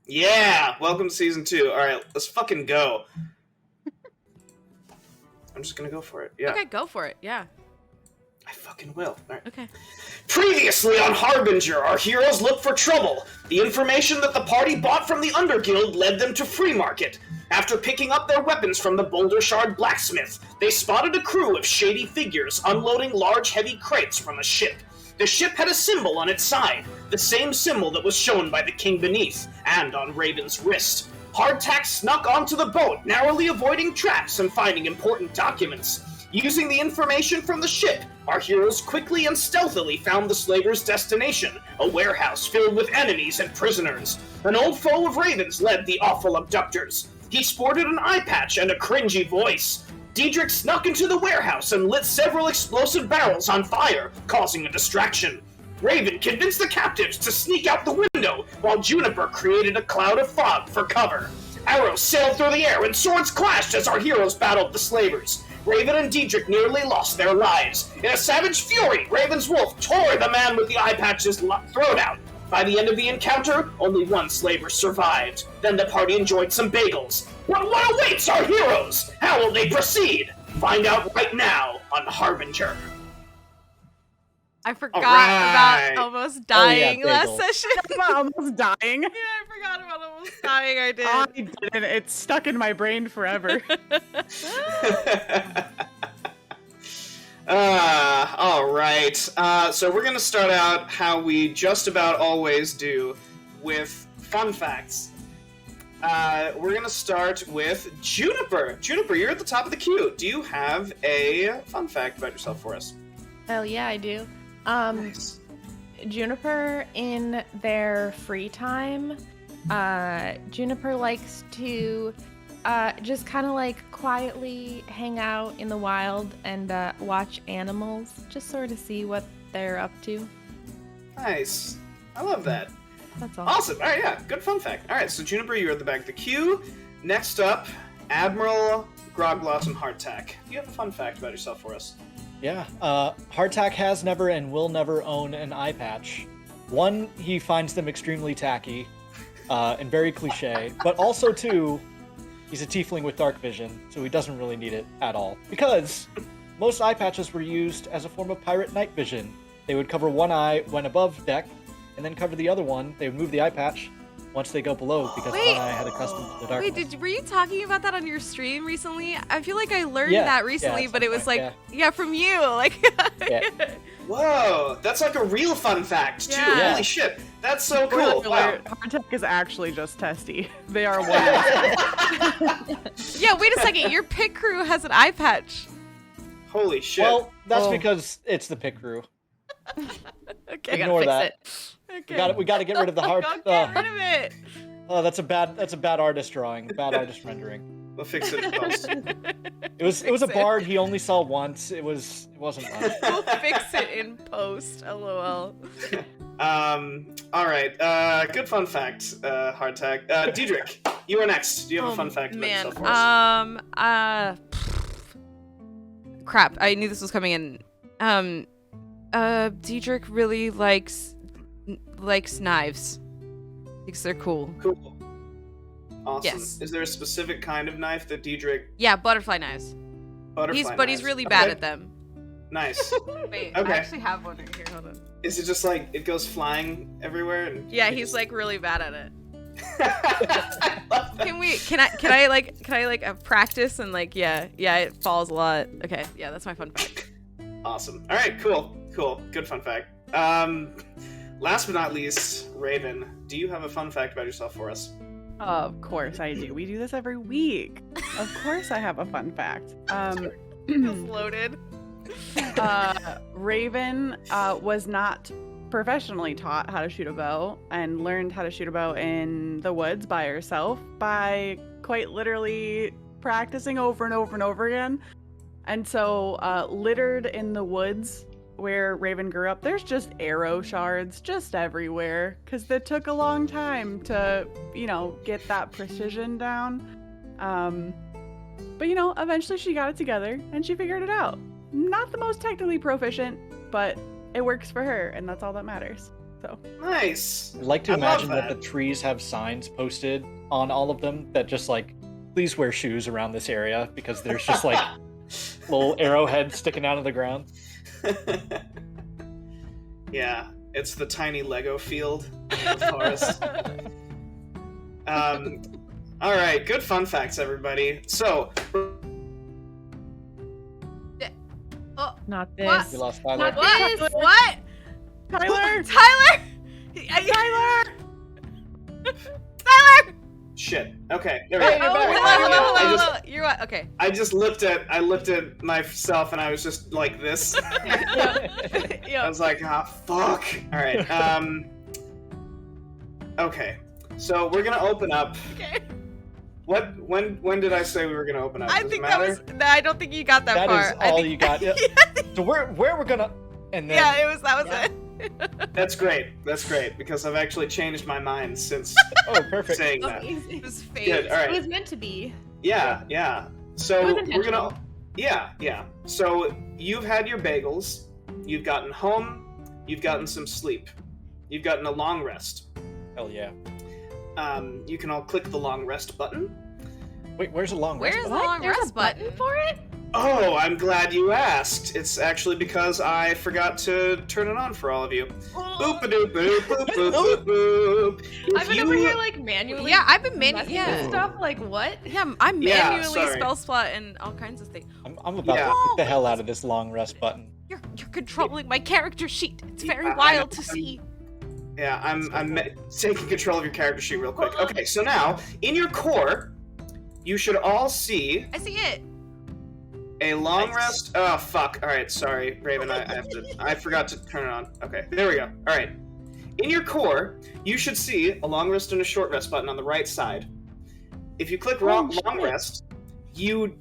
Yeah, welcome to season 2. All right, let's fucking go. I'm just gonna go for it. Yeah. Okay, go for it. Yeah. I fucking will. All right. Okay. Previously on Harbinger, our heroes looked for trouble. The information that the party bought from the Underguild led them to Free Market. After picking up their weapons from the Boulder Shard blacksmith, they spotted a crew of shady figures unloading large heavy crates from a ship. The ship had a symbol on its side, the same symbol that was shown by the king beneath, and on Raven's wrist. Hardtack snuck onto the boat, narrowly avoiding traps and finding important documents. Using the information from the ship, our heroes quickly and stealthily found the slavers' destination, a warehouse filled with enemies and prisoners. An old foe of Raven's led the awful abductors. He sported an eye patch and a cringy voice. Diedrich snuck into the warehouse and lit several explosive barrels on fire, causing a distraction. Raven convinced the captives to sneak out the window, while Juniper created a cloud of fog for cover. Arrows sailed through the air and swords clashed as our heroes battled the slavers. Raven and Diedrich nearly lost their lives. In a savage fury, Raven's wolf tore the man with the eye patch's throat out. By the end of the encounter, only one slaver survived. Then the party enjoyed some bagels. What awaits our heroes? How will they proceed? Find out right now on Harbinger. I forgot about almost dying last bagel. session. Almost dying. Yeah, I forgot about almost dying. I did. I didn't. It's stuck in my brain forever. All right. So we're going to start out how we just about always do with fun facts. We're going to start with Juniper. Juniper, you're at the top of the queue. Do you have a fun fact about yourself for us? Hell yeah, I do. Nice. Juniper, in their free time, Juniper likes to just kind of like quietly hang out in the wild and watch animals, just sort of see what they're up to. Nice. I love that. That's all. Awesome. All right, yeah, good fun fact. All right, so Juniper, you're at the back of the queue. Next up, Admiral, Grogloss, and Hardtack. Do you have a fun fact about yourself for us? Yeah, Hardtack has never and will never own an eye patch. One, he finds them extremely tacky and very cliche, but also two, he's a tiefling with dark vision, so he doesn't really need it at all. Because most eye patches were used as a form of pirate night vision. They would cover one eye when above deck, and then cover the other one. They would move the eye patch once they go below, because one eye had accustomed to the darkness. Wait, were you talking about that on your stream recently? I feel like I learned that recently, but it was like, from you. Like, Whoa, that's like a real fun fact, too. Yeah. Holy shit. That's so cool. Wow. Hardtack is actually just testy. They are one. Yeah, wait a second. Your pit crew has an eye patch. Holy shit. Well, that's because it's the pit crew. Okay, Ignore I gotta that. fix it. Okay. We gotta get rid of the heart. Get rid of it. Oh, that's a bad artist drawing. Bad artist rendering. We'll fix it in post. It was a bard he only saw once. It wasn't fun. We'll fix it in post. LOL. All right. Good fun fact, Hardtack. Diedrich, you are next. Do you have a fun fact about yourself for us? Crap. I knew this was coming in. Diedrich really likes knives. Thinks they're cool. Cool. Awesome. Yes. Is there a specific kind of knife that Diedrich... Yeah, butterfly knives. Butterfly He's knives. really bad Okay. at them. Nice. Wait, Okay. I actually have one right here. Hold on. Is it just like it goes flying everywhere? And Yeah, you he's just- like really bad at it. I love that. Can I practice and like it falls a lot. Okay, yeah, that's my fun fact. Awesome. All right, cool. Good fun fact. Last but not least, Raven, do you have a fun fact about yourself for us? Of course I do. We do this every week. Of course I have a fun fact. Feels loaded. Raven was not professionally taught how to shoot a bow and learned how to shoot a bow in the woods by herself by quite literally practicing over and over and over again. And so littered in the woods where Raven grew up, there's just arrow shards just everywhere because it took a long time to, get that precision down. But eventually she got it together and she figured it out. Not the most technically proficient, but it works for her, and that's all that matters. So Nice. I'd like to I love imagine that the that. trees have signs posted on all of them that just like, please wear shoes around this area because there's just like little arrowheads sticking out of the ground. Yeah, it's the tiny Lego field of the forest. All right, good fun facts, everybody. So, Not this. What? We lost Tyler. Not What? this. What? Tyler, Tyler! Tyler! Tyler! shit. Okay, there we Hey, go. you're back. I You're what? Okay. I just looked at myself and I was just like this. I was like, ah, fuck. All right. Okay. So we're gonna open up. Okay. When did I say we were gonna open up? I Does think it that matter? was. No, I don't think you got that That far. is I all think, you got. Yeah. So where we're gonna and then yeah, that was Yeah. it. That's great. That's great because I've actually changed my mind since oh perfect. saying that. It was fate. Good. All It right. was meant to be. Yeah. It So was we're intentional. gonna. Yeah. So you've had your bagels. You've gotten home. You've gotten some sleep. You've gotten a long rest. Hell yeah. You can all click the long rest button. Wait, where's the long rest? Where's the What? long There's rest a button for it? Oh, I'm glad you asked. It's actually because I forgot to turn it on for all of you. Boop a doop boop boop boop boop boop. I've been over here like manually. Yeah, I've been messing yeah. with stuff. Like what? Yeah, I'm Yeah, manually sorry. spell slot and all kinds of things. I'm about Yeah. to kick the hell out of this long rest button. You're controlling my character sheet. It's very I wild know, to see. Yeah, I'm taking control of your character sheet real quick. Okay, so now in your core, you should all see I see it. a long rest. Oh fuck! All right, sorry, Raven. I forgot to turn it on. Okay, there we go. All right. In your core, you should see a long rest and a short rest button on the right side. If you click long rest, you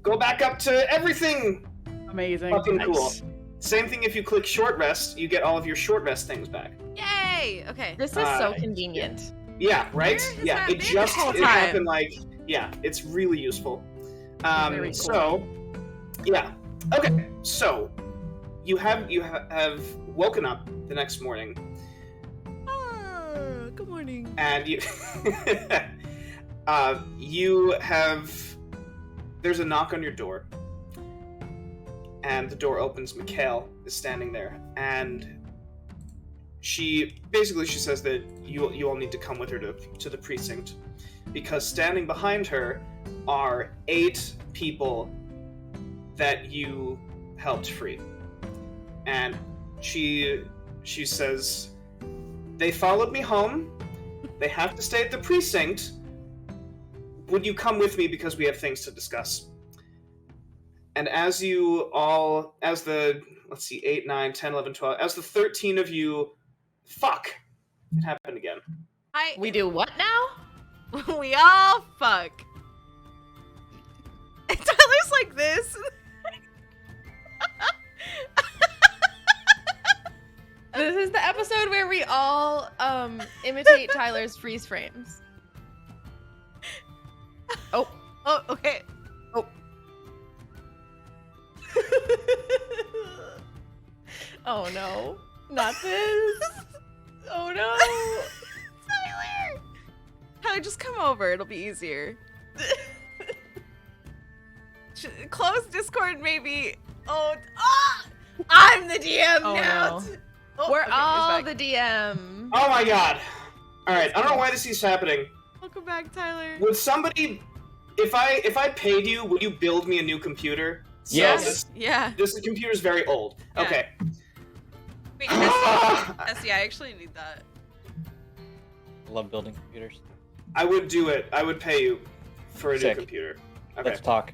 go back up to everything. amazing. Fucking cool. Nice. Same thing if you click short rest, you get all of your short rest things back. Yay! Okay. This is so Uh, convenient. Yeah, right? Where has Yeah, that it been just this whole it time? happened like yeah, it's really useful. Very cool. So yeah. Okay. So you have woken up the next morning Oh, good morning. and you you have there's a knock on your door. And the door opens. Mikhail is standing there, and she says that you all need to come with her to the precinct, because standing behind her are 8 people that you helped free, and she says they followed me home. They have to stay at the precinct. Would you come with me because we have things to discuss? And as the, let's see, 8, 9, 10, 11, 12, as the 13 of you, fuck, it happened again. We do what now? We all fuck. And Tyler's like this. This is the episode where we all imitate Tyler's freeze frames. Oh, okay. Oh no. Not this. Oh no. Tyler, just come over. It'll be easier. Close Discord, maybe. I'm the DM Oh, now. no. Oh, We're okay, all he's back. the DM. Oh my god. Alright, I don't know why this is happening. Welcome back, Tyler. Would somebody, if I paid you, would you build me a new computer? So Yes. Yeah. This computer's very old. Yeah. Okay. Wait, Essie, I actually need that. I love building computers. I would do it. I would pay you for a Sick. new computer. Okay. Let's talk.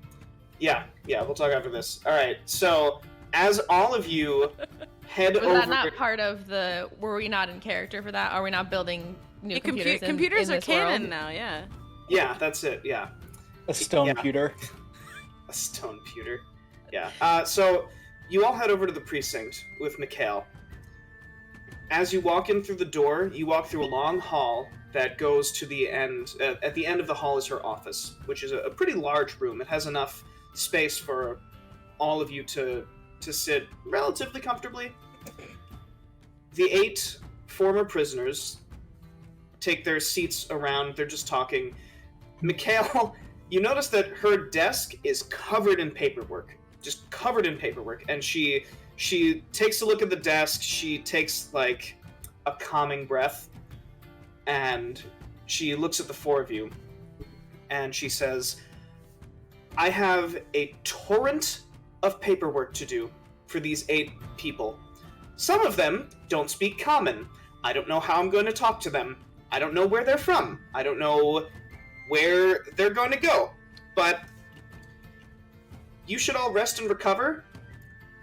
Yeah, we'll talk after this. Alright, so as all of you head Was over... that not part of the? Were we not in character for that? Are we not building new computers? Computers in are this canon world? now, yeah. Yeah, that's it, yeah. A stone Yeah. computer. A stone pewter. Yeah. So you all head over to the precinct with Mikhail. As you walk in through the door, you walk through a long hall that goes to the end. At the end of the hall is her office, which is a pretty large room. It has enough space for all of you to sit relatively comfortably. The 8 former prisoners take their seats around. They're just talking. Mikhail, you notice that her desk is covered in paperwork. Just covered in paperwork. And she takes a look at the desk. She takes, like, a calming breath. And she looks at the four of you. And she says, I have a torrent of paperwork to do for these 8 people. Some of them don't speak common. I don't know how I'm going to talk to them. I don't know where they're from. I don't know where they're going to go. But you should all rest and recover.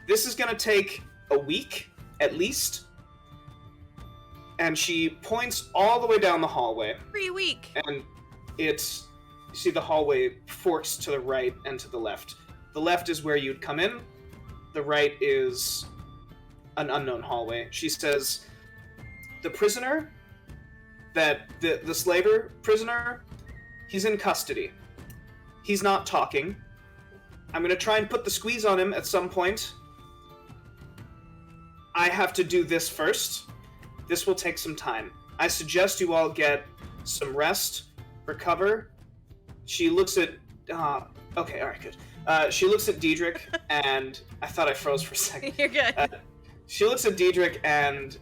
This is going to take a week, at least. And she points all the way down the hallway. Free week. And it's... You see the hallway forks to the right and to the left. The left is where you'd come in. The right is an unknown hallway. She says, the prisoner, the slaver prisoner, he's in custody. He's not talking. I'm going to try and put the squeeze on him at some point. I have to do this first. This will take some time. I suggest you all get some rest, recover. She looks at... okay, alright, good. She looks at Diedrich, and... I thought I froze for a second. You're good. She looks at Diedrich, and...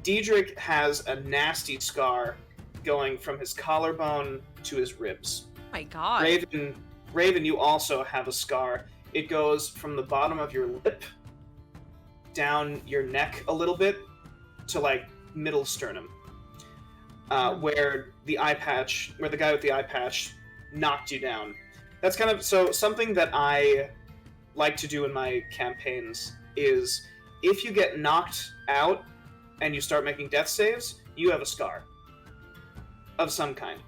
Diedrich has a nasty scar going from his collarbone to his ribs. Oh my god. Raven, you also have a scar. It goes from the bottom of your lip down your neck a little bit to, like, middle sternum. Where the guy with the eye patch knocked you down. That's kind of, so something that I like to do in my campaigns is if you get knocked out and you start making death saves, you have a scar of some kind.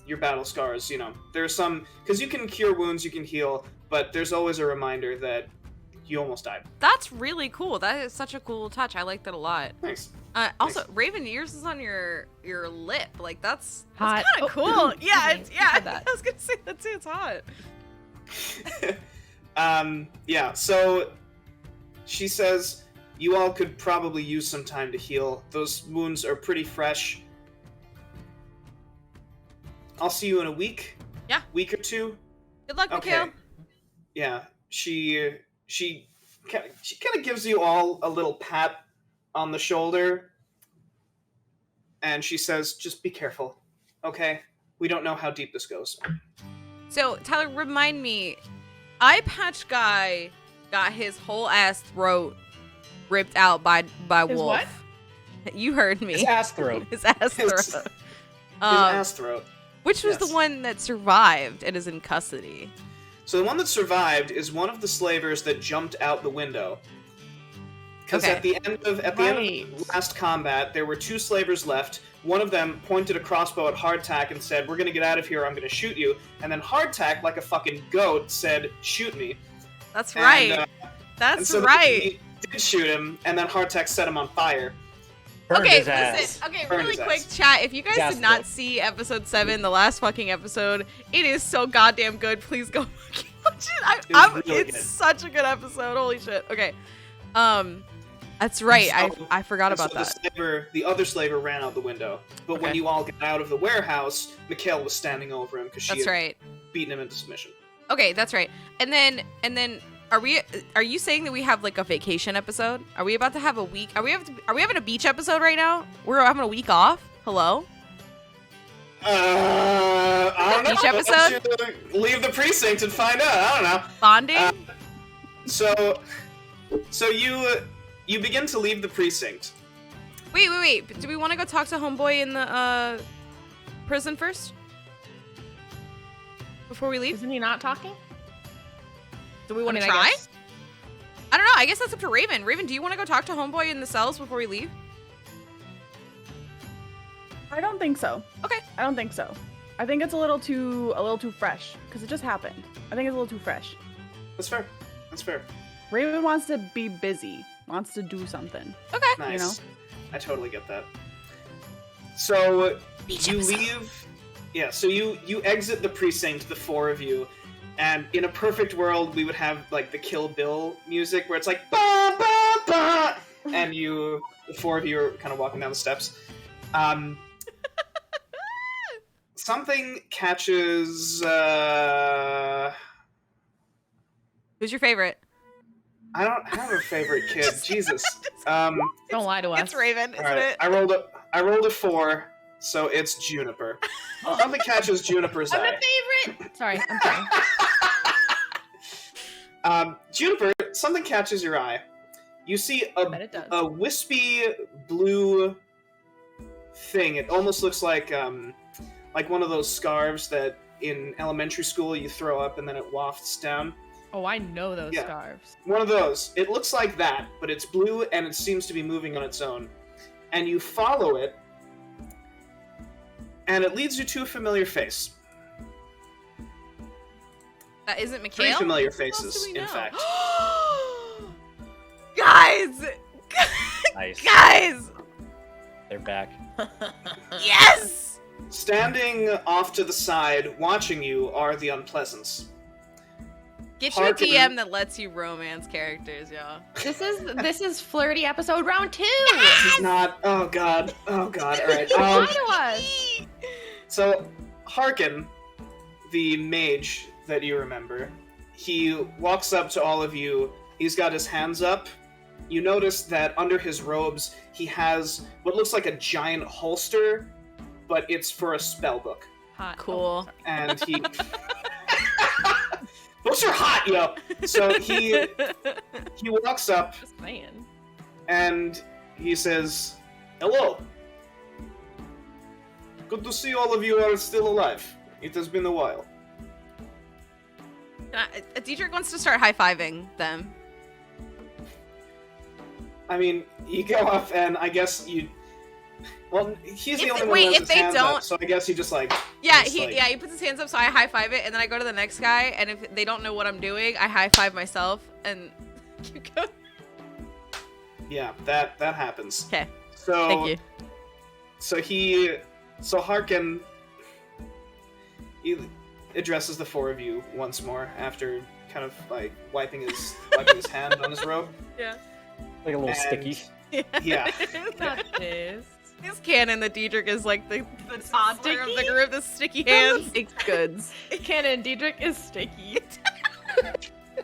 Your battle scars, you know, there's some, because you can cure wounds, you can heal, but there's always a reminder that you almost died. That's really cool. That is such a cool touch. I like that a lot. Thanks. Also, Nice. yours is on your lip. Like that's Hot. kind of cool. Oh, Yeah, excuse me. You said that. I was gonna say that too. It's hot. Yeah, so she says, you all could probably use some time to heal. Those wounds are pretty fresh. I'll see you in a week. Yeah. Week or two. Good luck, Mikhail. Yeah, she kind of gives you all a little pat on the shoulder, and she says, just be careful, okay? We don't know how deep this goes. So, Tyler, remind me, Eye Patch Guy got his whole ass throat ripped out by His Wolf. what? You heard me. His ass throat. His ass His- throat. His ass throat. Which was yes. the one that survived and is in custody. So the one that survived is one of the slavers that jumped out the window. Because Okay. at the end of the last combat, there were 2 slavers left. One of them pointed a crossbow at Hardtack and said, we're gonna get out of here, I'm gonna shoot you. And then Hardtack, like a fucking goat, said, shoot me. That's And, right. and That's so right. He did shoot him, and then Hardtack set him on fire. Burned Okay, his ass. listen. Okay, Burned really his quick, ass. chat. If you guys Gas did not bill. see episode 7, the last fucking episode, it is so goddamn good. Please go fucking watch it. was really It's good. such a good episode. Holy shit. Okay. That's right. So- I forgot And about so that. The other slaver ran out the window. But when Okay. you all got out of the warehouse, Mikhail was standing over him because she That's had right. beaten him into submission. Okay, that's right. And then are you saying that we have like a vacation episode? Are we about to have a week? Are we having a beach episode right now? We're having a week off? Hello? I don't know. Each Why don't episode? you leave the precinct and find out. I don't know. Bonding? So you begin to leave the precinct. Wait. Do we want to go talk to Homeboy in the prison first? Before we leave? Isn't he not talking? Do we want to I try? guess- I don't know. I guess that's up to Raven. Raven, do you want to go talk to Homeboy in the cells before we leave? I don't think so. Okay. I don't think so. I think it's a little too fresh because it just happened. I think it's a little too fresh. That's fair. That's fair. Raven wants to be busy, wants to do something. Okay. Nice. know? I totally get that. So Beach you episode. leave. Yeah. So you exit the precinct, the 4 of you, and in a perfect world, we would have like the Kill Bill music where it's like ba ba ba, and the four of you are kind of walking down the steps. Something catches. Who's your favorite? I don't have a favorite kid. Jesus. Don't lie to us. It's Raven, isn't All right, it? I rolled a 4, so it's Juniper. Something catches Juniper's I'm eye. the favorite. Sorry, I'm sorry. Juniper, something catches your eye. You see I bet it does. a wispy blue thing. It almost looks like one of those scarves that in elementary school you throw up and then it wafts down. Oh, I know those Yeah. scarves. One of those. It looks like that, but it's blue and it seems to be moving on its own. And you follow it, and it leads you to a familiar face. That isn't Three Mikhail? familiar Who else do faces, we in know? fact. Guys! Nice. Guys! They're back. Yes! Standing off to the side, watching you, are the Unpleasants. Get you a Harkin- DM that lets you romance characters, y'all. This is flirty episode round 2. He's not. Oh god. All right. Lie to us. So, Harkin, the mage that you remember, he walks up to all of you. He's got his hands up. You notice that under his robes, he has what looks like a giant holster, but it's for a spell book. Hot. Cool. And he. Books are hot, yo. So he walks up Just saying. and he says, "Hello. Good to see all of you are still alive. It has been a while." Dietrich wants to start high-fiving them. I mean, you go up and I guess you. Well, he's the If- only one wait, who has if his they hands don't- up, so I guess he just like. Yeah, just, he like- puts his hands up, so I high-five it, and then I go to the next guy, and if they don't know what I'm doing, I high-five myself, and keep going. Yeah, that happens. Okay, So. thank you. So Harkin. He addresses the four of you once more after kind of like wiping his hand on his robe. Yeah. Like a little And- sticky. Yeah. Not this. It's canon that Dietrich is like the toddler of the Sticky? group, the sticky hands. Baked goods. Canon Diedrich is sticky.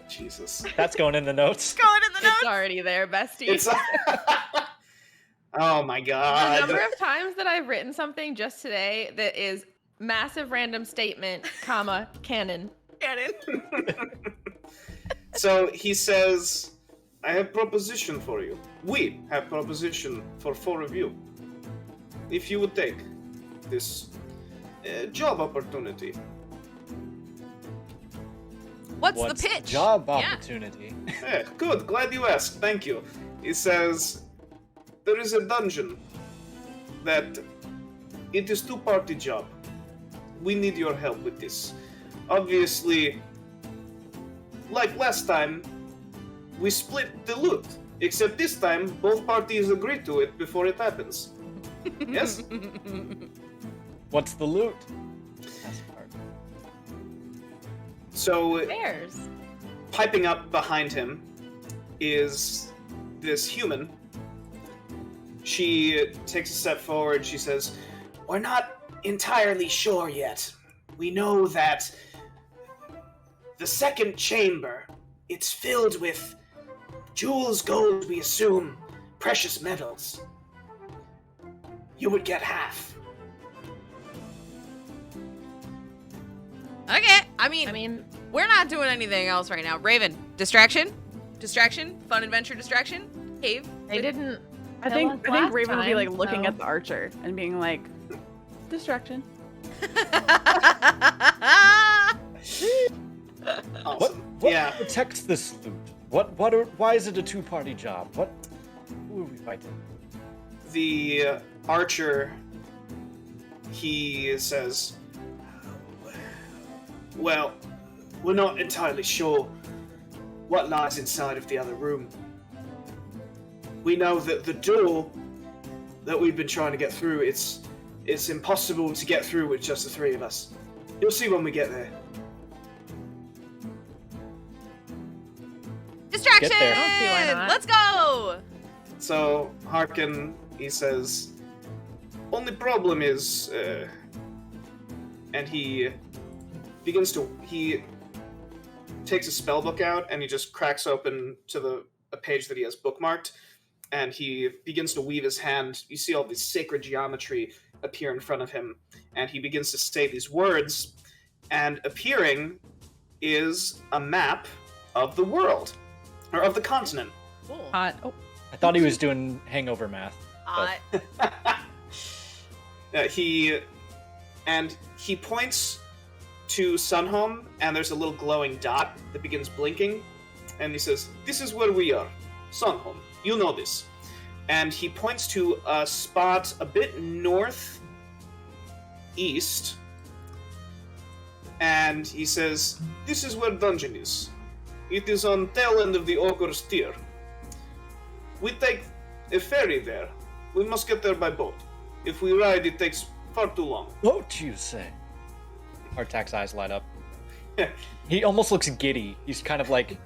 Jesus. That's going in the notes. Going in the notes. It's already there, bestie. It's. Oh my The god. number of times that I've written something just today that is massive random statement, comma, canon. Canon. So he says, "I have proposition for you. We have proposition for four of you. If you would take this job opportunity." What's What's the pitch? Job Yeah. opportunity. Good, glad you asked. Thank you. He says, "There is a dungeon that it is two-party job. We need your help with this. Obviously, like last time, we split the loot. Except this time, both parties agree to it before it happens. Yes? What's the loot? That's the part. So, Bears. piping up behind him is this human. She takes a step forward. She says, "We're not entirely sure yet. We know that the second chamber, it's filled with jewels, gold, we assume, precious metals. You would get half." Okay, I mean, I mean, we're not doing anything else right now. Raven, distraction, fun adventure, distraction, cave. they didn't. I Tell think us I think last Raven would be like time, looking so- at the archer and being like, distraction. Awesome. What Yeah. protects this loot? Why is it a two-party job? Who are we fighting? The archer, he says, "Well, we're not entirely sure what lies inside of the other room. We know that the door that we've been trying to get through, it's impossible to get through with just the three of us. You'll see when we get there." Distraction. Get there. I don't see why not. Let's go. So Harkin, he says, only problem is, and he takes a spell book out and he just cracks open to a page that he has bookmarked, and he begins to weave his hand. You see all this sacred geometry appear in front of him, and he begins to say these words, and appearing is a map of the world, or of the continent. Cool. Hot. Oh, I thought he was doing hangover math. He points to Sunhome, and there's a little glowing dot that begins blinking, and he says, "This is where we are, Sunhome. You know this." And he points to a spot a bit northeast, and he says, "This is where dungeon is. It is on tail end of the Ogre's Tier. We take a ferry there. We must get there by boat. If we ride, it takes far too long." What you say? Hardtack's eyes light up. He almost looks giddy. He's kind of like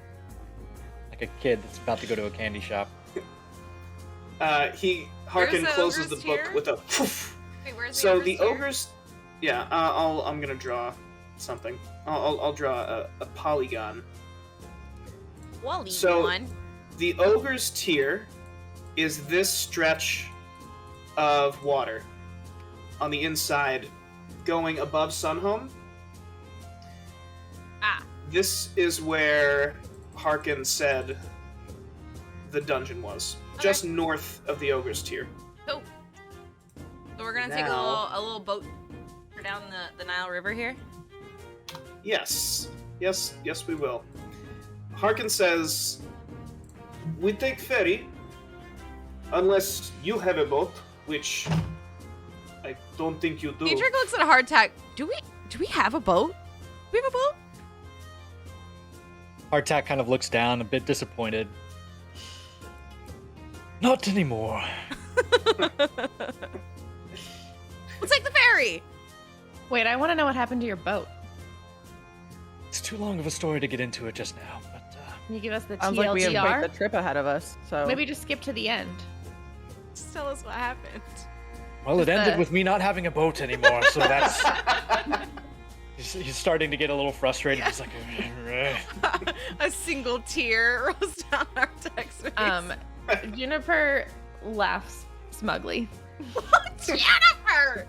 a kid that's about to go to a candy shop. Harkin closes the book with a poof. Wait, where's So the tier? ogres, yeah. I'm gonna draw something. I'll draw a polygon. Wally So- one. The ogre's tier is this stretch of water on the inside, going above Sunhome. Ah. This is where Harkin said the dungeon was, Okay. just north of the ogre's tier. So we're gonna take Now- a little boat down the Nile River here. Yes, we will. Harkin says, "We take ferry, unless you have a boat, which I don't think you do." Dietrich looks at a hardtack. Do we have a boat? Do we have a boat? Hardtack kind of looks down, a bit disappointed. Not anymore. Let's take the ferry. wait, I want to know what happened to your boat. It's too long of a story to get into it just now, but Can you give us the Sounds like we have TLDR? quite the trip ahead of us. So Maybe just skip to the end. Just tell us what happened. well, it Just ended the- with me not having a boat anymore, so that's... He's starting to get a little frustrated. He's like, A single tear rolls down Hardtack's face. Juniper laughs smugly. Jennifer!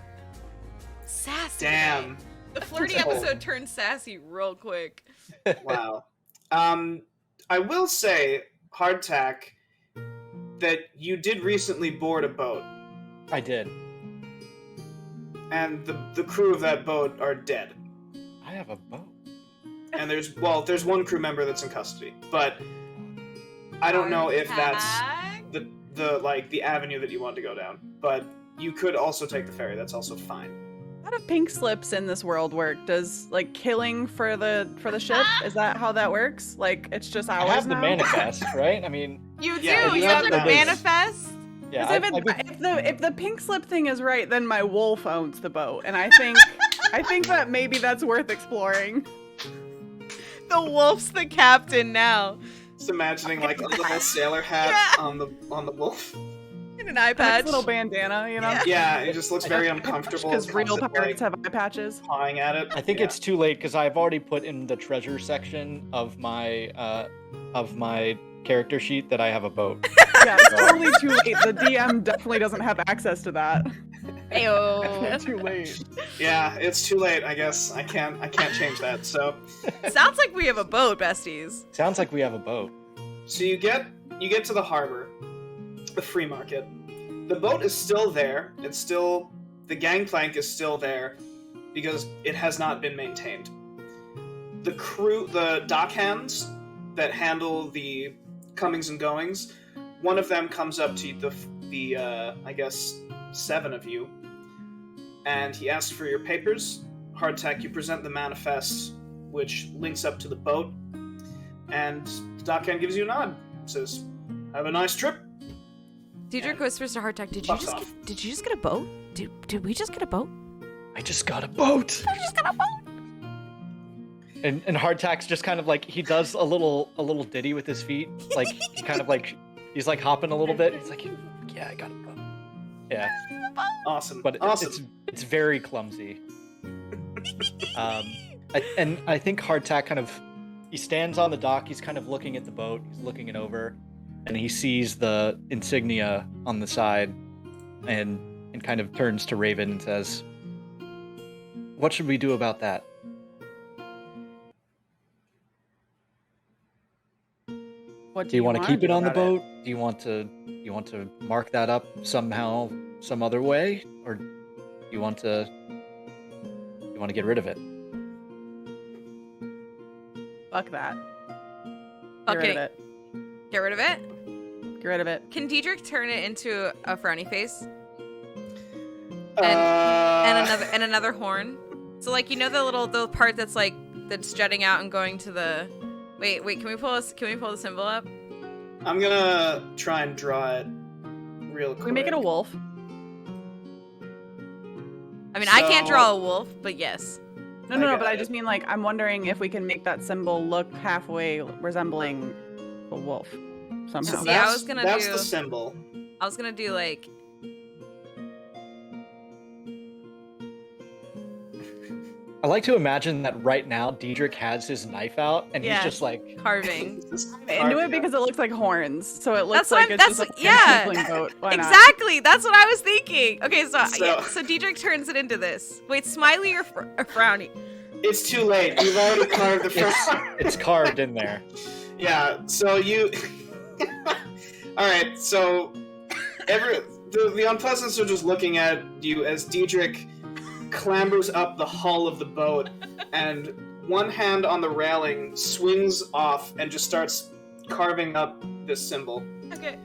Sassy. Damn. The flirty episode turned sassy real quick. Wow. I will say, Hardtack, that you did recently board a boat, I did. and the crew of that boat are dead. I have a boat. And there's one crew member that's in custody, but I don't know if that's Hardtack? the avenue that you want to go down. But you could also take the ferry. That's also fine. how do pink slips in this world work? Does like killing for the ship? Is that how that works? Like it's just I ours have the now? manifest, right? I mean, You do. Yeah, you you have have the the- manifest. yeah. 'Cause if the pink slip thing is right, then my wolf owns the boat, and I think that maybe that's worth exploring. The wolf's the captain now. Just imagining like a little sailor hat Yeah. on the wolf. In an eye patch. Nice little bandana, you know. Yeah. Yeah, it just looks very uncomfortable. Because real constant, pirates like, have eye patches. pawing at it. I think Yeah. it's too late because I've already put in the treasure section of my character sheet that I have a boat. Yeah, it's totally too late. The DM definitely doesn't have access to that. Ayo. Too late. Yeah, it's too late. I guess I can't change that. So Sounds like we have a boat, besties. Sounds like we have a boat. you get to the harbor, the free market. The boat is still there. It's still the gangplank is still there because it has not been maintained. The crew, the dockhands that handle the comings and goings, one of them comes up to the I guess 7 of you, and he asks for your papers. Hardtack, you present the manifest, which links up to the boat, and the dockhand gives you a nod. Says, "Have a nice trip." Dietrich whispers to Hardtack, did you Fuck just off. get a boat? Did we just get a boat? I just got a boat. We just got a boat. And Hardtack's just kind of like he does a little ditty with his feet, like he kind of like He's like hopping a little bit. He's like, yeah, I got it. Yeah. Awesome. But awesome. it's very clumsy. I think Hardtack he stands on the dock. He's kind of looking at the boat. He's looking it over, and he sees the insignia on the side, and kind of turns to Raven and says, "What should we do about that?" What Do you want to keep do it on the about boat? Do you want to mark that up somehow, some other way, or do you want to get rid of it? Fuck that. Fuck Get rid it. of it. Get rid of it? Get rid of it. Can Diedrich turn it into a frowny face? Uh, And another horn? So like the part that's jutting out and going to the Wait, can we pull the symbol up? I'm gonna try and draw it real quick. Can we make it a wolf? I mean, I can't draw a wolf, but yes. No, but I just mean I'm wondering if we can make that symbol look halfway resembling a wolf somehow. So See, I was gonna that's do- the symbol. I was gonna do like I like to imagine that right now Diedrich has his knife out and Yeah. he's just like, carving. I knew it because it looks like horns, so it looks That's what like it's just a yeah. tiefling boat. Why not? Exactly. That's what I was thinking. Okay, so So- so Diedrich turns it into this. Wait, smiley or frowny? It's too late. You've already carved the first. it's carved in there. Yeah. So you. All right. So the Unpleasants are just looking at you as Diedrich clambers up the hull of the boat, and one hand on the railing swings off and just starts carving up this symbol. Okay.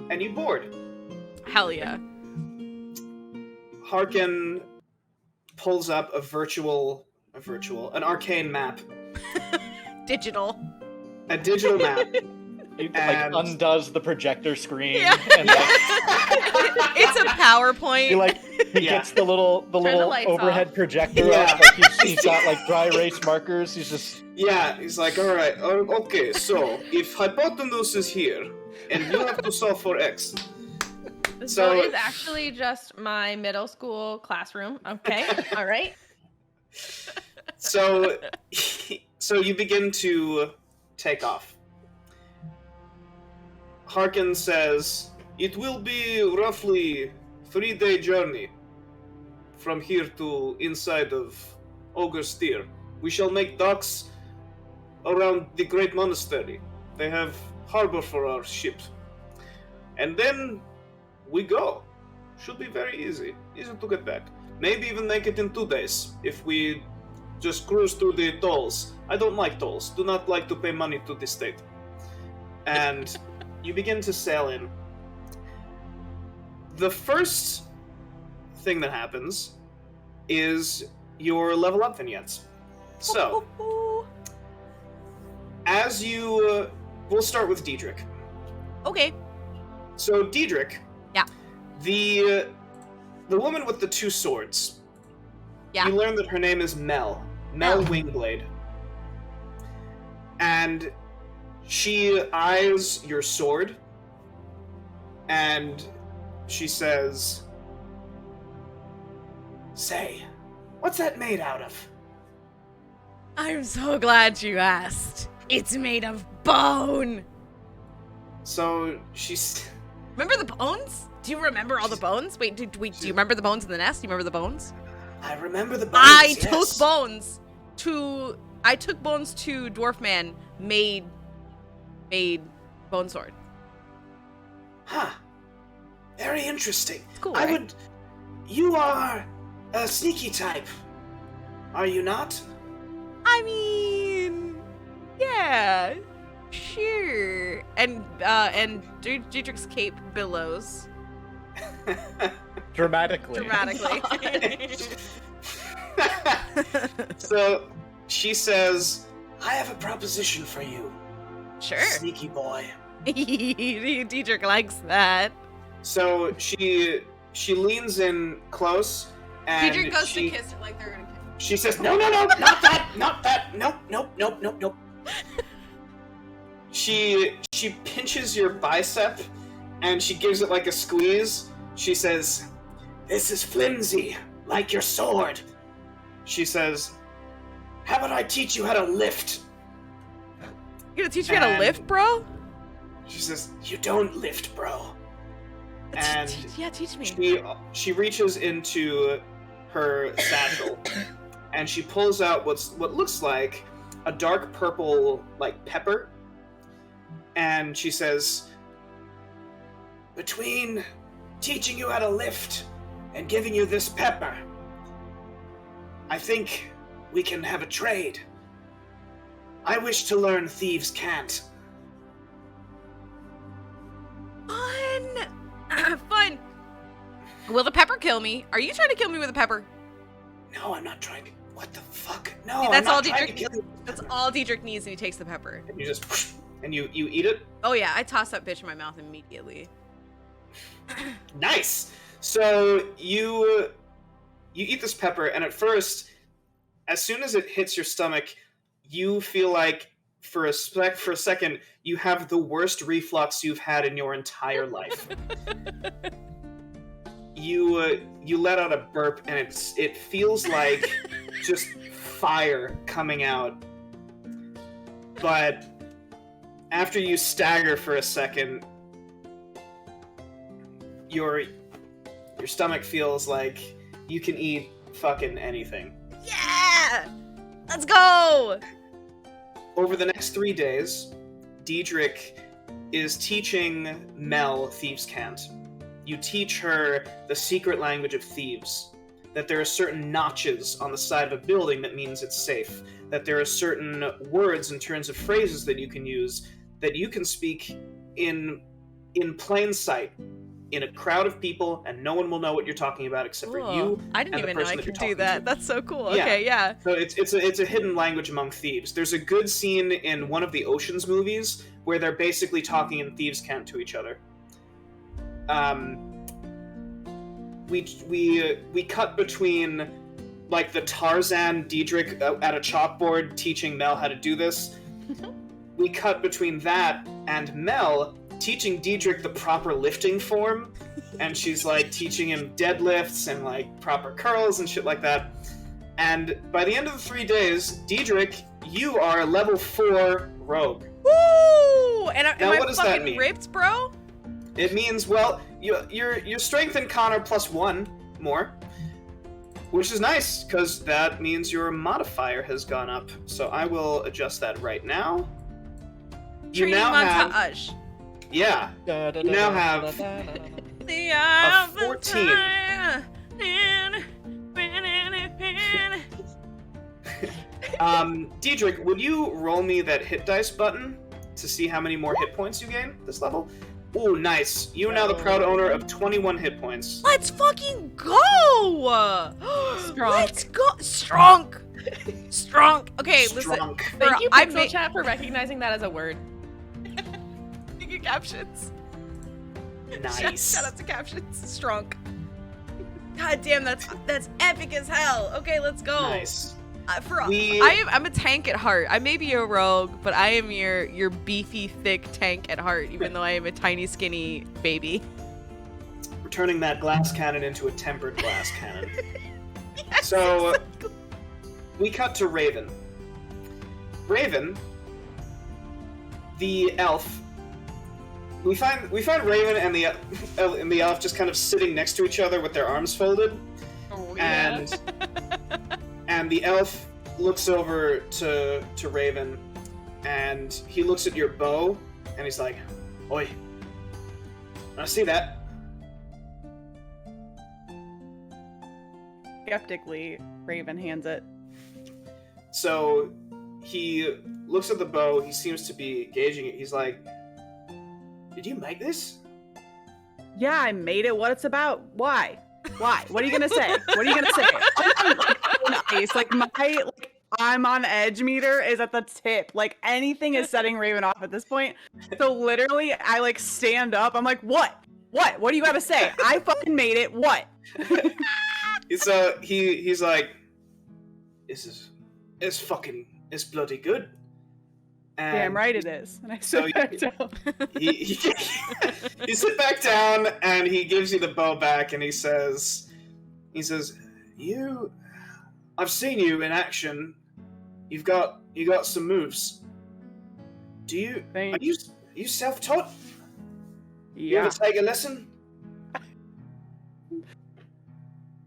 And you board. Hell yeah. Harkin pulls up an arcane map, Digital. a digital map. He And- undoes the projector screen Yeah. and It's a PowerPoint. he Yeah. gets the little lights overhead off. projector Yeah. up. He's got dry erase markers. He's just Yeah, he's like, all right, okay, so if hypotenuse is here, and you have to solve for x, This So- boat is actually just my middle school classroom. Okay, all right. so you begin to take off. Harkin says, it will be roughly 3-day journey from here to inside of Ogre's Steer. We shall make docks around the Great Monastery. They have harbor for our ship. And then we go. Should be very easy. Easy to get back. Maybe even make it in 2 days if we just cruise through the tolls. I don't like tolls. Do not like to pay money to the state. And you begin to sail in. The first thing that happens is your level up vignettes. So, as you... we'll start with Diedrich. Okay. So, Diedrich... Yeah. The woman with the 2 swords. Yeah. You learn that her name is Mel. Mel Wingblade. And she eyes your sword, and she says, "Say, what's that made out of?" I'm so glad you asked. It's made of bone. So she's... Remember the bones? Do you remember all the bones? Wait, do you remember the bones in the nest? Do you remember the bones? I remember the bones. I yes. took bones to Dwarf Man made bone sword. Huh. Very interesting. It's cool, I right? would... You are a sneaky type, are you not? I mean, yeah, sure. And Diedrich's cape billows dramatically. So she says, I have a proposition for you, Sure. sneaky boy. Diedrich likes that. So she leans in close, and Diedrich goes to kiss her like they're gonna kiss. she says, no, not that, not that, nope. she pinches your bicep, and she gives it like a squeeze. She says, "This is flimsy, like your sword." She says, "How about I teach you how to lift?" You're gonna teach me how to lift, bro? She says, "You don't lift, bro." And yeah, teach me. she reaches into her satchel, and she pulls out what looks like a dark purple, like, pepper. And she says, "Between teaching you how to lift and giving you this pepper, I think we can have a trade. I wish to learn thieves can't." Fun. Will the pepper kill me? Are you trying to kill me with a pepper? No, I'm not trying to. What the fuck? No, That's I'm not all trying to Diedrich. kill you. That's all Diedrich needs, and he takes the pepper. And you just, and you eat it. Oh yeah, I toss that bitch in my mouth immediately. Nice. So you eat this pepper, and at first, as soon as it hits your stomach, you feel like for a second you have the worst reflux you've had in your entire life. You let out a burp, and it feels like just fire coming out. But after you stagger for a second, your stomach feels like you can eat fucking anything. Yeah! Let's go! Over the next 3 days, Diedrich is teaching Mel Thieves Can't. You teach her the secret language of thieves, that there are certain notches on the side of a building that means it's safe, that there are certain words and turns of phrases that you can use, that you can speak in plain sight, in a crowd of people, and no one will know what you're talking about except for you. I didn't even know I could do that. That's so cool. Yeah. Okay, yeah. So it's a hidden language among thieves. There's a good scene in one of the Ocean's movies where they're basically talking in thieves' cant to each other. We cut between like the Tarzan Diedrich at a chalkboard teaching Mel how to do this. We cut between that and Mel teaching Diedrich the proper lifting form, and she's like teaching him deadlifts and like proper curls and shit like that. And by the end of the 3 days, Diedrich, you are a level 4 rogue. Woo! And am Now, I what does that fucking mean? ripped, bro? It means, well, your strength and con are +1 more, which is nice, because that means your modifier has gone up. So I will adjust that right now. You Training now have... montage. Yeah. You now have a 14. Diedrich, would you roll me that hit dice button to see how many more hit points you gain this level? Ooh, nice. You are now the proud owner of 21 hit points. Let's fucking go! Strong. Let's go! Strong! Strong. Okay, listen. Strong. Thank you, I Pixel Chat, for recognizing that as a word. Thank you, captions. Nice. Shout out to captions. Strong. God damn, that's epic as hell. Okay, let's go. Nice. I'm a tank at heart. I may be a rogue, but I am your beefy, thick tank at heart, even though I am a tiny, skinny baby. We're turning that glass cannon into a tempered glass cannon. Yes, So, exactly. we cut to Raven. Raven, the elf. We find Raven and the elf just kind of sitting next to each other with their arms folded. Oh, yeah. And the elf looks over to Raven, and he looks at your bow, and he's like, "Oi, I see that." Skeptically, Raven hands it. So he looks at the bow. He seems to be gauging it. He's like, "Did you make this?" Yeah, I made it. What it's about? Why? Why? What are you gonna say? What are you gonna say? Nice. Like I'm on edge meter is at the tip. Like anything is setting Raven off at this point. So literally, I like stand up. I'm like, what? What? What do you gotta say? I fucking made it. What? So he's like, it's bloody good. And Damn right it is. And I So sit back down. you sit back down, and he gives you the bow back, and he says, I've seen you in action. You got some moves. Are you self-taught? You Yeah. ever take a lesson?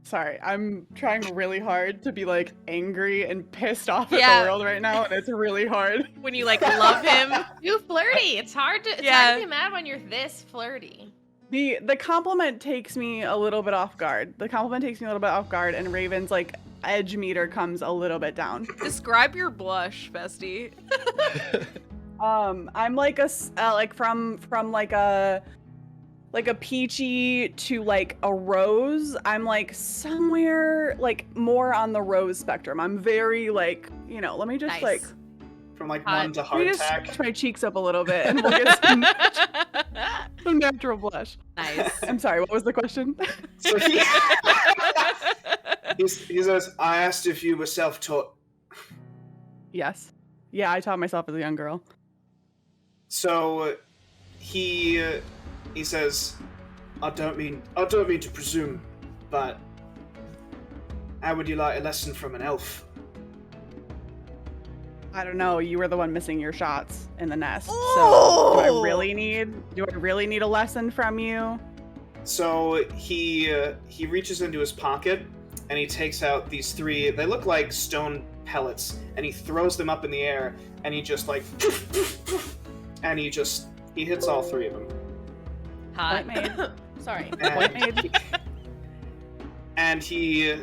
Sorry, I'm trying really hard to be like angry and pissed off at Yeah. the world right now, and it's really hard. When you like love him. You flirty. It's hard to be mad when you're this flirty. The compliment takes me a little bit off guard. And Raven's like edge meter comes a little bit down. Describe your blush, bestie. I'm like like a peachy to like a rose. I'm like somewhere like more on the rose spectrum. I'm very like, let me just Nice. like From like Hot. 1 to let me just hardtack. scratch my cheeks up a little bit and we'll get some natural blush. Nice. I'm sorry, what was the question? So he says, I asked if you were self-taught. Yes. Yeah, I taught myself as a young girl. So he says, I don't mean to presume, but how would you like a lesson from an elf? I don't know. You were the one missing your shots in the nest. So Oh! do I really need a lesson from you? So he reaches into his pocket and he takes out these 3. They look like stone pellets, and he throws them up in the air, and he just like, and he hits all 3 of them. Hot. Point made. Sorry. Point made. And he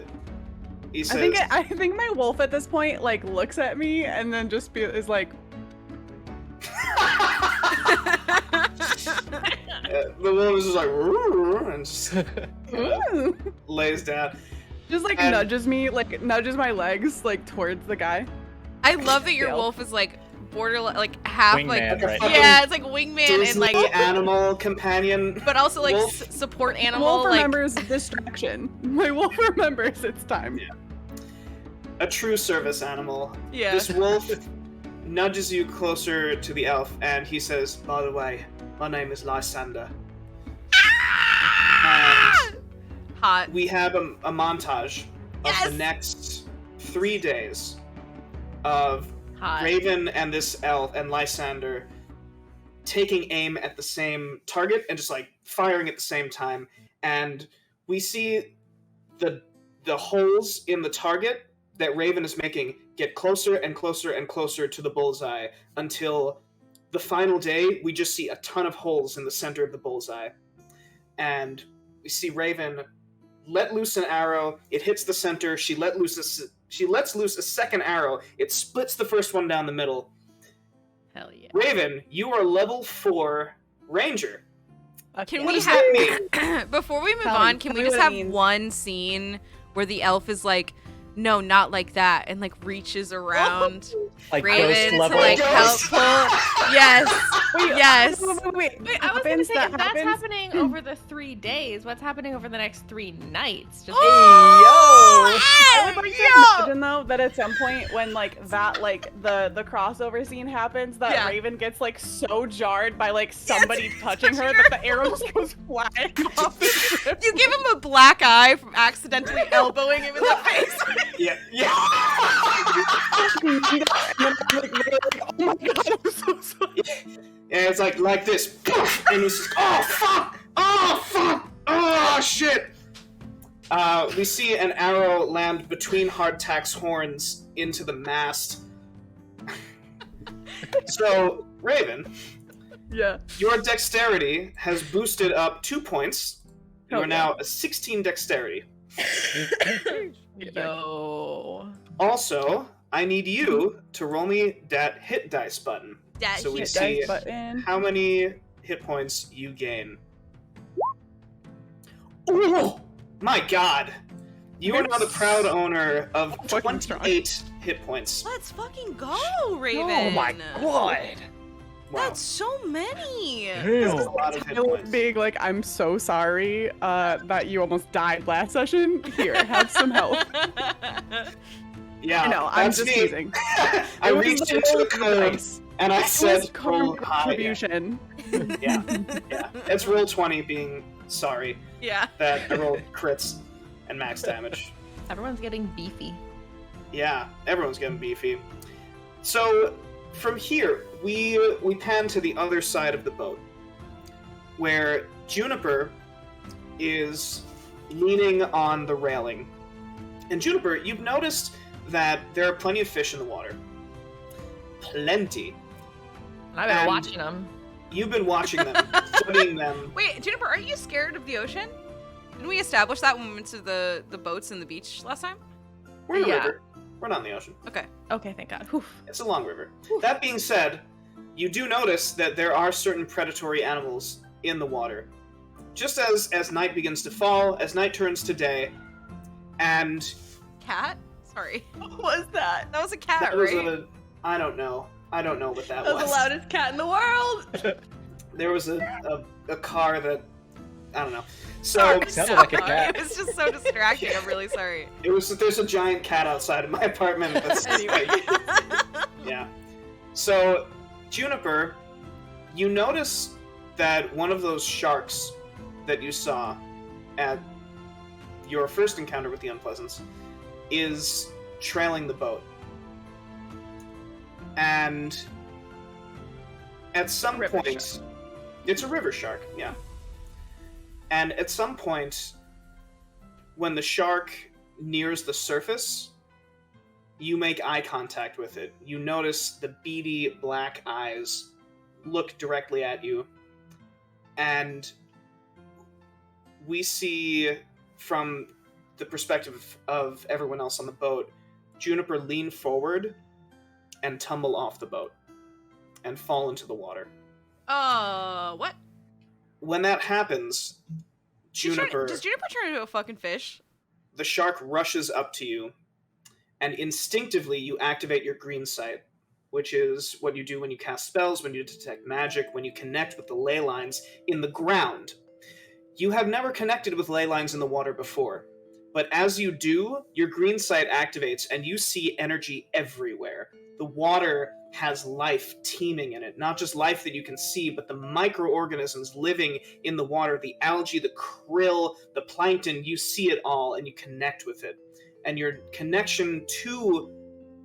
says, I think my wolf at this point like looks at me and then just is like, the wolf is just like, "Rrrr," and just "Ooh." lays down. Just like And- nudges my legs like towards the guy. I love that your Dale. wolf is like borderline, like half Wingman, like right? yeah, it's like wingman Disney and like, animal companion. but also like wolf. support animal. Wolf like remembers distraction. My wolf remembers it's time. A true service animal. yeah. This wolf nudges you closer to the elf, and he says, by the way, my name is Lysander. And Hot. we have a montage of Yes! the next 3 days of Hot. Raven and this elf and Lysander taking aim at the same target and just like firing at the same time. And we see the holes in the target that Raven is making get closer and closer and closer to the bullseye until the final day we just see a ton of holes in the center of the bullseye. And we see Raven let loose an arrow, it hits the center, she lets loose a second arrow, it splits the first one down the middle. Hell yeah. Raven, you are level 4 ranger. Can What we does that have before we move Tell on? me- Can tell we me just what it have means. one scene where the elf is like, no, not like that, and like reaches around Like Raven ghost to level. like help Ghost. pull. Yes. Yes. Wait. Wait, I was gonna say, That if that's happens? happening over the 3 days, what's happening over the next 3 nights? Just I would like to yo! imagine though that at some point when like that like the crossover scene happens, that Yeah. Raven gets like so jarred by like somebody touching her that the arrow just goes flying off the ship. You give him a black eye from accidentally elbowing him in the face. Yeah. And then I'm like, oh my god, I'm so sorry. And it's like this, poof, and he's just, oh fuck, oh shit. We see an arrow land between Hardtack's horns into the mast. So, Raven, Yeah. your dexterity has boosted up 2 points. You Oh, are now a 16 dexterity. Yo. Also, I need you to roll me that hit dice button. That So we hit see Dice button. how many hit points you gain. Oh my god! You are now the proud owner of Fucking strong. 28 hit points. Let's fucking go, Raven. Oh my god! Wow. That's so many. That's Damn. a lot of hit Tyler points. being like, I'm so sorry that you almost died last session. Here, have some help. Yeah, I know, I'm that's just me. teasing. I It was reached the into roll a of the code. dice. And I said, roll Karma high. retribution. Yeah. It's roll 20 being sorry Yeah. that I rolled crits and max damage. Everyone's getting beefy. Yeah, everyone's getting beefy. So, from here, we pan to the other side of the boat, where Juniper is leaning on the railing. And Juniper, you've noticed that there are plenty of fish in the water. Plenty. I've been And- watching them. You've been watching them, studying them. Wait, Juniper, aren't you scared of the ocean? Didn't we establish that when we went to the boats and the beach last time? We're in a Yeah. river. We're not in the ocean. Okay. Okay, thank God. Whew. It's a long river. That being said, you do notice that there are certain predatory animals in the water. Just as night begins to fall, as night turns to day, and Cat? Sorry. What was that? That was a cat, that was right? I don't know what that That was the loudest cat in the world. There was a car that I don't know. So Sorry, sounded like a sorry. cat. It was just so distracting. I'm really sorry. there's a giant cat outside of my apartment. That's Anyway. Yeah. So, Juniper, you notice that one of those sharks that you saw at your first encounter with the Unpleasants is trailing the boat. And at some River point, shark. it's a river shark, yeah. And at some point, when the shark nears the surface, you make eye contact with it. You notice the beady black eyes look directly at you. And we see, from the perspective of everyone else on the boat, Juniper lean forward and tumble off the boat and fall into the water. What? When that happens, Juniper, Does Juniper turn into a fucking fish? the shark rushes up to you, and instinctively you activate your green sight, which is what you do when you cast spells, when you detect magic, when you connect with the ley lines in the ground. You have never connected with ley lines in the water before, but as you do, your green sight activates and you see energy everywhere. The water has life teeming in it, not just life that you can see, but the microorganisms living in the water, the algae, the krill, the plankton, you see it all and you connect with it. And your connection to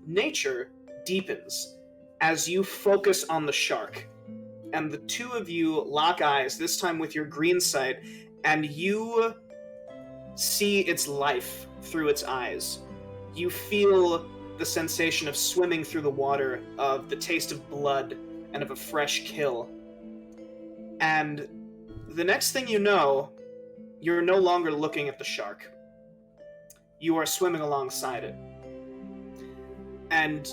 nature deepens as you focus on the shark. And the two of you lock eyes, this time with your green sight, and you see its life through its eyes. You feel the sensation of swimming through the water, of the taste of blood, and of a fresh kill. And the next thing you know, you're no longer looking at the shark. You are swimming alongside it. And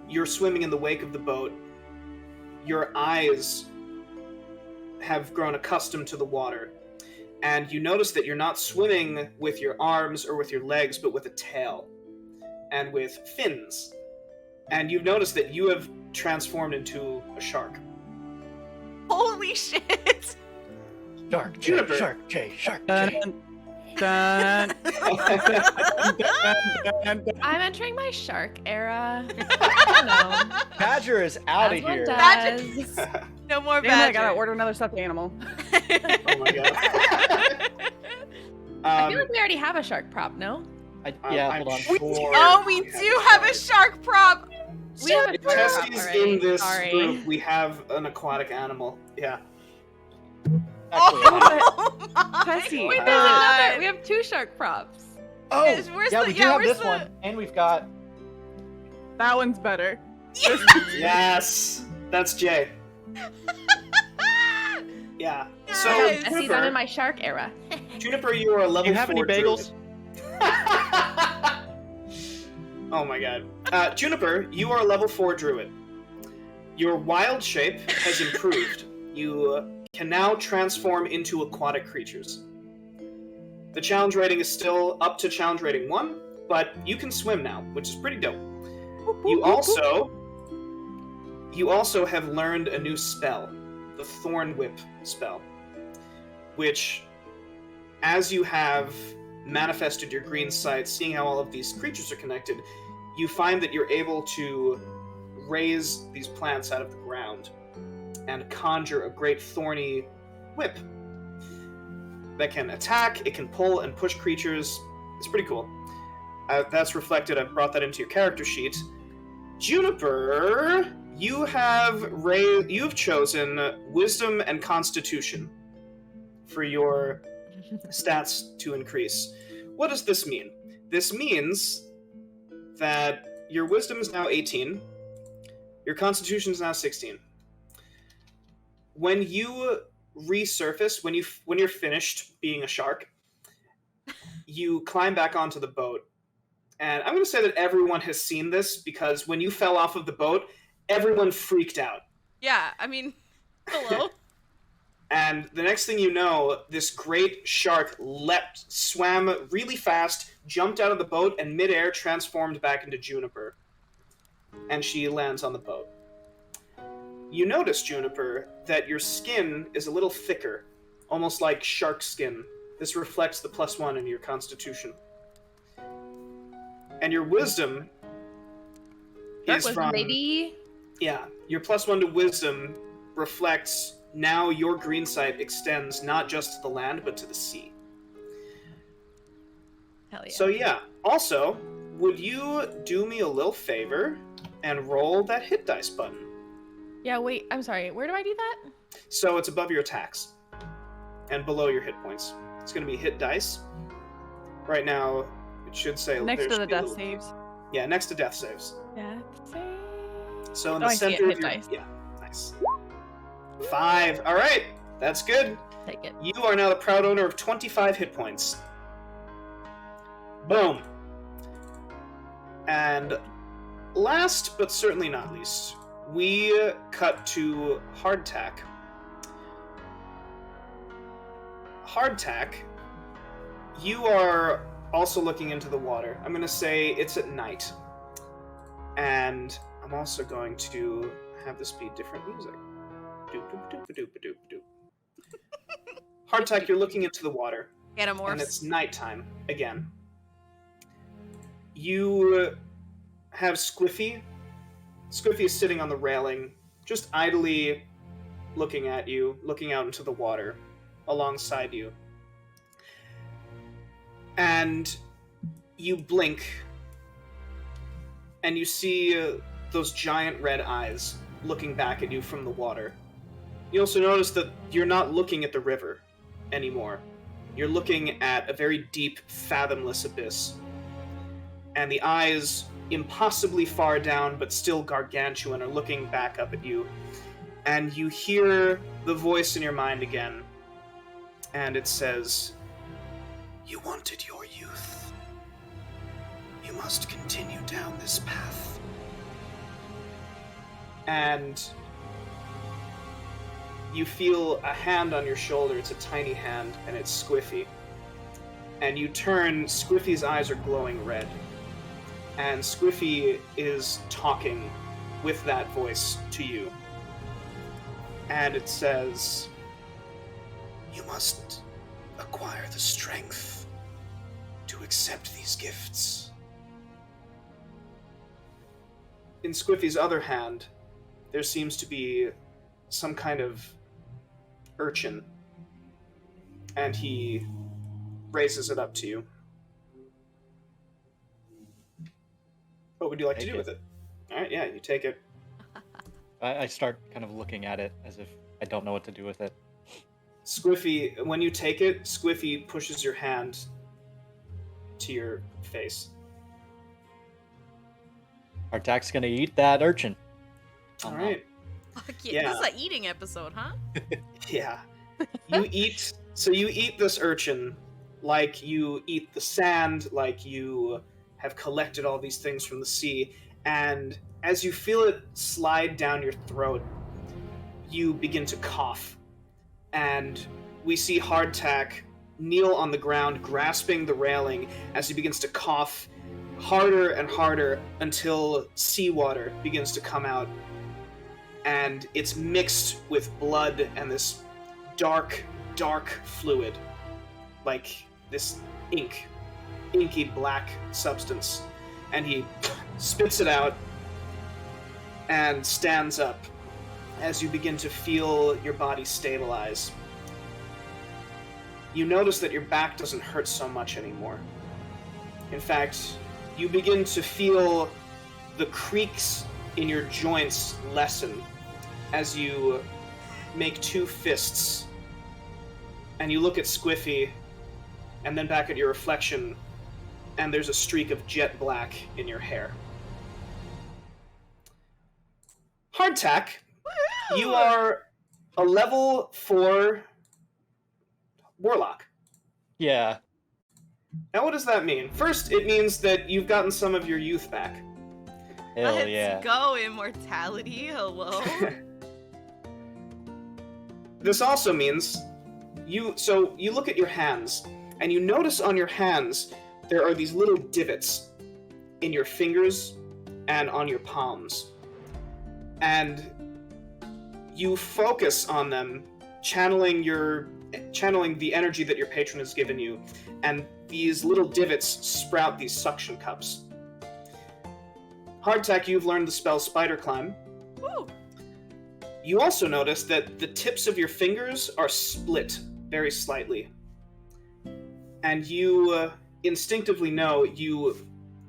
you're swimming in the wake of the boat. Your eyes have grown accustomed to the water. And you notice that you're not swimming with your arms or with your legs, but with a tail. And with fins. And you've noticed that you have transformed into a shark. Holy shit! Shark, Juniper. shark, Jay, shark, Dun, Jay. dun, dun, dun. I'm entering my shark era. I don't know. Badger is out As of one here. does. No more Damn it, I badger. gotta order another stuffed animal. Oh my god. I feel like we already have a shark prop, no? Yeah, I'm hold on. sure Oh, we do have a shark prop! We have a If shark prop Tessie's already. in this Sorry. group, we have an aquatic animal. Yeah. Actually, Oh my Tessie. Wait, there's God. another. We have two shark props. oh, Where's yeah, the- we do yeah, have where's this the- one, and we've got. That one's better. Yes! That's Jay. Yeah. So, Yes. I see them in my shark era. Juniper, you are a level Do you have 4 any bagels? druid. Oh my god. Juniper, you are a level 4 druid. Your wild shape has improved. You can now transform into aquatic creatures. The challenge rating is still up to challenge rating 1, but you can swim now, which is pretty dope. You also have learned a new spell, the Thorn Whip spell, which, as you have manifested your green sight, seeing how all of these creatures are connected, you find that you're able to raise these plants out of the ground and conjure a great thorny whip that can attack, it can pull and push creatures. It's pretty cool. That's reflected. I've brought that into your character sheet. Juniper, you've chosen Wisdom and Constitution for your stats to increase. What does this mean? This means that your Wisdom is now 18, your Constitution is now 16. When you resurface, when you're finished being a shark, you climb back onto the boat. And I'm going to say that everyone has seen this, because when you fell off of the boat, everyone freaked out. Yeah, I mean, hello. And the next thing you know, this great shark swam really fast, jumped out of the boat, and midair transformed back into Juniper. And she lands on the boat. You notice, Juniper, that your skin is a little thicker, almost like shark skin. This reflects the +1 in your Constitution. And your Wisdom is from... Maybe. Yeah, your +1 to Wisdom reflects now your green sight extends not just to the land, but to the sea. Hell yeah. So yeah, also, would you do me a little favor and roll that hit dice button? Yeah, wait, I'm sorry. Where do I do that? So it's above your attacks and below your hit points. It's going to be hit dice. Right now, it should say... Next to there the should be a death little- saves. Yeah, next to death saves. Death save. So in Oh, the I see it, center of hit your... dice. Yeah, nice. 5. All right, that's good. Take it. You are now the proud owner of 25 hit points. Boom. And last, but certainly not least, we cut to Hardtack. Hardtack, you are also looking into the water. I'm going to say it's at night. And I'm also going to have this be different music. Doop-doop-doop-doop-doop-doop. Hardtack, you're looking into the water. Animorphs. And it's nighttime again. You have Squiffy. Squiffy is sitting on the railing, just idly looking at you, looking out into the water alongside you. And you blink, and you see those giant red eyes looking back at you from the water. You also notice that you're not looking at the river anymore. You're looking at a very deep, fathomless abyss. And the eyes, impossibly far down but still gargantuan, are looking back up at you. And you hear the voice in your mind again. And it says, "You wanted your youth. You must continue down this path." And you feel a hand on your shoulder. It's a tiny hand, and it's Squiffy. And you turn, Squiffy's eyes are glowing red. And Squiffy is talking with that voice to you. And it says, "You must acquire the strength to accept these gifts." In Squiffy's other hand, there seems to be some kind of urchin, and he raises it up to you. What would you like to do with it? All right, yeah, you take it. I start kind of looking at it as if I don't know what to do with it. Squiffy, when you take it, Squiffy pushes your hand to your face. Hardtack's gonna eat that urchin. All right. Fuck yeah. Yeah. This is an eating episode, huh? Yeah. You eat this urchin like you eat the sand, like you have collected all these things from the sea, and as you feel it slide down your throat, you begin to cough. And we see Hardtack kneel on the ground, grasping the railing as he begins to cough harder and harder until seawater begins to come out. And it's mixed with blood and this dark, dark fluid. Like this inky black substance. And he spits it out. and stands up as you begin to feel your body stabilize. You notice that your back doesn't hurt so much anymore. In fact, you begin to feel the creaks in your joints lessen as you make two fists. And you look at Squiffy, and then back at your reflection, and there's a streak of jet black in your hair. Hardtack, you are a level 4 warlock. Yeah. Now what does that mean? First, it means that you've gotten some of your youth back. Hell Let's yeah. go, immortality. Hello. This also means you look at your hands, and you notice on your hands there are these little divots in your fingers and on your palms. And you focus on them, channeling the energy that your patron has given you, and these little divots sprout these suction cups. Hardtack, you've learned the spell Spider Climb. Woo. You also notice that the tips of your fingers are split very slightly. And you instinctively know, you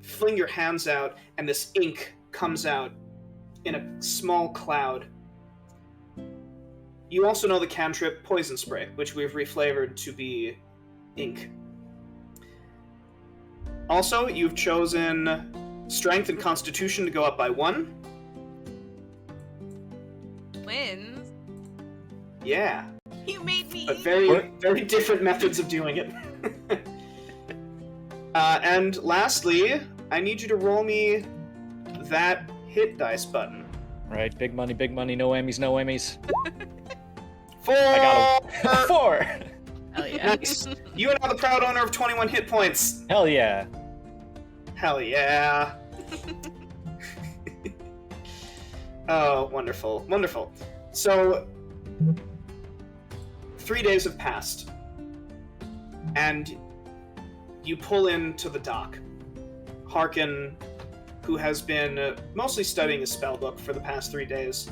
fling your hands out, and this ink comes out in a small cloud. You also know the cantrip Poison Spray, which we've reflavored to be ink. Also, you've chosen Strength and Constitution to go up by 1. Wins. Yeah. You made me. But very, very different methods of doing it. And lastly, I need you to roll me that hit dice button. Right, big money, no whammies, no whammies. 4! I got him. 4! Hell yeah. Nice. You are now the proud owner of 21 hit points. Hell yeah. Hell yeah. Oh, wonderful. Wonderful. So, 3 days have passed, and you pull into the dock. Harkin, who has been mostly studying his spellbook for the past 3 days,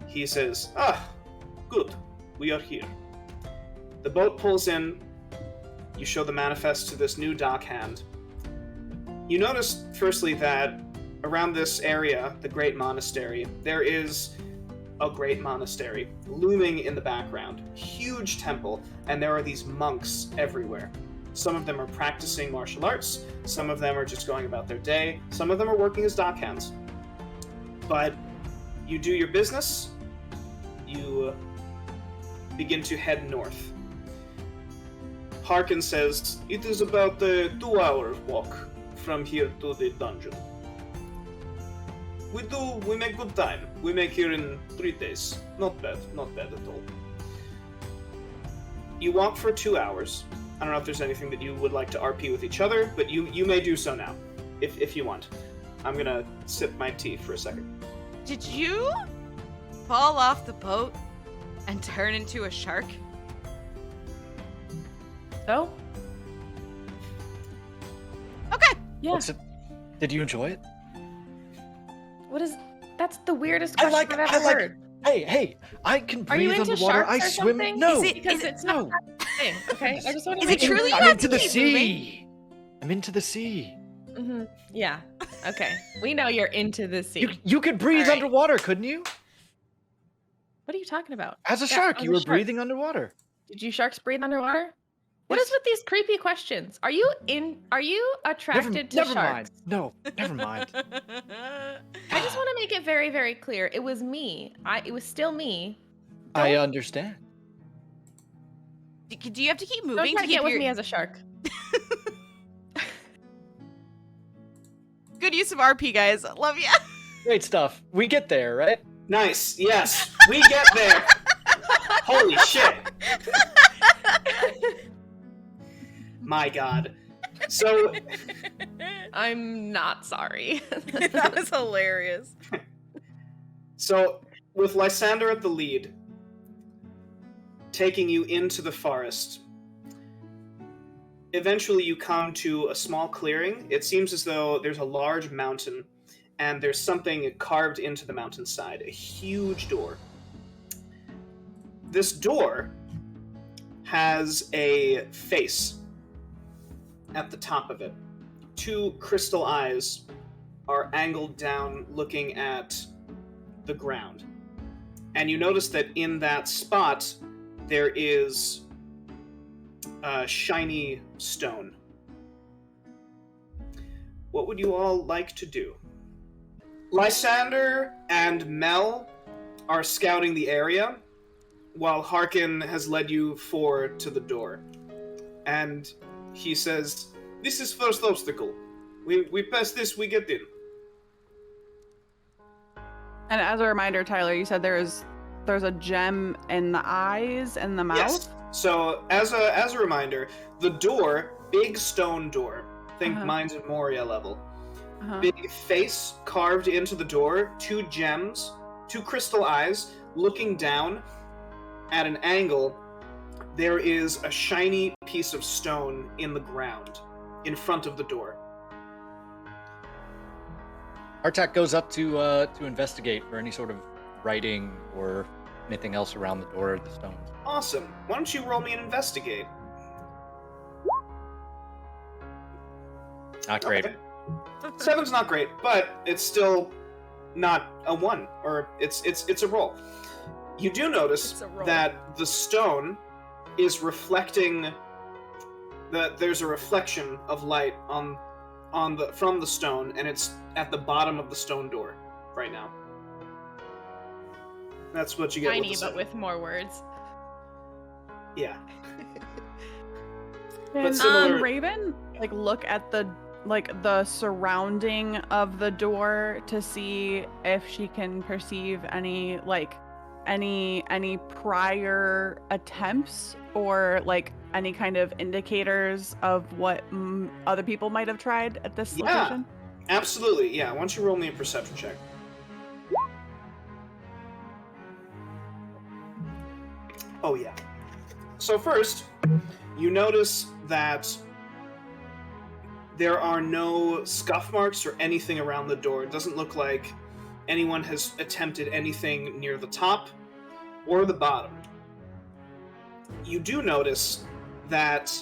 he says, good, we are here. The boat pulls in, you show the manifest to this new dock hand. You notice, firstly, that around this area, the Great Monastery, there is a great monastery looming in the background. Huge temple, and there are these monks everywhere. Some of them are practicing martial arts, some of them are just going about their day, some of them are working as dock hands. But you do your business, you begin to head north. Harkin says, it is about a 2-hour walk from here to the dungeon. We make good time. We make here in 3 days. Not bad at all. You walk for 2 hours. I don't know if there's anything that you would like to RP with each other, but you may do so now, if you want. I'm gonna sip my tea for a second. Did you fall off the boat and turn into a shark? So? Okay. Yeah. What's it? Did you enjoy it? What is? That's the weirdest question I've ever heard. Hey, I can Are you breathe into underwater. sharks I or swim. something? No, Because it's not a thing. Okay, I just want to Is make it truly sure. I'm not into the keep sea. I'm into the sea. Mm-hmm. Yeah. Okay. We know you're into the sea. You could breathe All right. underwater, couldn't you? What are you talking about? As a Yeah, shark, as you a were shark. breathing underwater. Did you sharks breathe underwater? What is Yes. with these creepy questions? Are you attracted to never sharks? mind. No, never mind. I just want to make it very, very clear. It was me. It was still me. I understand. Do you have to keep Don't moving try to to get keep with your... me as a shark. Good use of RP, guys. Love ya. Great stuff. We get there, right? Nice, yes, we get there. Holy shit. My god. So, I'm not sorry. That was hilarious. so with Lysander at the lead, taking you into the forest, eventually you come to a small clearing. It seems as though there's a large mountain, and there's something carved into the mountainside, a huge door. This door has a face at the top of it. 2 crystal eyes are angled down looking at the ground. And you notice that in that spot there is a shiny stone. What would you all like to do? Lysander and Mel are scouting the area, while Harkin has led you 4 to the door. And he says, "This is first obstacle. We pass this, we get in." And as a reminder, Tyler, you said there's a gem in the eyes and the mouth? Yes. So, as a reminder, the door, big stone door, think Mines of Moria level. Big face carved into the door, 2 gems, 2 crystal eyes, looking down at an angle. There is a shiny piece of stone in the ground, in front of the door. Artak goes up to investigate for any sort of writing or anything else around the door or the stones. Awesome. Why don't you roll me an investigate? Not great. Okay. 7's not great, but it's still not a 1, or it's a roll. You do notice that the stone is reflecting. That there's a reflection of light from the stone, and it's at the bottom of the stone door right now. That's what you get. Tiny, with the but with more words. Yeah. Can But similar- Raven look at the surrounding of the door to see if she can perceive any prior attempts or any kind of indicators of what other people might have tried at this location? Absolutely. Yeah. Why don't you roll me a perception check? Oh yeah. So first, you notice that there are no scuff marks or anything around the door. It doesn't look like anyone has attempted anything near the top or the bottom. You do notice that,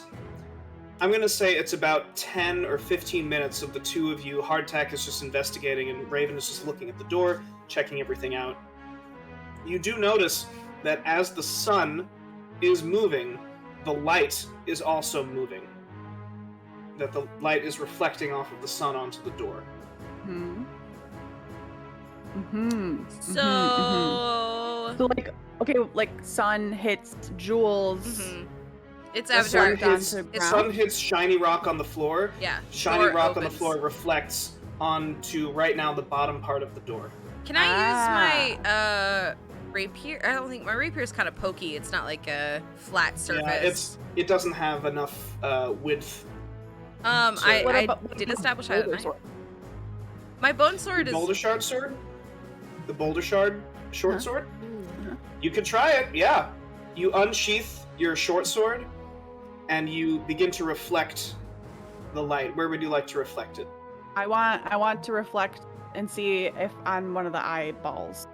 I'm going to say it's about 10 or 15 minutes of the 2 of you. Hardtack is just investigating and Raven is just looking at the door, checking everything out. You do notice that as the sun is moving, the light is also moving. That the light is reflecting off of the sun onto the door. So, So sun hits jewels. It's The sun Avatar. hits, sun hits shiny rock on the floor. Yeah. Shiny door rock on the opens. floor reflects onto right now the bottom part of the door. Can I use my rapier? I don't think my rapier is kind of pokey. It's not like a flat surface. Yeah, it doesn't have enough width. I did establish I had a knife. My bone sword is. Boulder shard sword? The boulder shard short sword? You could try it, yeah. You unsheath your short sword, and you begin to reflect the light. Where would you like to reflect it? I want to reflect and see if on one of the eyeballs.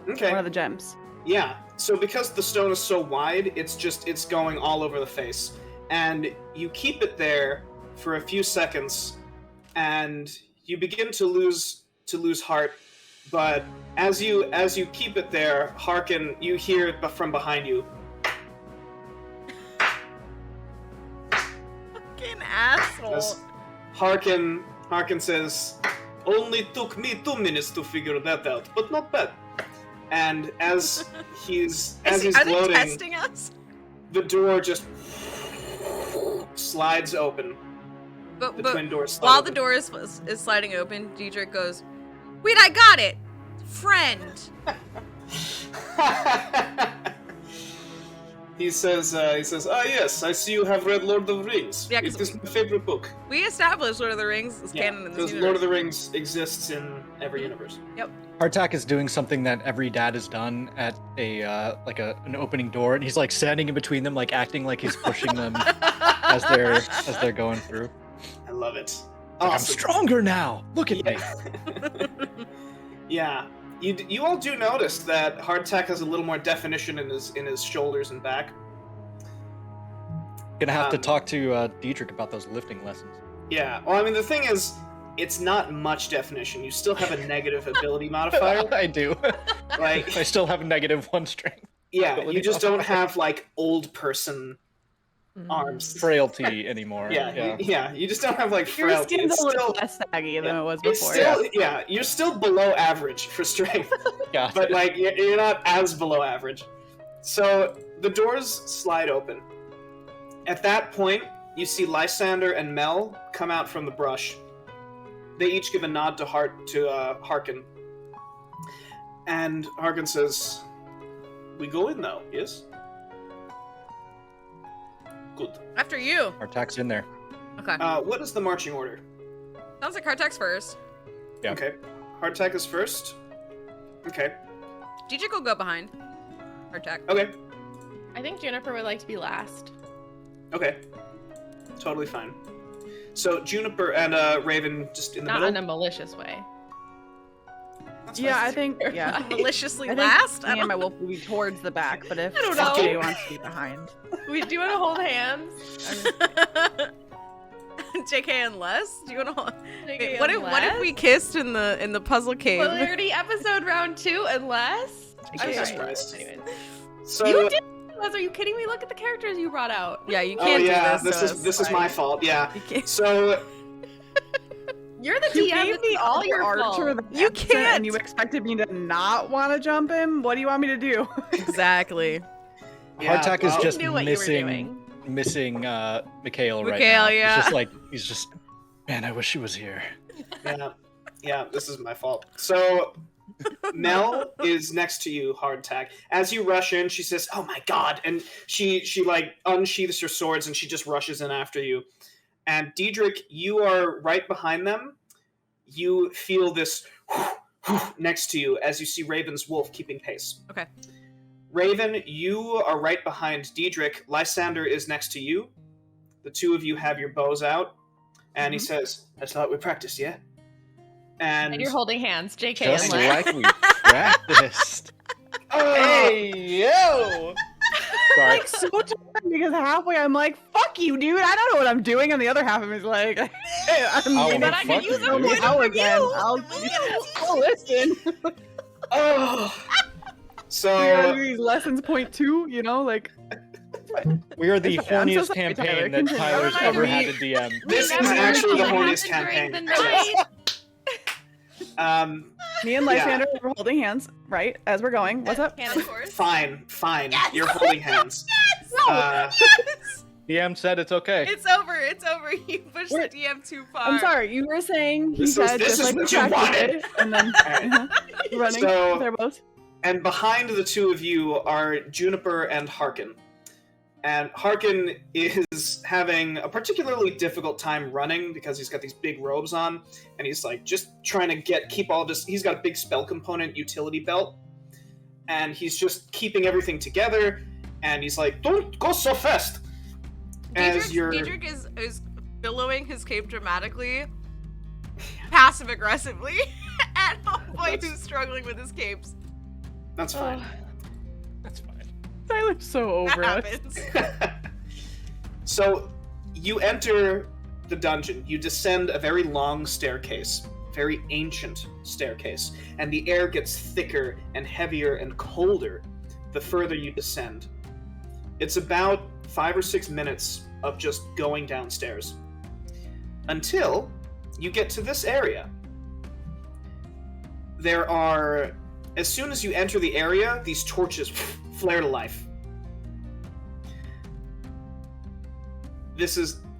Okay. One of the gems. Yeah. So because the stone is so wide, it's going all over the face. And you keep it there for a few seconds, and you begin to lose heart. But as you keep it there, Harkin, you hear it from behind you. Fucking asshole. As Harkin says, "Only took me 2 minutes to figure that out, but not bad." And as he's Are they gloating, testing us? the door just slides open. But twin doors slide while open. the door is sliding open, Diedrich goes, "Wait, I got it, friend." He says, "Ah, yes, I see you have read Lord of the Rings. Yeah, It 'cause is my favorite book." We established Lord of the Rings is canon in this because universe. Lord of the Rings exists in every universe. Yep. Hardtack is doing something that every dad has done at an opening door, and he's standing in between them, acting like he's pushing them as they're going through. I love it. I'm Awesome. stronger now. Look at me. Yeah. You all do notice that Hardtack has a little more definition in his shoulders and back. Gonna have to talk to Diedrich about those lifting lessons. Yeah. Well, I mean, the thing is, it's not much definition. You still have a negative ability modifier. I do. Like, I still have -1 strength. yeah, ability you just don't modifier. have like old person arms. Frailty anymore. Yeah. You just don't have like Your frailty. skin's It's a little still, less saggy than it was it's before. still, yeah, you're still below average for strength, Yeah. but like you're not as below average. So the doors slide open. At that point, you see Lysander and Mel come out from the brush. They each give a nod to Harkin. And Harkin says, "We go in now, yes?" Good. After you. Hardtack's in there. Okay. What is the marching order? Sounds like Hardtack's first. Yeah. Okay. Hardtack is first. Okay. Diedrich will go behind Hardtack. Okay. I think Juniper would like to be last. Okay. Totally fine. So Juniper and Raven just in the Not middle. in a malicious way. That's Yeah, fine. I think. Yeah. Maliciously I think last? I me and my don't wolf will be towards the back, but if I don't know. Jay wants to be behind, We do want to hold hands. JK and Les? Do you want to? JK What and if we Les? kissed in the puzzle cave? Polarity episode round 2 unless. Jesus Christ. Anyways. So You did. Les, are you kidding me? Look at the characters you brought out. Yeah, you oh can't yeah, do this. this is my fault. Yeah. You can't. So You're the you DM. gave It's me all your archer fault. the You accent, can't. and you expected me to not want to jump him. What do you want me to do? Exactly. yeah, Hardtack is well, just knew what you were doing. missing Mikhail right Mikhail, now. yeah. He's just man, I wish she was here. yeah, this is my fault. So Mel is next to you, Hardtack. As you rush in, she says, "Oh my god!" And she like unsheathes her swords and she just rushes in after you. And Diedrich, you are right behind them. You feel this next to you as you see Raven's wolf keeping pace. Okay. Raven, you are right behind Diedrich. Lysander is next to you. The two of you have your bows out. And he says, "That's not what we practiced, yeah?" And And you're holding hands, JK Just and Les. like we practiced. Hey, yo! Sorry. Like so tired because halfway I'm like, "Fuck you, dude! I don't know what I'm doing," and the other half of me is like, "Hey, I'm I gonna wanna I can fuck use you, a dude. point now for again. you. I'll listen." oh. So we gotta So do these lessons point 2, you know, like We are the It's okay, I'm so horniest sorry, Tyler. campaign that Continue. Tyler's Never ever mind, had we- to DM. this is Remember actually the what horniest happened campaign. during the night? me and Lysander were holding hands, right, as we're going. What's up? Of course. Fine. You're holding hands. DM said it's okay. It's over. It's over. You pushed Wait. the DM too far. I'm sorry, you were saying he This is- said this just is like what we you practiced it, and then running So- with our bows. And behind the two of you are Juniper and Harkin. And Harkin is having a particularly difficult time running because he's got these big robes on, and he's like just trying to keep all this. He's got a big spell component utility belt, and he's just keeping everything together. And he's like, "Don't go so fast." Diedrich is billowing his cape dramatically, passive aggressively, at homeboy who's struggling with his capes. That's fine. That's fine. Tyler's so That over us. happens. So you enter the dungeon. You descend a very long staircase, very ancient staircase, and the air gets thicker and heavier and colder the further you descend. It's about 5 or 6 minutes of just going downstairs until you get to this area. There are, as soon as you enter the area, these torches flare to life.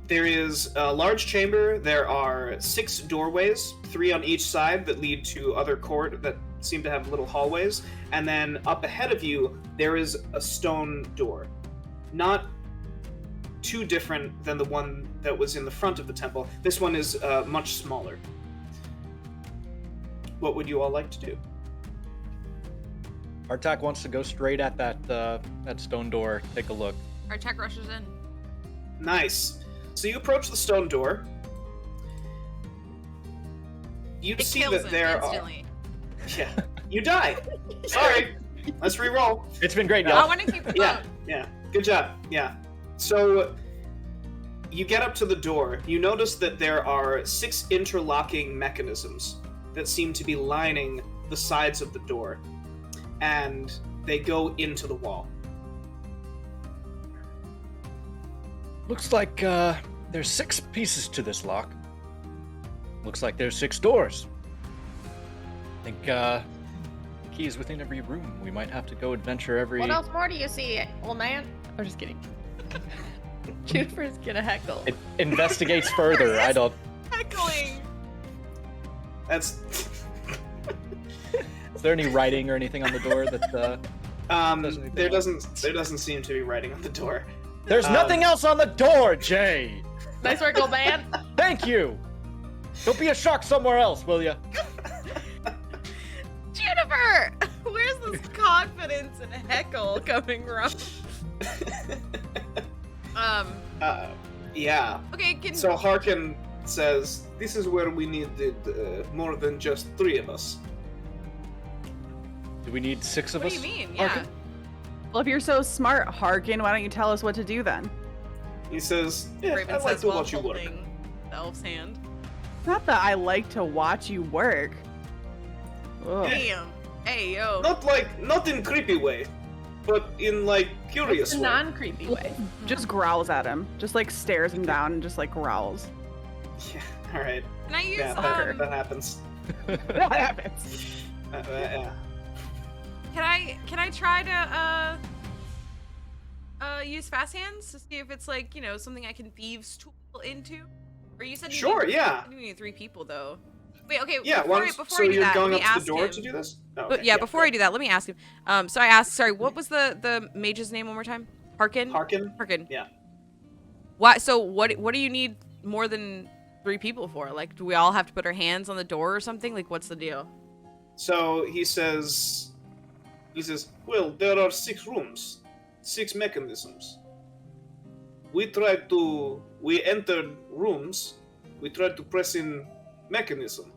There is a large chamber. There are 6 doorways, 3 on each side that lead to other that seem to have little hallways. And then up ahead of you, there is a stone door. Not too different than the one that was in the front of the temple. This one is much smaller. What would you all like to do? Hardtack wants to go straight at that stone door. Take a look. Our tech rushes in. Nice. So you approach the stone door. You It see kills that him there instantly. Yeah. You die. Sorry. Let's re-roll. It's been great, I y'all. want to keep the Yeah. boat. Yeah. Good job. Yeah. So you get up to the door. You notice that there are 6 interlocking mechanisms that seem to be lining the sides of the door, and they go into the wall. Looks like there's 6 pieces to this lock. Looks like there's 6 doors. I think the key is within every room. We might have to go adventure every... What else more do you see, old man? I'm just kidding. Juniper's gonna heckle. It investigates further. I don't... Heckling. That's Is there any writing or anything on the door that... there doesn't seem to be writing on the door. There's nothing else on the door, Jay! Nice work, old man. Thank you! Don't be a shark somewhere else, will ya? Juniper, where's this confidence and heckle coming from? Yeah. Okay, can So Harkin says, "This is where we needed more than just 3 of us." Do we need 6 of what us? do you mean? Yeah. Harkin? Well, if you're so smart, Harkin, why don't you tell us what to do then? He says, "Yeah, Raven I'd like says to while watch you work." holding the elf's hand. Not that I like to watch you work. Ugh. Damn. Hey, yo. Not in creepy way, but in like curious It's a way. non-creepy way. Just growls at him. Just like stares him down and just like growls. Yeah. All right. Can I use Yeah, that happens. What happens? Yeah. Can I try to use fast hands to see if it's like, you know, something I can thieves tool into? Or you said Sure. Yeah. you need 3 people though. Wait, okay. Yeah. Before So I do you're that, going let me up to ask the door him. to do this? Oh, But okay, yeah, before I do that, let me ask him. So I asked. Sorry, what was the mage's name one more time? Harkin. Harkin. Harkin. Yeah. Why? So what do you need more than 3 people for? Like, do we all have to put our hands on the door or something? Like, what's the deal? So he says, well, there are 6 rooms, 6 mechanisms. We entered rooms, we tried to press in mechanism.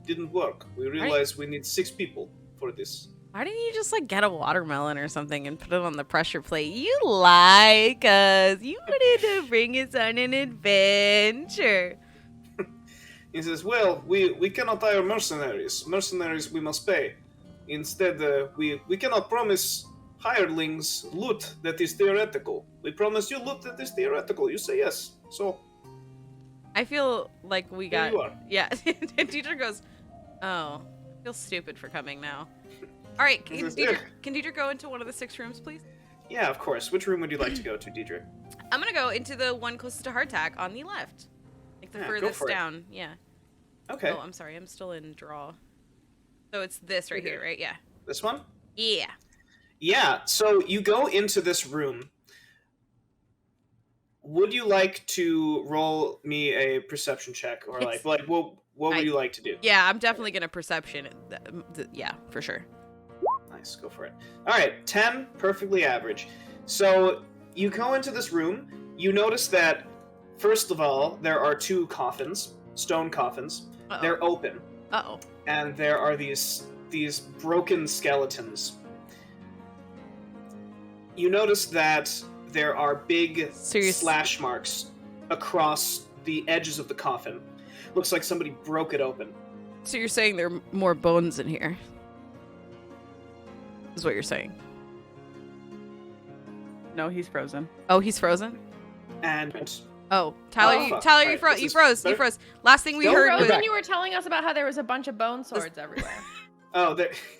Didn't work. We realized we need 6 people for this. Why didn't you just like get a watermelon or something and put it on the pressure plate? You like us. You wanted to bring us on an adventure. He says, well, we cannot hire mercenaries. Mercenaries we must pay. Instead, we cannot promise hirelings loot that is theoretical. We promise you loot that is theoretical. You say yes. So, I feel like we here got. you are. Yeah. And Deidre goes, oh, I feel stupid for coming now. All right, can This is Deidre go into one of the 6 rooms, please? Yeah, of course. Which room would you like to go to, Deidre? I'm gonna go into the one closest to hardtack on the left, like the Yeah, go furthest for it. down. Yeah. Okay. Oh, I'm sorry. I'm still in draw. So it's this right Okay. here, right? Yeah. This one? Yeah. Yeah, so you go into this room. Would you like to roll me a perception check, or It's- what would you like to do? Yeah, I'm definitely gonna perception it. Yeah, for sure. Nice, go for it. All right, 10, perfectly average. So you go into this room. You notice that first of all, there are 2 coffins, stone coffins. Uh-oh. They're open, Uh-oh. and there are these broken skeletons. You notice that there are big slash marks across the edges of the coffin. Looks like somebody broke it open. So you're saying there are more bones in here? Is what you're saying? No, he's frozen. Oh, he's frozen. And Oh, Tyler, Oh, fuck. Tyler, Right, you froze. this You is froze. You better? froze. Last thing we Still? heard You're was back. Frozen, you were telling us about how there was a bunch of bone swords everywhere. oh,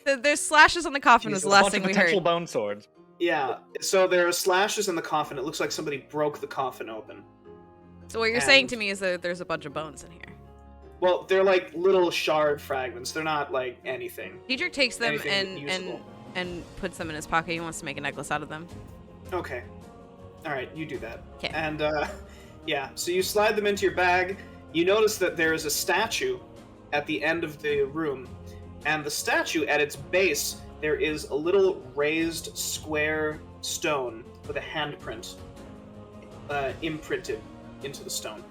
there's slashes on the coffin. Was the last thing we potential heard. bone swords. yeah. So there are slashes in the coffin. It looks like somebody broke the coffin open. So what you're saying and- to me is that there's a bunch of bones in here. Well, they're like little shard fragments. They're not like anything. Diedrich takes them Anything and usable. and puts them in his pocket. He wants to make a necklace out of them. Okay. All right, you do that. 'Kay. And yeah, so you slide them into your bag. You notice that there is a statue at the end of the room, and the statue at its base there is a little raised square stone with a handprint imprinted into the stone.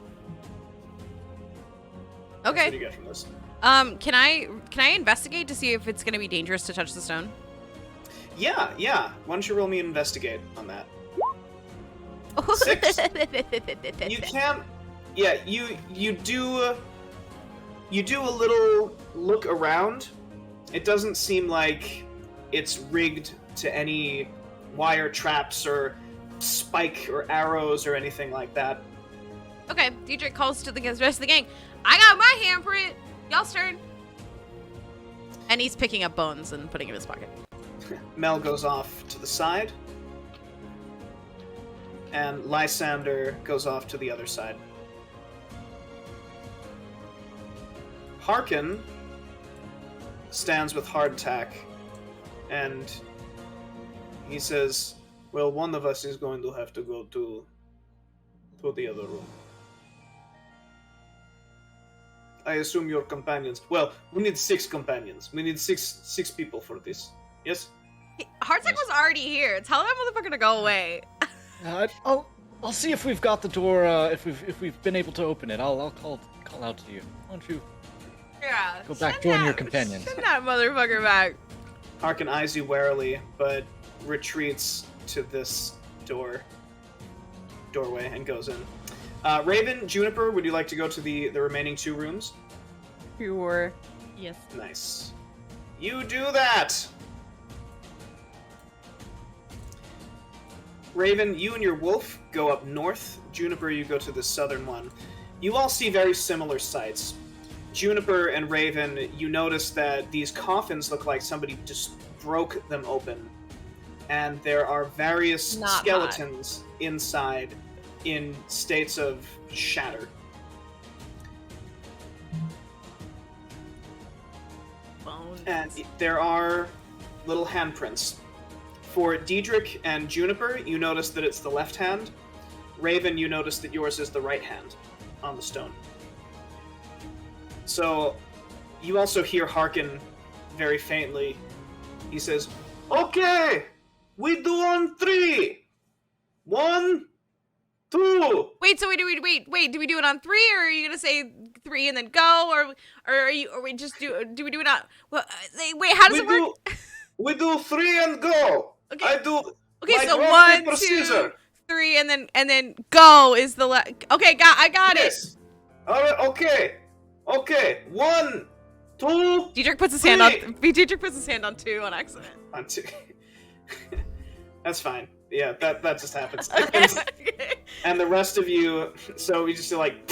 That's Okay. what you get from this. Can I investigate to see if it's gonna be dangerous to touch the stone? Yeah. Why don't you roll me an investigate on that? 6. You can't. Yeah, you do a little look around. It doesn't seem like it's rigged to any wire traps or spike or arrows or anything like that. Okay, Diedrich calls to the rest of the gang. I got my handprint. Y'all's turn. And he's picking up bones and putting it in his pocket. Mel goes off to the side, and Lysander goes off to the other side. Harkin stands with Hardtack, and he says, well, one of us is going to have to go to the other room. I assume your companions... Well, we need 6 companions. We need six people for this. Yes? Hardtack was already here. Tell that motherfucker to go away. I'll see if we've got the door. If we've been able to open it. I'll call out to you. Why don't you Yeah. go back, join your companions? Send that motherfucker back. Harkin eyes you warily, but retreats to this doorway and goes in. Raven, Juniper, would you like to go to the remaining 2 rooms? Sure. Yes. Nice. You do that! Raven, you and your wolf go up north. Juniper, you go to the southern one. You all see very similar sights. Juniper and Raven, you notice that these coffins look like somebody just broke them open. And there are various Not skeletons inside in states of shatter. Bones. And there are little handprints. For Diedrich and Juniper, you notice that it's the left hand. Raven, you notice that yours is the right hand on the stone. So, you also hear Harkin very faintly. He says, okay, we do on 3. 1, 2. Wait, so wait, do we do it on 3, or are you gonna say 3 and then go, or we just do we do it on, well, wait, how does it work? We do 3 and go. Okay. I do. Okay, like so rock, 1, paper, 2, scissors. 3, and then go is the okay, I got Yes. All right. Okay. 1, 2. Diedrich puts his 3. hand on. Diedrich puts his hand on 2 on accident. On 2. That's fine. Yeah, that just happens. Okay. And the rest of you, so we just do like,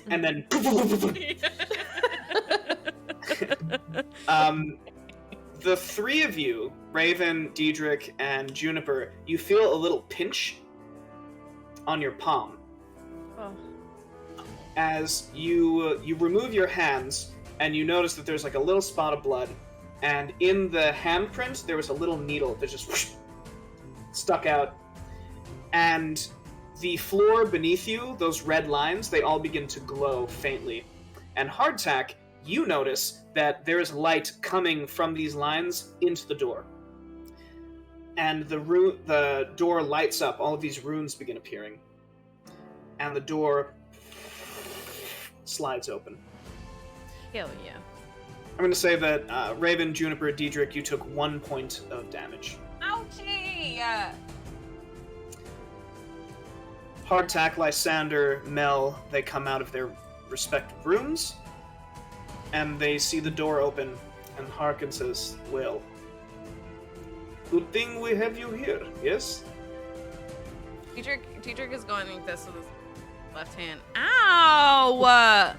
and then. The 3 of you, Raven, Diedrich, and Juniper, you feel a little pinch on your palm. Oh. As you remove your hands, and you notice that there's like a little spot of blood, and in the handprint there was a little needle that just stuck out, and the floor beneath you, those red lines, they all begin to glow faintly. And Hardtack, you notice that there is light coming from these lines into the door. And the door lights up, all of these runes begin appearing. And the door slides open. Hell yeah. I'm going to say that Raven, Juniper, Diedrich, you took 1 point of damage. Ouchie! Hardtack, Lysander, Mel, they come out of their respective rooms, and they see the door open, and Harkin says, well, good thing we have you here, yes? Diedrich is going like this with his left hand. Ow!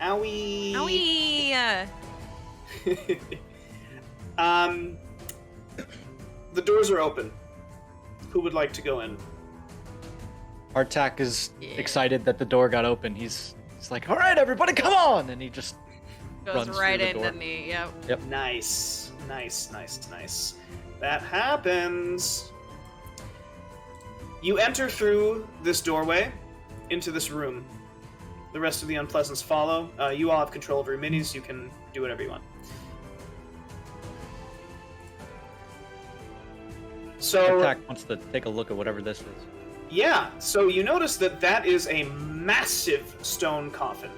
Owie! Owie! The doors are open. Who would like to go in? Hardtack is Yeah. excited that the door got open. He's like, all right, everybody, come on! And he just Goes runs right through the in, door. doesn't he? Yep. Nice. That happens. You enter through this doorway into this room. The rest of the Unpleasants follow. You all have control over your minis. You can do whatever you want. So, Hardtack wants to take a look at whatever this is. yeah. So you notice that is a massive stone coffin.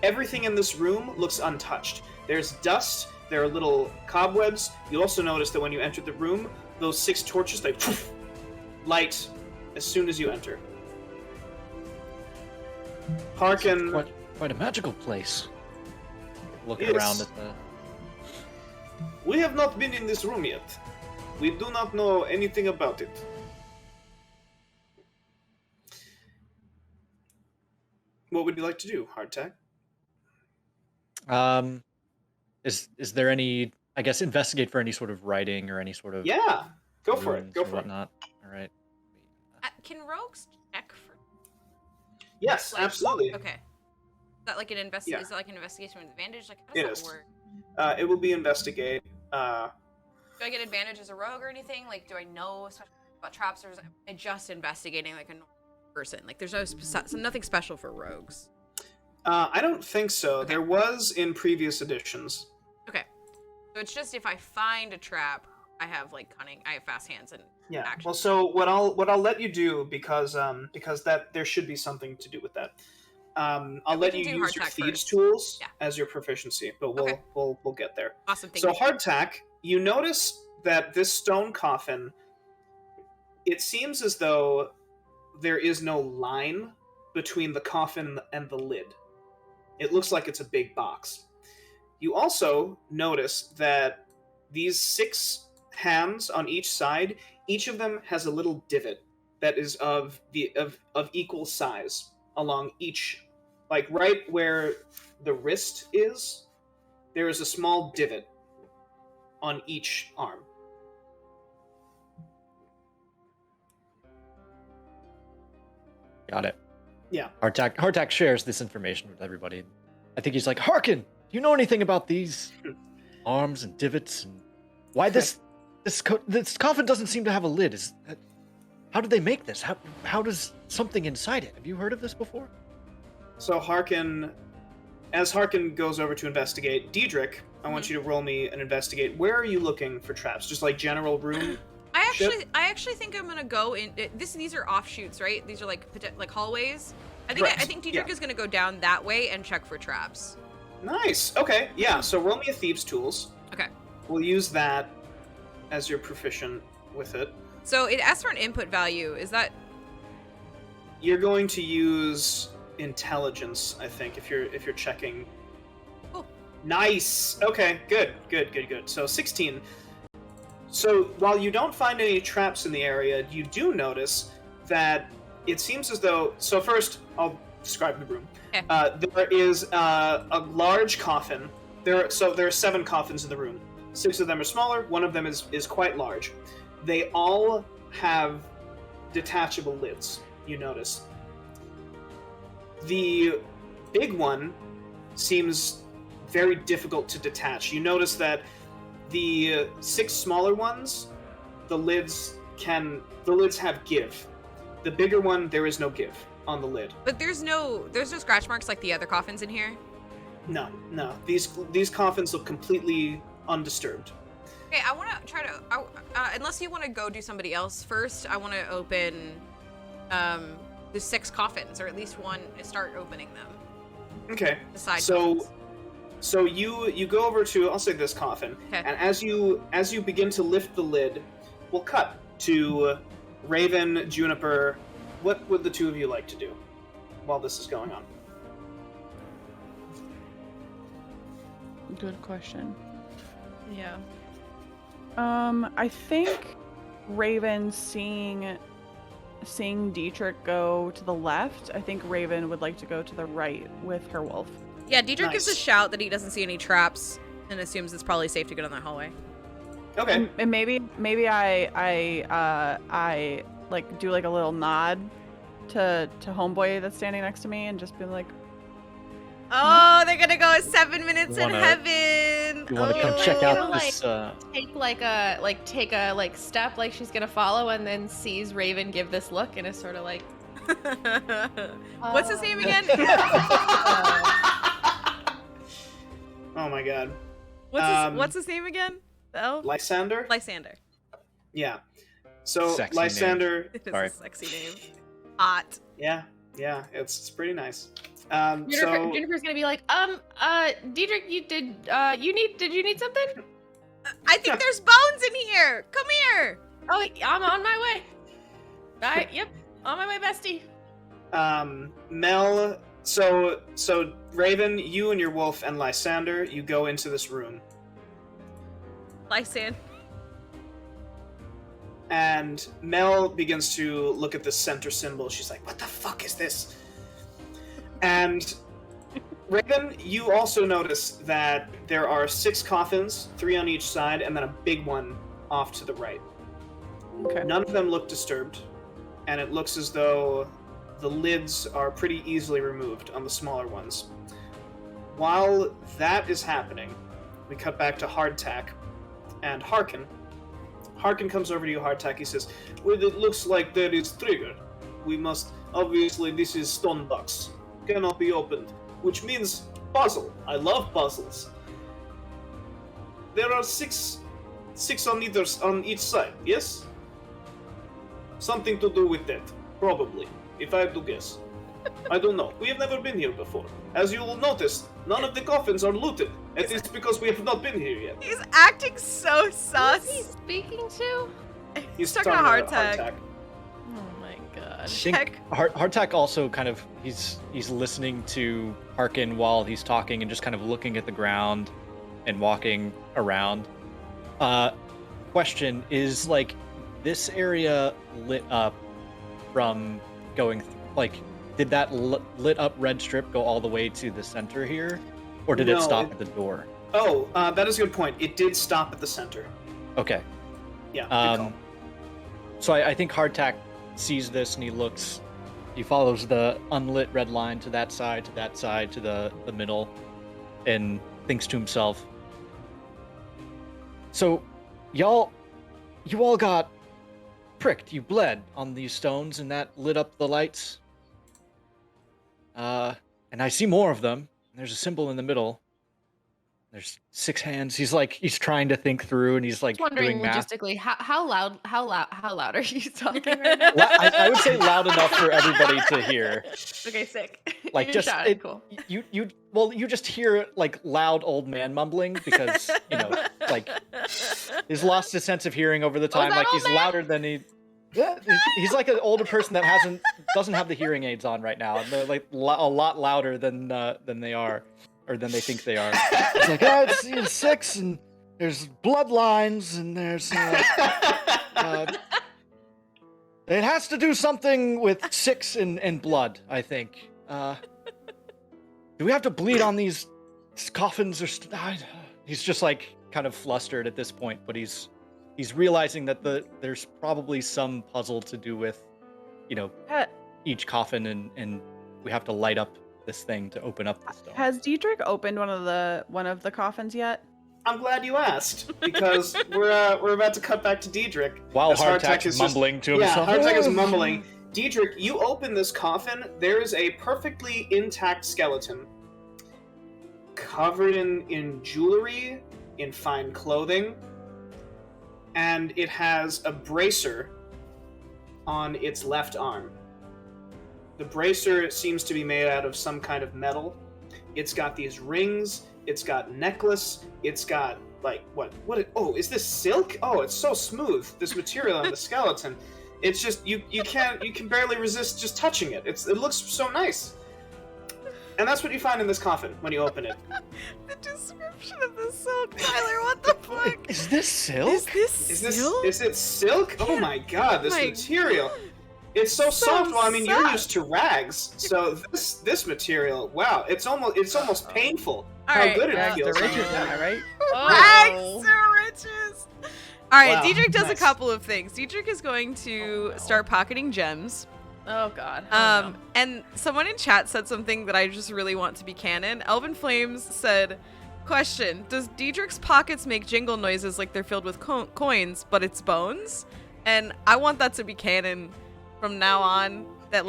everything in this room looks untouched. There's dust, there are little cobwebs. You also notice that when you enter the room, those 6 torches, they light as soon as you enter. Harkin... Quite a magical place. Look Yes. around at the... We have not been in this room yet. We do not know anything about it. What would you like to do, Hardtack? Is there any, I guess, investigate for any sort of writing or any sort of Yeah, go for it. runes Go or for it. whatnot? All right. Can rogues check for? Yes, like- absolutely. Okay. Is that like an Yeah. Is that like an investigation with advantage? Like how It does is. that work? It will be investigate. Do I get advantage as a rogue or anything? Like, do I know especially about traps, or is I just investigating like a normal person? Like, there's nothing special for rogues. I don't think so. Okay. There was in previous editions. Okay. So it's just if I find a trap, I have like cunning, I have fast hands and Yeah. action. Well, so what I'll let you do because that there should be something to do with that. I'll we let can you do use your hardtack thieves first. tools Yeah. as your proficiency, but we'll Okay. we'll get there. Awesome. Thank So you. hardtack, you notice that this stone coffin, it seems as though there is no line between the coffin and the lid. It looks like it's a big box. You also notice that these 6 hands on each side, each of them has a little divot that is of equal size along each, like right where the wrist is, there is a small divot on each arm. Got it. Yeah. Hardtack shares this information with everybody. I think he's like, Harkin, do you know anything about these arms and divots and why this coffin doesn't seem to have a lid? How did they make this? How does something inside it? Have you heard of this before? So as Harkin goes over to investigate, Diedrich, I want you to roll me an investigate. Where are you looking for traps? Just like general room? I actually think I'm gonna go in. These are offshoots, right? These are like hallways. I Correct. think Diedrich Yeah. is gonna go down that way and check for traps. Nice. Okay. Yeah. So roll me a thieves tools. Okay. We'll use that as you're proficient with it. So it asks for an input value. Is that? You're going to use intelligence, I think, if you're checking. Cool. Nice. Okay. Good. So 16. So while you don't find any traps in the area, you do notice that it seems as though. So first, I'll describe the room. Okay. There is a large coffin. There are 7 coffins in the room. 6 of them are smaller. One of them is quite large. They all have detachable lids. You notice. The big one seems very difficult to detach. You notice that the 6 smaller ones, the lids have give. The bigger one, there is no give on the lid. But there's no scratch marks like the other coffins in here. No. These coffins look completely undisturbed. Okay, I want to try to. Unless you want to go do somebody else first, I want to open the 6 coffins, or at least one. Start opening them. Okay. The side So coffins. So you go over to, I'll say, this coffin, Okay. and as you begin to lift the lid, we'll cut to Raven, Juniper. What would the 2 of you like to do while this is going on? Good question. Yeah. I think Raven seeing Dietrich go to the left, I think Raven would like to go to the right with her wolf. Yeah, Diedrich gives a Nice. shout that he doesn't see any traps and assumes it's probably safe to go down that hallway. Okay. And maybe I like do like a little nod to homeboy that's standing next to me and just be like, Oh, they're gonna go 7 minutes You in wanna- heaven. You want to come Oh. check out like- this? take a step like she's gonna follow and then sees Raven give this look and is sort of like What's his name again? Oh my god. What's his name again? The elf? Lysander? Lysander. Yeah. So Sexy Lysander, It is Sorry. a sexy name. Hot. yeah, it's pretty nice. Juniper's gonna be like, Diedrich, did you need something? I think there's bones in here. Come here. Oh, I'm on my way. Yep, on my way, bestie. Mel, so Raven, you and your wolf and Lysander, you go into this room. Lysander. And Mel begins to look at the center symbol. She's like, what the fuck is this? And Raven, you also notice that there are 6 coffins, 3 on each side, and then a big one off to the right. Okay. None of them look disturbed, and it looks as though the lids are pretty easily removed on the smaller ones. While that is happening, we cut back to Hardtack and Harkin. Harkin comes over to you, Hardtack. He says, well, it looks like there is trigger. We must... Obviously, this is stone box. Cannot be opened. Which means puzzle. I love puzzles. There are six on each side, yes? Something to do with that, probably, if I had to guess. I don't know. We have never been here before. As you will notice, none of the coffins are looted. At least because we have not been here yet. He's acting so sus. Who's he speaking to? He's talking to Hardtack. Oh my god. I think Hardtack also kind of he's listening to Harkin while he's talking and just kind of looking at the ground and walking around. Question is, like, this area lit up from going did that lit up red strip go all the way to the center here, or did it stop at the door? Oh, that is a good point. It did stop at the center. Okay. Yeah. Good call. So I think Hardtack sees this and he follows the unlit red line to that side, to the middle, and thinks to himself, so you all got pricked, you bled on these stones, and that lit up the lights. And I see more of them. There's a symbol in the middle. There's 6 hands. He's trying to think through, and he's Wondering doing math. logistically, how loud are you talking right now? I would say loud enough for everybody to hear. Okay, sick. Like, You're just shouting, cool. you just hear loud old man mumbling because he's lost his sense of hearing over the time. that He's old man? louder than he. Yeah, he's like an older person that doesn't have the hearing aids on right now, and they're a lot louder than they are, or than they think they are. It's like, it's 6, and there's bloodlines, and there's it has to do something with 6 and blood, I think. Do we have to bleed on these coffins, or he's just kind of flustered at this point, but he's realizing that there's probably some puzzle to do with, each coffin, and we have to light up this thing to open up the stone. Has Diedrich opened one of the coffins yet? I'm glad you asked, because we're about to cut back to Diedrich. While as Hardtack is mumbling to himself. Yeah, Hardtack is mumbling. Diedrich, you open this coffin, there is a perfectly intact skeleton, covered in jewelry, in fine clothing, and it has a bracer on its left arm. The bracer seems to be made out of some kind of metal. It's got these rings, it's got necklace, it's got is this silk? Oh, it's so smooth, this material on the skeleton. It's just you can barely resist just touching it. It looks so nice. And that's what you find in this coffin when you open it. The description of the silk, Tyler, what the fuck? Is this silk? Is it silk? Oh my god, this material. God. It's so soft. Well, I mean, you're soft. used to rags, so this material, wow, it's almost painful All how right, good it Rags feels. to riches, am I right? Rags to riches. All right, Wow, Diedrich does nice. a couple of things. Diedrich is going to start pocketing gems. Oh god. And someone in chat said something that I just really want to be canon. Elven Flames said, question, does Diedrich's pockets make jingle noises like they're filled with coins, but it's bones? And I want that to be canon from now on, that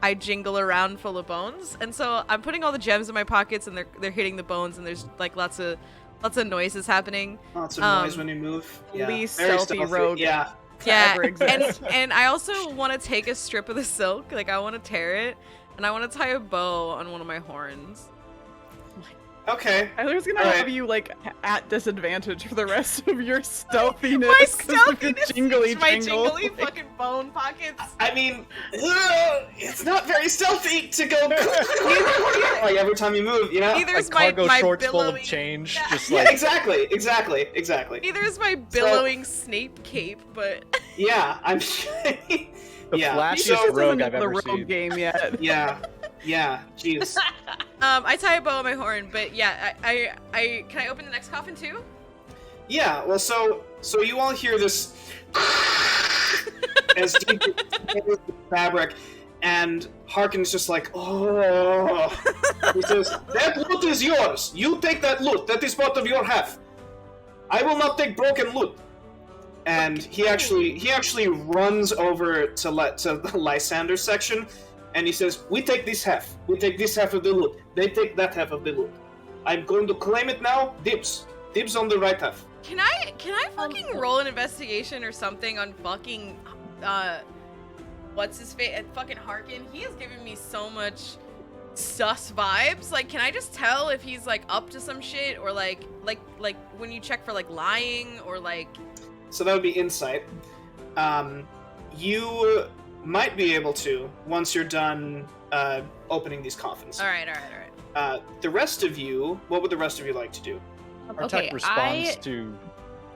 I jingle around full of bones. And so I'm putting all the gems in my pockets, and they're hitting the bones, and there's lots of noises happening. Lots of noise when you move. Yeah. Least Very stealthy rogue. Yeah. To ever exist. and I also want to take a strip of the silk, I want to tear it, and I want to tie a bow on one of my horns. Okay. Tyler's gonna Alright. have you like at disadvantage for the rest of your stealthiness. My 'cause of your stealthiness, jingly my jangle. jingly fucking bone pockets. I mean, it's not very stealthy to go like every time you move, you know? Neither is Like cargo my shorts full of billowing. change, Yeah. just Yeah, like exactly. Neither is my billowing Snape cape, but Yeah, I'm. the yeah. flashiest So- rogue I've the ever rogue seen. game yet. Yeah, jeez. I tie a bow on my horn. But yeah, I can I open the next coffin too? Yeah, well, so you all hear this as deep as the fabric, and Harkin's just like, oh. He says, "That loot is yours. You take that loot. That is part of your half. I will not take broken loot." And he actually runs over to the Lysander section, and he says, "We take this half. We take this half of the loot. They take that half of the loot. I'm going to claim it now. Dibs on the right half." Can I fucking roll an investigation or something on fucking what's his face? Fucking Harkin. He has given me so much sus vibes. Like, can I just tell if he's like up to some shit, or like when you check for like lying, or like? So that would be insight. You might be able to once you're done opening these coffins. All right. The rest of you, what would the rest of you like to do? Hardtack Okay, responds to.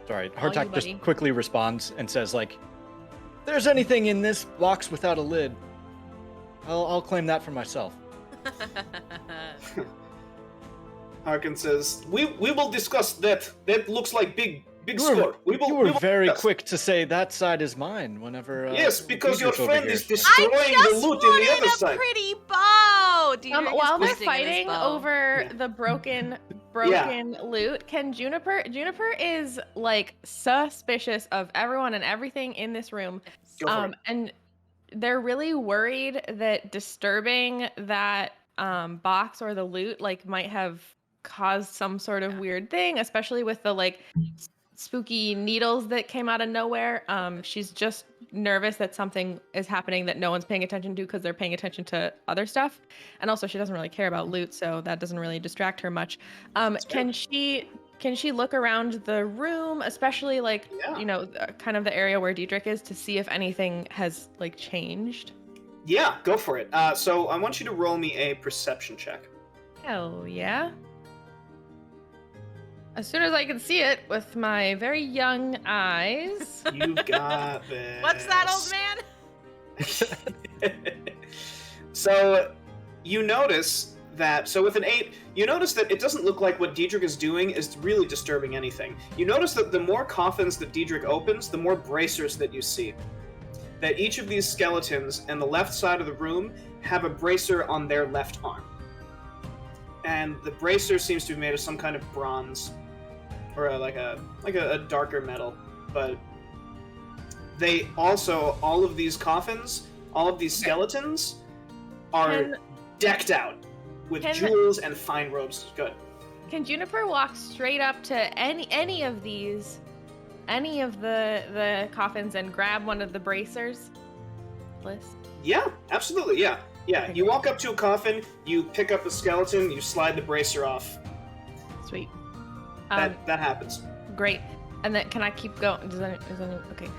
Sorry, All you, Hardtack buddy. just quickly responds and says, like, "If there's anything in this box without a lid, I'll claim that for myself." Harkin says, "We will discuss that. That looks like big You score. We you were will very discuss." quick to say that side is mine whenever. Yes, because your Diedrich over friend here. is destroying the loot in the other a side. pretty bow. Diedrich is While they're pointing at his fighting bow. over Yeah. the broken loot, can Juniper is like suspicious of everyone and everything in this room. Go for it. And they're really worried that disturbing that box or the loot like might have caused some sort of weird thing, especially with the like spooky needles that came out of nowhere. She's just nervous that something is happening that no one's paying attention to because they're paying attention to other stuff. And also she doesn't really care about loot, so that doesn't really distract her much. Can she look around the room, especially like, Yeah. you know, kind of the area where Diedrich is, to see if anything has like changed? Yeah, go for it. So I want you to roll me a perception check. Hell yeah. As soon as I can see it with my very young eyes. You got this. What's that, old man? So you notice that, so with an 8, you notice that it doesn't look like what Diedrich is doing is really disturbing anything. You notice that the more coffins that Diedrich opens, the more bracers that you see. That each of these skeletons in the left side of the room have a bracer on their left arm. And the bracer seems to be made of some kind of bronze, or like a darker metal. But they also, all of these coffins, all of these skeletons are Can- decked out with can- jewels and fine robes. Good. Can Juniper walk straight up to any of these, any of the coffins and grab one of the bracers? Liz? Yeah, absolutely. Yeah. You walk up to a coffin, you pick up a skeleton, you slide the bracer off. Sweet. That happens. Great. And then can I keep going? Okay.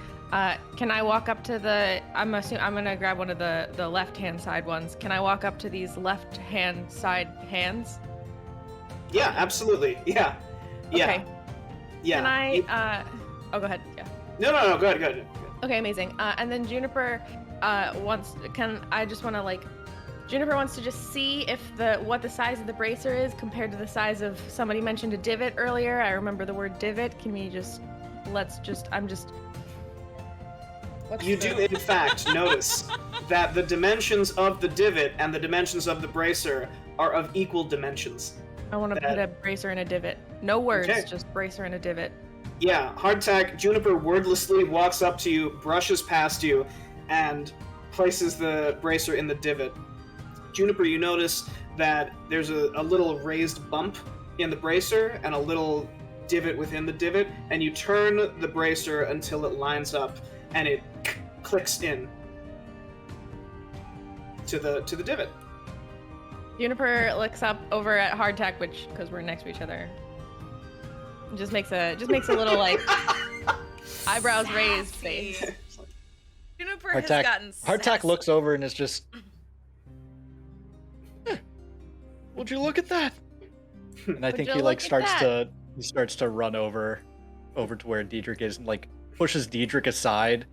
Can I walk up to the? I'm gonna grab one of the left-hand side ones. Can I walk up to these left-hand side hands? Yeah, absolutely. Yeah. Okay. Yeah. Can I? You- Oh, go ahead. Yeah. No. Go ahead. Okay, amazing. And then Juniper Juniper wants to just see if what the size of the bracer is compared to the size of, somebody mentioned a divot earlier. I remember the word divot. Can we just, You do, in fact, notice that the dimensions of the divot and the dimensions of the bracer are of equal dimensions. I want to that- put a bracer in a divot. No words, Okay. just bracer in a divot. Yeah, Hardtack, Juniper wordlessly walks up to you, brushes past you, and places the bracer in the divot. Juniper, you notice that there's a little raised bump in the bracer and a little divot within the divot, and you turn the bracer until it lines up, and it clicks in to the divot. Juniper looks up over at Hardtack, which, because we're next to each other, just makes a little like eyebrows raised face. Juniper has gotten Hardtack sassy. looks over and is just. Would you look at that? And I think you he like look at starts to run over to where Diedrich is and like pushes Diedrich aside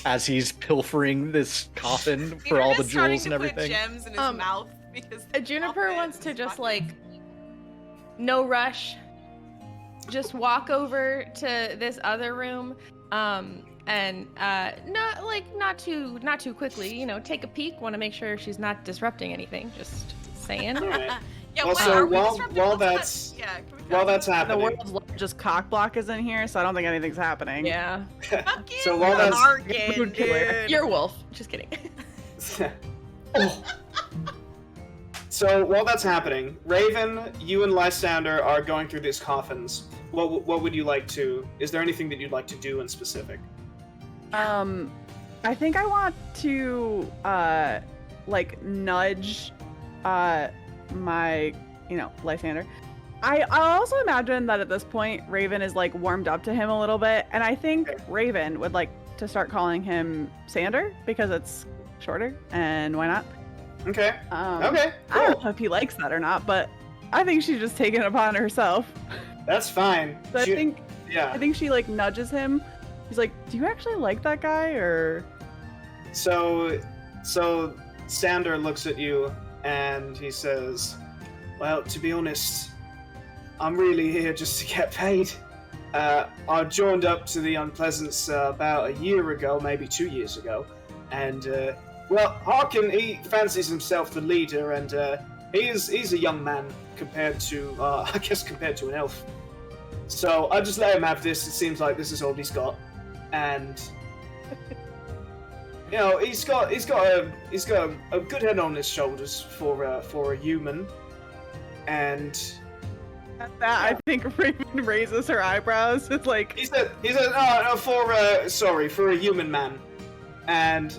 as he's pilfering this coffin for all the jewels and everything. Put gems in his mouth because Juniper wants to just like no rush, just walk over to this other room, and not too quickly. You know, take a peek. Want to make sure she's not disrupting anything. Just saying. All right. Yeah, Well, wait, so are we while disrupting? that's- Yeah, can we While that's The happening, world's largest cock block is in here, so I don't think anything's happening. Yeah. so while that's Bargain, dude. You're a wolf. Just kidding. Oh. So while that's happening, Raven, you and Lysander are going through these coffins. What would you like to? Is there anything that you'd like to do in specific? I think I want to like nudge my Lysander. I also imagine that at this point Raven is like warmed up to him a little bit, and I think Raven would like to start calling him Sander because it's shorter, and why not? Okay. Okay. I Cool. don't know if he likes that or not, but I think she's just taking it upon herself. That's fine. So I Yeah. think she like nudges him. He's like, "Do you actually like that guy?" Or So Sander looks at you and he says, "Well, to be honest, I'm really here just to get paid. I joined up to the Unpleasants about a year ago, maybe 2 years ago, and well, Harkin, he fancies himself the leader, and he's a young man compared to an elf. So I just let him have this. It seems like this is all he's got, and." You know, he's got a good head on his shoulders for a human, and at that, I think Raven raises her eyebrows. It's like he's a for a human man, and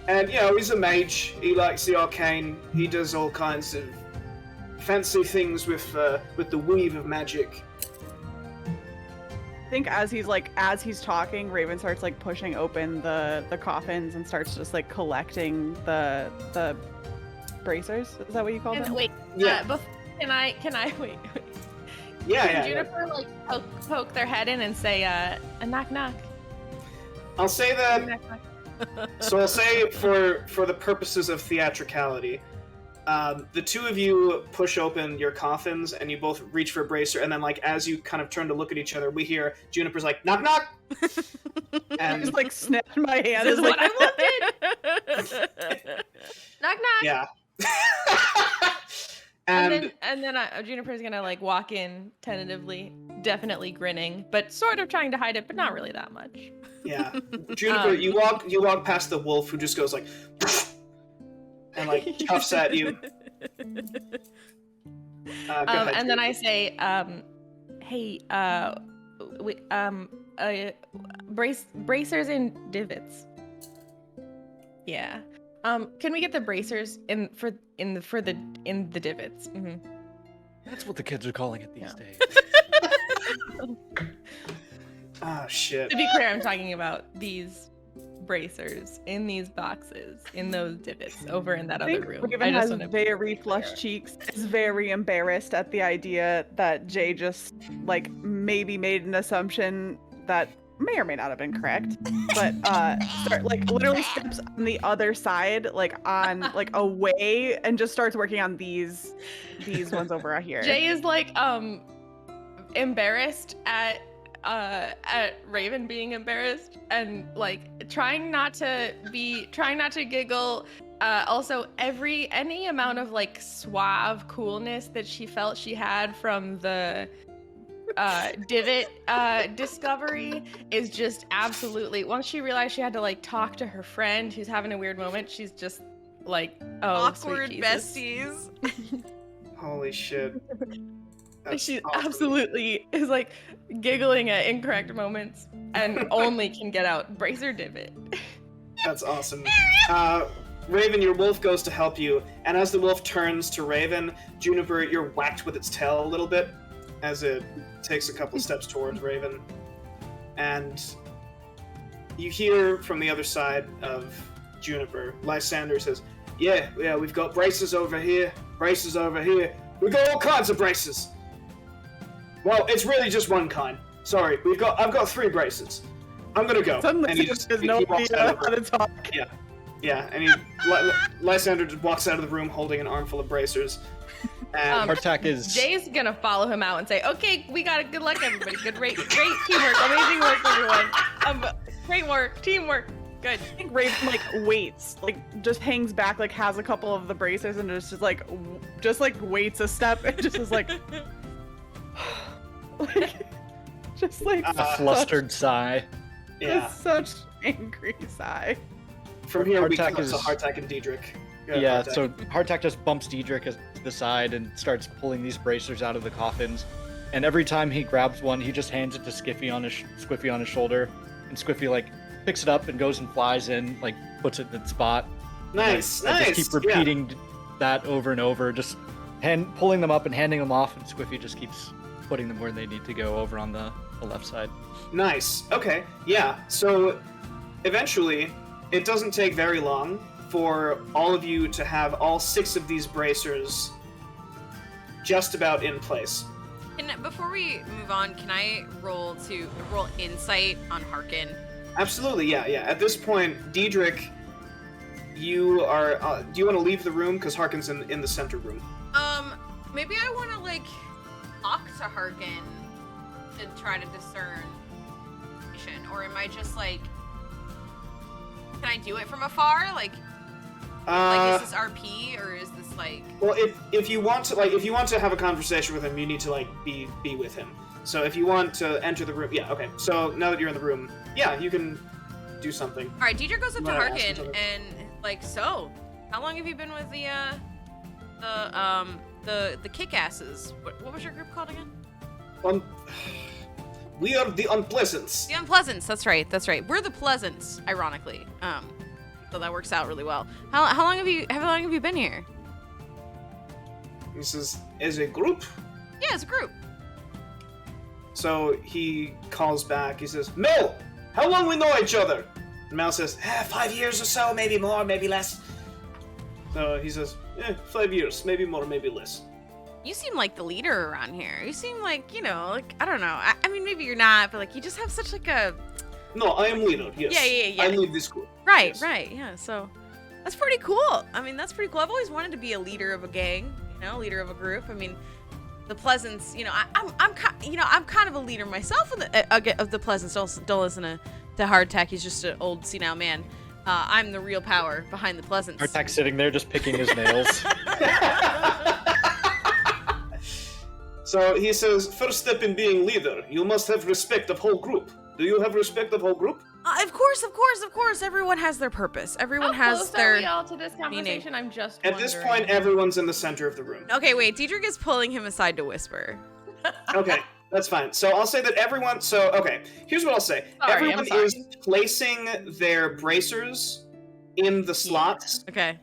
you know, he's a mage. He likes the arcane. He does all kinds of fancy things with the weave of magic. I think as he's talking, Raven starts like pushing open the coffins and starts just like collecting the bracers. Is that what you call them? And wait, Yeah. Can I wait? Yeah. Can Juniper like poke their head in and say a knock knock? I'll say that. Knock, knock. So I'll say for the purposes of theatricality, the two of you push open your coffins and you both reach for a bracer, and then like as you kind of turn to look at each other, we hear Juniper's like knock knock, and Just like snap my hand. This is It's like, what I wanted. Knock knock. yeah. And then Juniper's gonna like walk in tentatively, definitely grinning, but sort of trying to hide it, but not really that much. Yeah, Juniper, you walk past the wolf who just goes like, and like chuffs at you. Go ahead, And then Juniper. I say, hey, bracers and divots. Yeah. Can we get the bracers in the divots? Mm-hmm. That's what the kids are calling it these days. Oh shit. To be clear, I'm talking about these bracers in these boxes, in those divots, over in that I other think room. Raven has wanna- very flushed cheeks. Is very embarrassed at the idea that Jay just like maybe made an assumption that may or may not have been correct, but literally steps on the other side, like on like away, and just starts working on these ones over here. Jay is like embarrassed at Raven being embarrassed and like trying not to giggle. Also, any amount of like suave coolness that she felt she had from the divot discovery is just absolutely, once she realized she had to like talk to her friend who's having a weird moment, she's just like, oh, Awkward sweet Jesus. besties. Holy shit. That's She awesome. absolutely is like giggling at incorrect moments and only can get out bracer divot. That's awesome. Raven, your wolf goes to help you, and as the wolf turns to Raven, Juniper, you're whacked with its tail a little bit as it takes a couple steps towards Raven. And you hear from the other side of Juniper, Lysander says, yeah, we've got braces over here, We've got all kinds of braces. Well, it's really just one kind. Sorry, I've got 3 braces. I'm gonna go. Suddenly, and he walks out of the room. talk. Yeah, and Lysander just walks out of the room holding an armful of bracers. And Hardtack is... Jay's gonna follow him out and say, "Okay, we got it. Good luck, everybody. Great teamwork. Amazing work, everyone. Great work, teamwork. Good." I think Raven waits, just hangs back, has a couple of the bracers and just waits a step and just is a flustered sigh. Yeah. Such angry sigh. From here, we Hardtack come is- to Hardtack and Diedrich. Yeah, Hardtack. so Hardtack just bumps Diedrich to the side and starts pulling these bracers out of the coffins. And every time he grabs one, he just hands it to Squiffy on his shoulder. And Squiffy, picks it up and goes and flies in, puts it in its spot. Nice, I nice. just keep repeating that over and over, just pulling them up and handing them off, and Squiffy just keeps putting them where they need to go over on the left side. Nice. Okay. Yeah. So eventually, it doesn't take very long for all of you to have all 6 of these bracers just about in place. And before we move on, can I roll insight on Harkin? Absolutely. Yeah. At this point, Diedrich, you are. Do you want to leave the room? Because Harkin's in the center room. Maybe I want to talk to Harkin to try to discern, or am I just can I do it from afar? Is this RP or is this Well, if you want to have a conversation with him, you need to be with him. So if you want to enter the room, yeah, okay. So now that you're in the room, yeah, you can do something. All right, Deidre goes up to Wanna ask Harkin each other? and so how long have you been with the kick-asses? What was your group called again? We are the Unpleasants. The Unpleasants. That's right. We're the Pleasants, ironically. So that works out really well. How long have you been here? He says, as a group. Yeah, as a group. So he calls back. He says, Mel, how long we know each other? And Mel says, 5 years or so, maybe more, maybe less. So he says, 5 years, maybe more, maybe less. You seem like the leader around here. You seem I don't know. I mean, maybe you're not, but you just have such a... No, I am leader, yes. Yeah. I lead this group. Right, Yes. right, yeah. So that's pretty cool. I mean, that's pretty cool. I've always wanted to be a leader of a gang, leader of a group. I mean, the Pleasants, I'm kind of a leader myself of the Pleasants. Don't listen to Hardtack. He's just an old senile man. I'm the real power behind the Pleasants. Hardtack's sitting there just picking his nails. So he says, first step in being leader, you must have respect of whole group. Do you have respect of whole group? Of course. Everyone has their purpose. Everyone How has close their are we all to this conversation? I'm just At this wondering. point, everyone's in the center of the room. Okay, wait. Diedrich is pulling him aside to whisper. Okay, that's fine. So I'll say that everyone. So okay, here's what I'll say. Sorry, Everyone I'm sorry. is placing their bracers in the slots. Okay.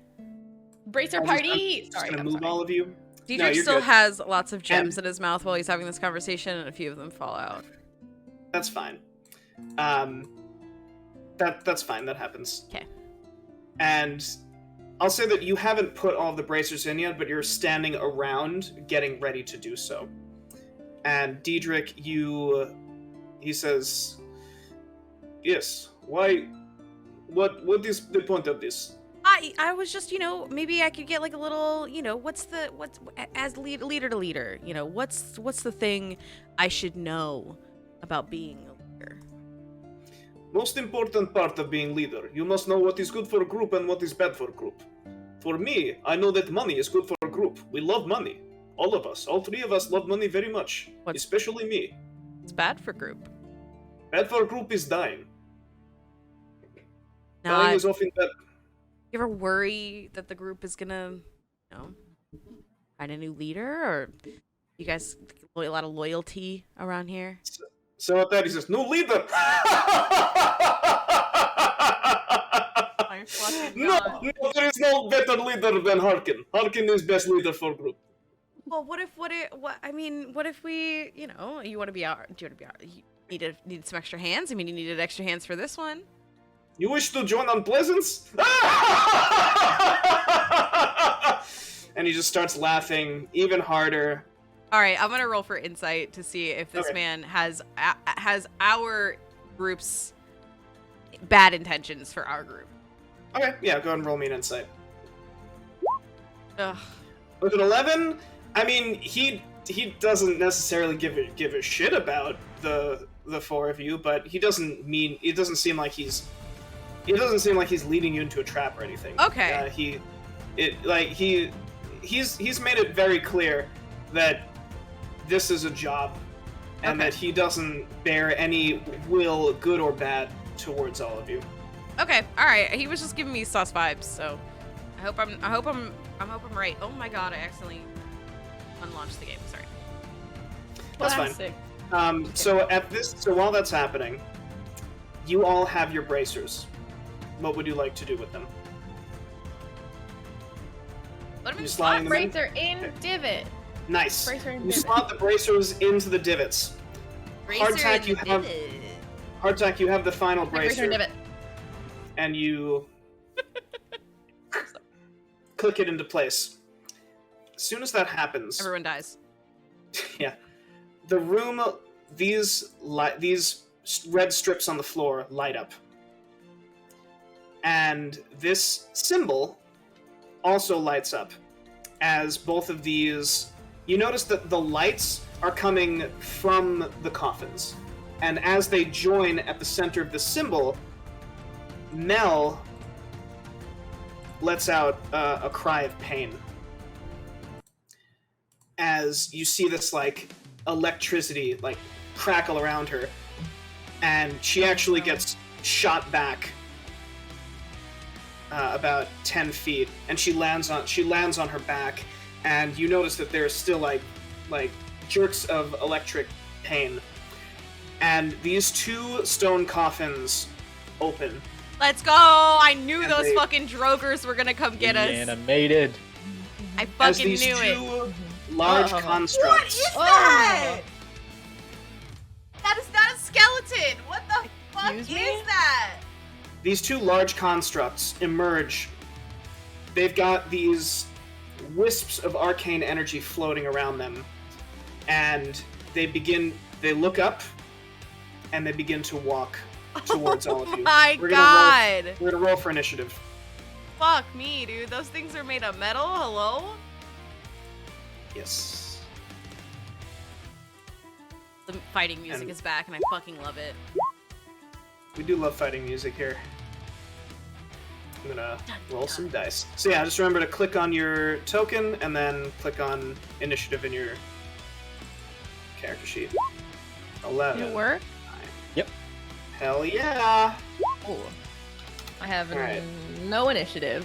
Bracer I'm party. just Sorry, gonna I'm move sorry. all of you. Diedrich you're still good. has lots of gems in his mouth while he's having this conversation, and a few of them fall out. That's fine. That's fine. That happens. Okay. And I'll say that you haven't put all the bracers in yet, but you're standing around getting ready to do so. And Diedrich, he says, yes, why, what is the point of this? I was just, maybe I could get a little, as leader to leader, what's the thing I should know about being a leader? Most important part of being leader, you must know what is good for a group and what is bad for a group. For me, I know that money is good for a group. We love money. All of us, all 3 of us love money very much. Especially me. It's bad for group. Bad for a group is dying. Now, Dying is often bad. you ever worry that the group is gonna, find a new leader, or you guys a lot of loyalty around here? So at that he says, new leader! fucking No, god. no, there is no better leader than Harkin. Harkin is best leader for group. Well, what if we, you know, you want to be our, do you want to be our, you needed some extra hands? I mean, you needed extra hands for this one. You wish to join Unpleasance? And he just starts laughing even harder. All right, I'm gonna roll for insight to see if this Okay. man has our group's bad intentions for our group. Okay, yeah, go ahead and roll me an insight. Ugh. With an 11, I mean, he doesn't necessarily give a shit about the four of you, but it doesn't seem like he's leading you into a trap or anything. Okay. He's made it very clear that this is a job, and Okay. that he doesn't bear any will, good or bad, towards all of you. Okay, all right. He was just giving me sus vibes, so I hope I'm right. Oh my god, I accidentally unlaunched the game. Sorry. That's fine. Classic. So while that's happening, you all have your bracers. What would you like to do with them? Let him You in sliding them in? Bracer in divot. Nice. Bracer in You divot. slot the bracers into the divots. Hardtack, you have the final Bracer bracer, in divot. and you click it into place. As soon as that happens, Everyone dies. yeah, the room, these red strips on the floor light up, and this symbol also lights up. As both of these, you notice that the lights are coming from the coffins, and as they join at the center of the symbol, Mel lets out a cry of pain as you see this like electricity like crackle around her, and she actually gets shot back about 10 feet, and she lands on her back, and you notice that there's still like jerks of electric pain, and these two stone coffins open. Let's go! I knew And those they- fucking drogers were gonna come get us. Animated. I As fucking these knew it. two large Oh. constructs. That? That is not a skeleton! What the fuck Excuse is me? that? These two large constructs emerge. They've got these wisps of arcane energy floating around them, and they look up, and they begin to walk towards all of you. My We're god! We're gonna roll for initiative. Fuck me, dude. Those things are made of metal? Hello? Yes. The fighting music And- is back, and I fucking love it. We do love fighting music here. I'm gonna roll some dice. So yeah, just remember to click on your token, and then click on initiative in your character sheet. 11. Did it work? Hell yeah! Oh. I have Alright. no initiative.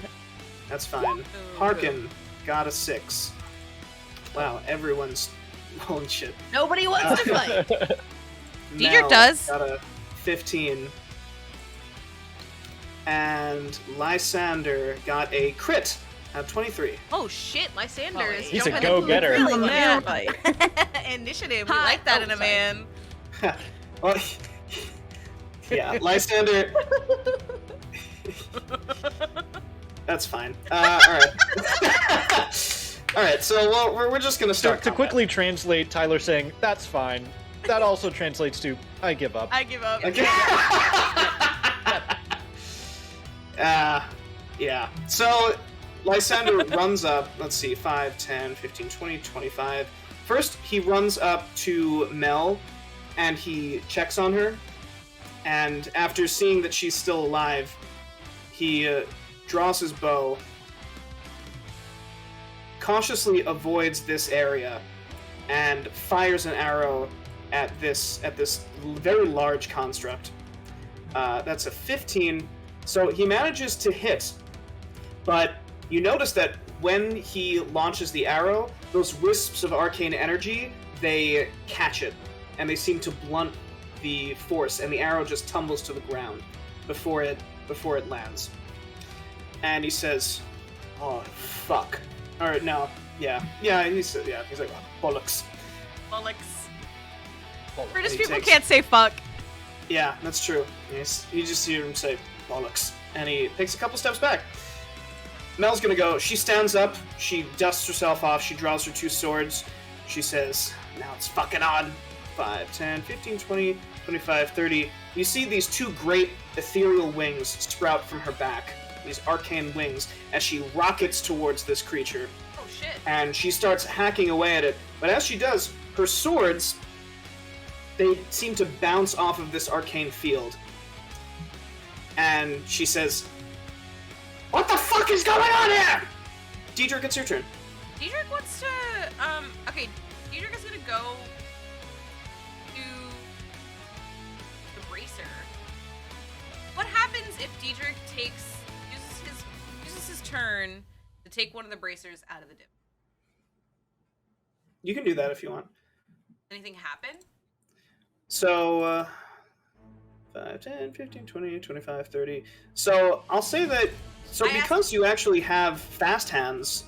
That's fine. Harkin got a 6. Wow, everyone's rolling shit. Nobody wants to fight. Diedrich Mel does. got a 15. And Lysander got a crit at 23. Oh shit, Lysander is He's a jumping into go-getter. really Really mad. fight. Initiative, we Hi. like that Oh, in a sorry. man. Well, yeah, Lysander. That's fine. Alright. Alright, so we're just gonna To start. combat. quickly translate Tyler saying, that's fine. That also translates to, I give up. I give up. Okay. Yeah. So, Lysander runs up, let's see, 5, 10, 15, 20, 25. First, he runs up to Mel, and he checks on her. And after seeing that she's still alive, he draws his bow, cautiously avoids this area, and fires an arrow at this very large construct. That's a 15. So he manages to hit, but you notice that when he launches the arrow, those wisps of arcane energy, they catch it, and they seem to blunt the force, and the arrow just tumbles to the ground before it lands. and he says, "Oh fuck," or no, yeah, he said, yeah, he's like, oh, bollocks. Bollocks. Bollocks. British He people takes- can't say fuck. Yeah, that's true. You just hear him say bollocks, and he takes a couple steps back. Mel's gonna go. She stands up. She dusts herself off. She draws her two swords. She says, "Now it's fucking on." 5, 10, 15, 20, 25, 30. You see these two great ethereal wings sprout from her back. These arcane wings as she rockets towards this creature. Oh shit. And she starts hacking away at it. But as she does, her swords, they seem to bounce off of this arcane field. And she says, "What the fuck is going on here?" Diedrich, it's your turn. Diedrich wants to, okay, Diedrich is gonna go to the bracer. What happens if Diedrich uses his turn to take one of the bracers out of the dip? You can do that if you want. Anything happen? So, 5, 10, 15, 20, 25, 30. So, I'll say that, because you actually have fast hands,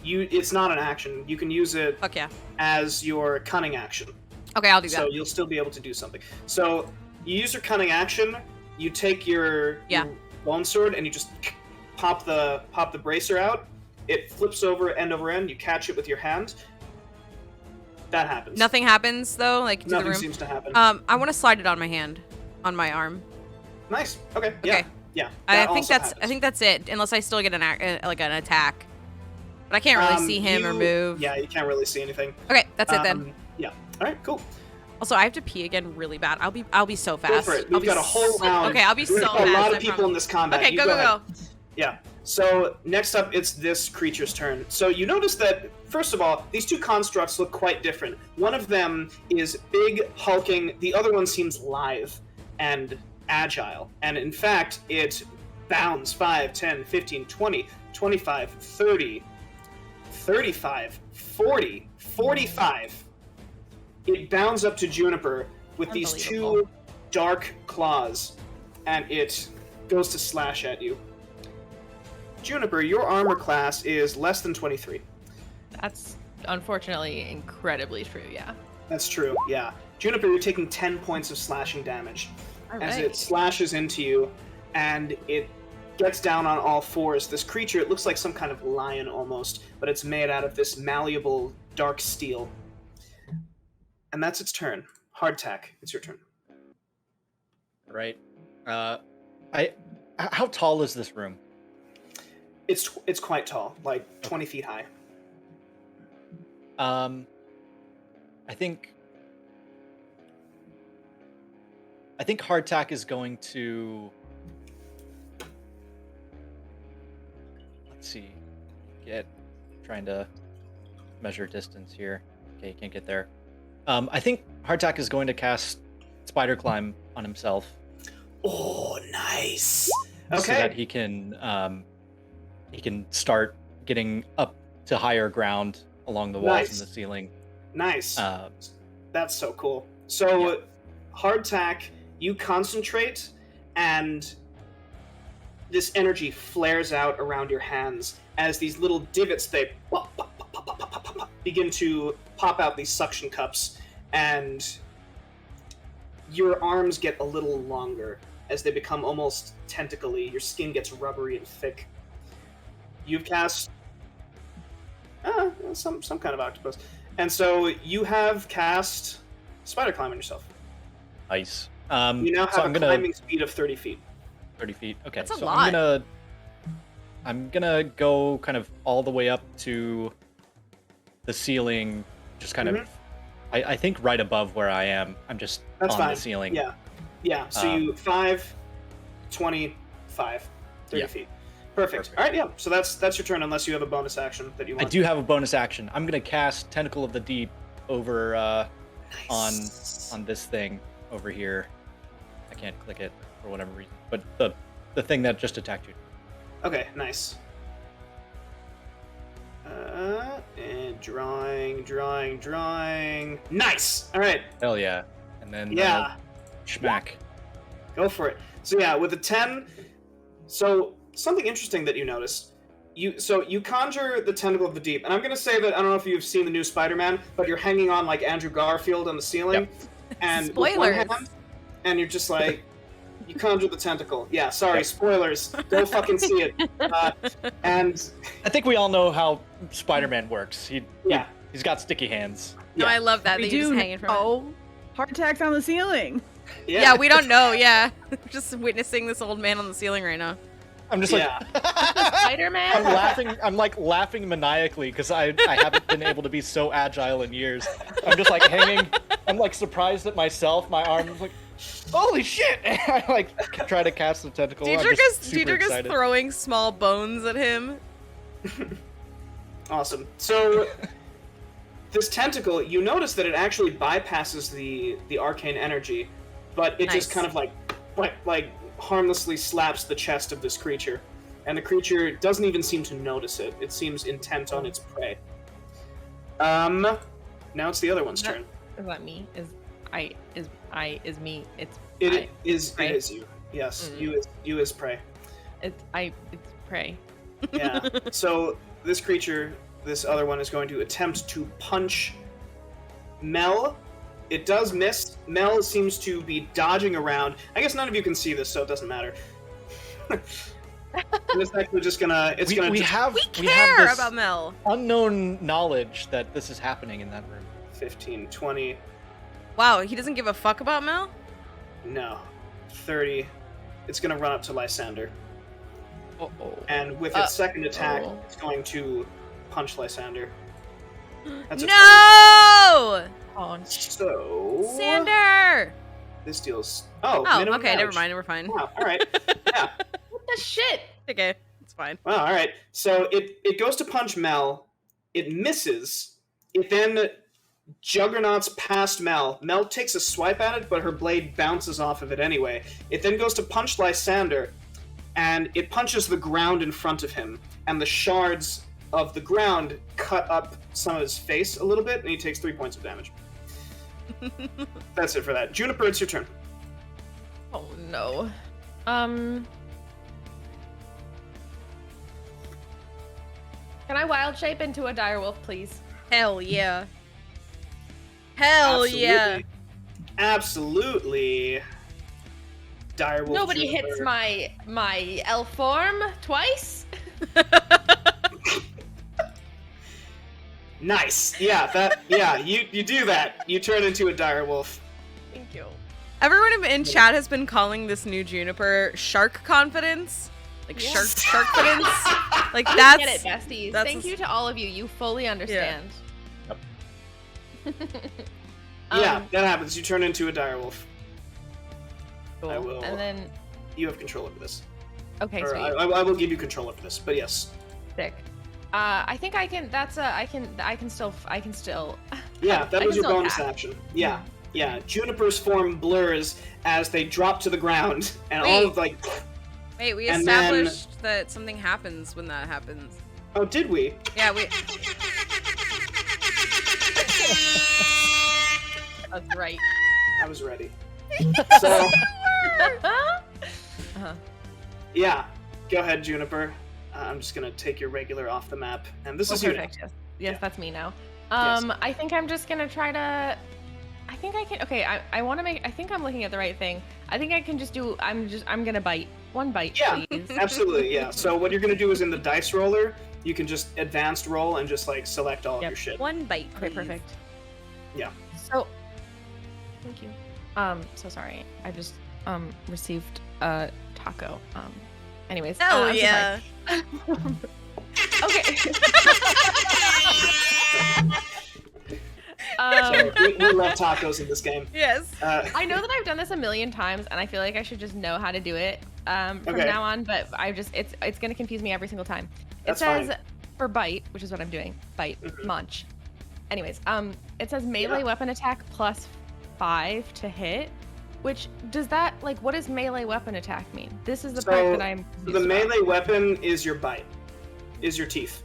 it's not an action. You can use it Fuck yeah. as your cunning action. Okay, I'll do that. So you'll still be able to do something. So you use your cunning action, you take your bone sword and you just pop the bracer out. It flips over end over end, you catch it with your hand. That happens. Nothing happens though, like to the Nothing room. seems to happen. I want to slide it on my hand, on my arm. Nice. Okay. Okay. Yeah. I that think also that's happens. I think that's it, unless I still get an attack. But I can't really see him or move. Yeah, you can't really see anything. Okay, that's it then. Yeah. All right. Cool. Also, I have to pee again really bad. I'll be so fast. Go for it. We've got a whole round. Okay, I'll be so We've got fast. a lot I of people promise. in this combat. Okay, You go. ahead. Yeah. So next up, it's this creature's turn. So you notice that, first of all, these two constructs look quite different. One of them is big, hulking. The other one seems lithe and agile. And in fact, it bounds 5, 10, 15, 20, 25, 30, 35, 40, 45. It bounds up to Juniper with these Unbelievable. two dark claws, and it goes to slash at you. Juniper, your armor class is less than 23. That's unfortunately incredibly true, yeah. That's true, yeah. Juniper, you're taking 10 points of slashing damage as it slashes into you, and it gets down on all fours. This creature, it looks like some kind of lion almost, but it's made out of this malleable, dark steel. And that's its turn. Hardtack, it's your turn. Right. How tall is this room? It's quite tall, like 20 feet high. I think Hardtack is going to, let's see, trying to measure distance here. Okay, can't get there. I think Hardtack is going to cast Spider Climb on himself. Oh, nice. So Okay. that he can start getting up to higher ground along the walls Nice. and the ceiling. Nice. Uh, That's so cool. So, Yeah. Hardtack, you concentrate, and this energy flares out around your hands as these little divots, they pop, pop, pop, pop, pop, pop, pop, pop, begin to pop out these suction cups, and your arms get a little longer as they become almost tentacly. Your skin gets rubbery and thick. You've cast some kind of octopus. And so you have cast Spider Climb on yourself. Nice. You now have a climbing speed of 30 feet. 30 feet. Okay, That's a so lot. I'm gonna go kind of all the way up to the ceiling, just kind of. I think right above where I am. I'm just That's on fine. the ceiling. Yeah. So you 5, 20, 5, 30 Yeah. feet. Perfect. All right, yeah. So that's your turn, unless you have a bonus action that you I want. do have a bonus action. I'm gonna cast Tentacle of the Deep over Nice. on this thing over here. I can't click it for whatever reason, but the thing that just attacked you. Okay, nice. And drawing. Nice. All right. Hell yeah! And then Yeah. schmack. Go for it. So yeah, with a 10, so something interesting that you notice. You conjure the tentacle of the deep, and I'm gonna say that I don't know if you've seen the new Spider-Man, but you're hanging on like Andrew Garfield on the ceiling, and with one Spoilers. hand, and you're just like, you conjure the tentacle. Yeah, sorry, spoilers. Go fucking see it. And I think we all know how Spider-Man works. He's got sticky hands. No, I love that. We They just do hanging from it. know heart attacks on the ceiling. Yeah, we don't know. Yeah, just witnessing this old man on the ceiling right now. I'm just like, Spider-Man. I'm laughing. I'm like laughing maniacally because I haven't been able to be so agile in years. I'm just like hanging. I'm like surprised at myself. My arm's like, holy shit! And I like try to cast the tentacle. Diedrich is throwing small bones at him. Awesome. So this tentacle, you notice that it actually bypasses the arcane energy, but it just kind of like harmlessly slaps the chest of this creature, and the creature doesn't even seem to notice it. It seems intent on its prey. Now it's the other one's turn. Is that me? Is me? It is you. Yes, you is prey. It's prey. Yeah. So this creature, this other one, is going to attempt to punch Mel. It does miss. Mel seems to be dodging around. I guess none of you can see this, so it doesn't matter. And it's actually just gonna. We have Care this about Mel. unknown knowledge that this is happening in that room. 15, 20. Wow, he doesn't give a fuck about Mel? No. 30. It's gonna run up to Lysander. Uh-oh. And with its second attack, it's going to punch Lysander. That's a No! So Sander! this deals. Oh, minimum okay, never damage. mind, we're fine. Wow, all right. Yeah. What the shit? Okay, it's fine. Well, all right. So it goes to punch Mel. It misses. It then juggernauts past Mel. Mel takes a swipe at it, but her blade bounces off of it anyway. It then goes to punch Lysander, and it punches the ground in front of him, and the shards of the ground cut up some of his face a little bit, and he takes 3 points of damage. That's it for that. Juniper, it's your turn. Oh no. Can I wild shape into a direwolf, please? Hell yeah. Hell yeah. Absolutely. Direwolf. Nobody Juniper. hits my elf form twice. Nice. Yeah, you do that. You turn into a direwolf. Thank you. Everyone in chat has been calling this new Juniper shark confidence. Like shark confidence. Like that's Get it, besties. that's Thank you to all of you. You fully understand. Yeah, that happens. You turn into a direwolf. Cool. I will. And then You have control over this. okay, Or sweet. I will give you control over this. But yes. Sick. I think I can. I can still. Yeah, that I was can your still bonus attack. action. Yeah. Juniper's form blurs as they drop to the ground, and all of like. Wait, we And then- established that something happens when that happens. Oh, did we? Yeah, we That's right. I was ready. So yeah, go ahead, Juniper. I'm just gonna take your regular off the map, and this is you. Perfect. Yes. Yes, Yeah. that's me now. Yes. I think I'm just gonna try to. I think I can. Okay, I want to make. I think I'm looking at the right thing. I think I can just do. I'm gonna bite. One bite, Yeah, please. absolutely. Yeah. So what you're gonna do is in the dice roller, you can just advanced roll and just like select all of Yep. your shit. one bite. Okay, Please. perfect. Yeah. So, thank you. So sorry. I just received a taco. Anyways. Hell I'm so yeah. sorry. Okay. So we love tacos in this game. Yes. I know that I've done this a million times, and I feel like I should just know how to do it from Okay. now on. But it's gonna confuse me every single time. That's it says fine. for bite, which is what I'm doing. Bite, munch. Anyways, it says melee Yeah. weapon attack plus 5 to hit. Which does that like? What does melee weapon attack mean? This is the part that I'm. The confused about. melee weapon is your bite, is your teeth,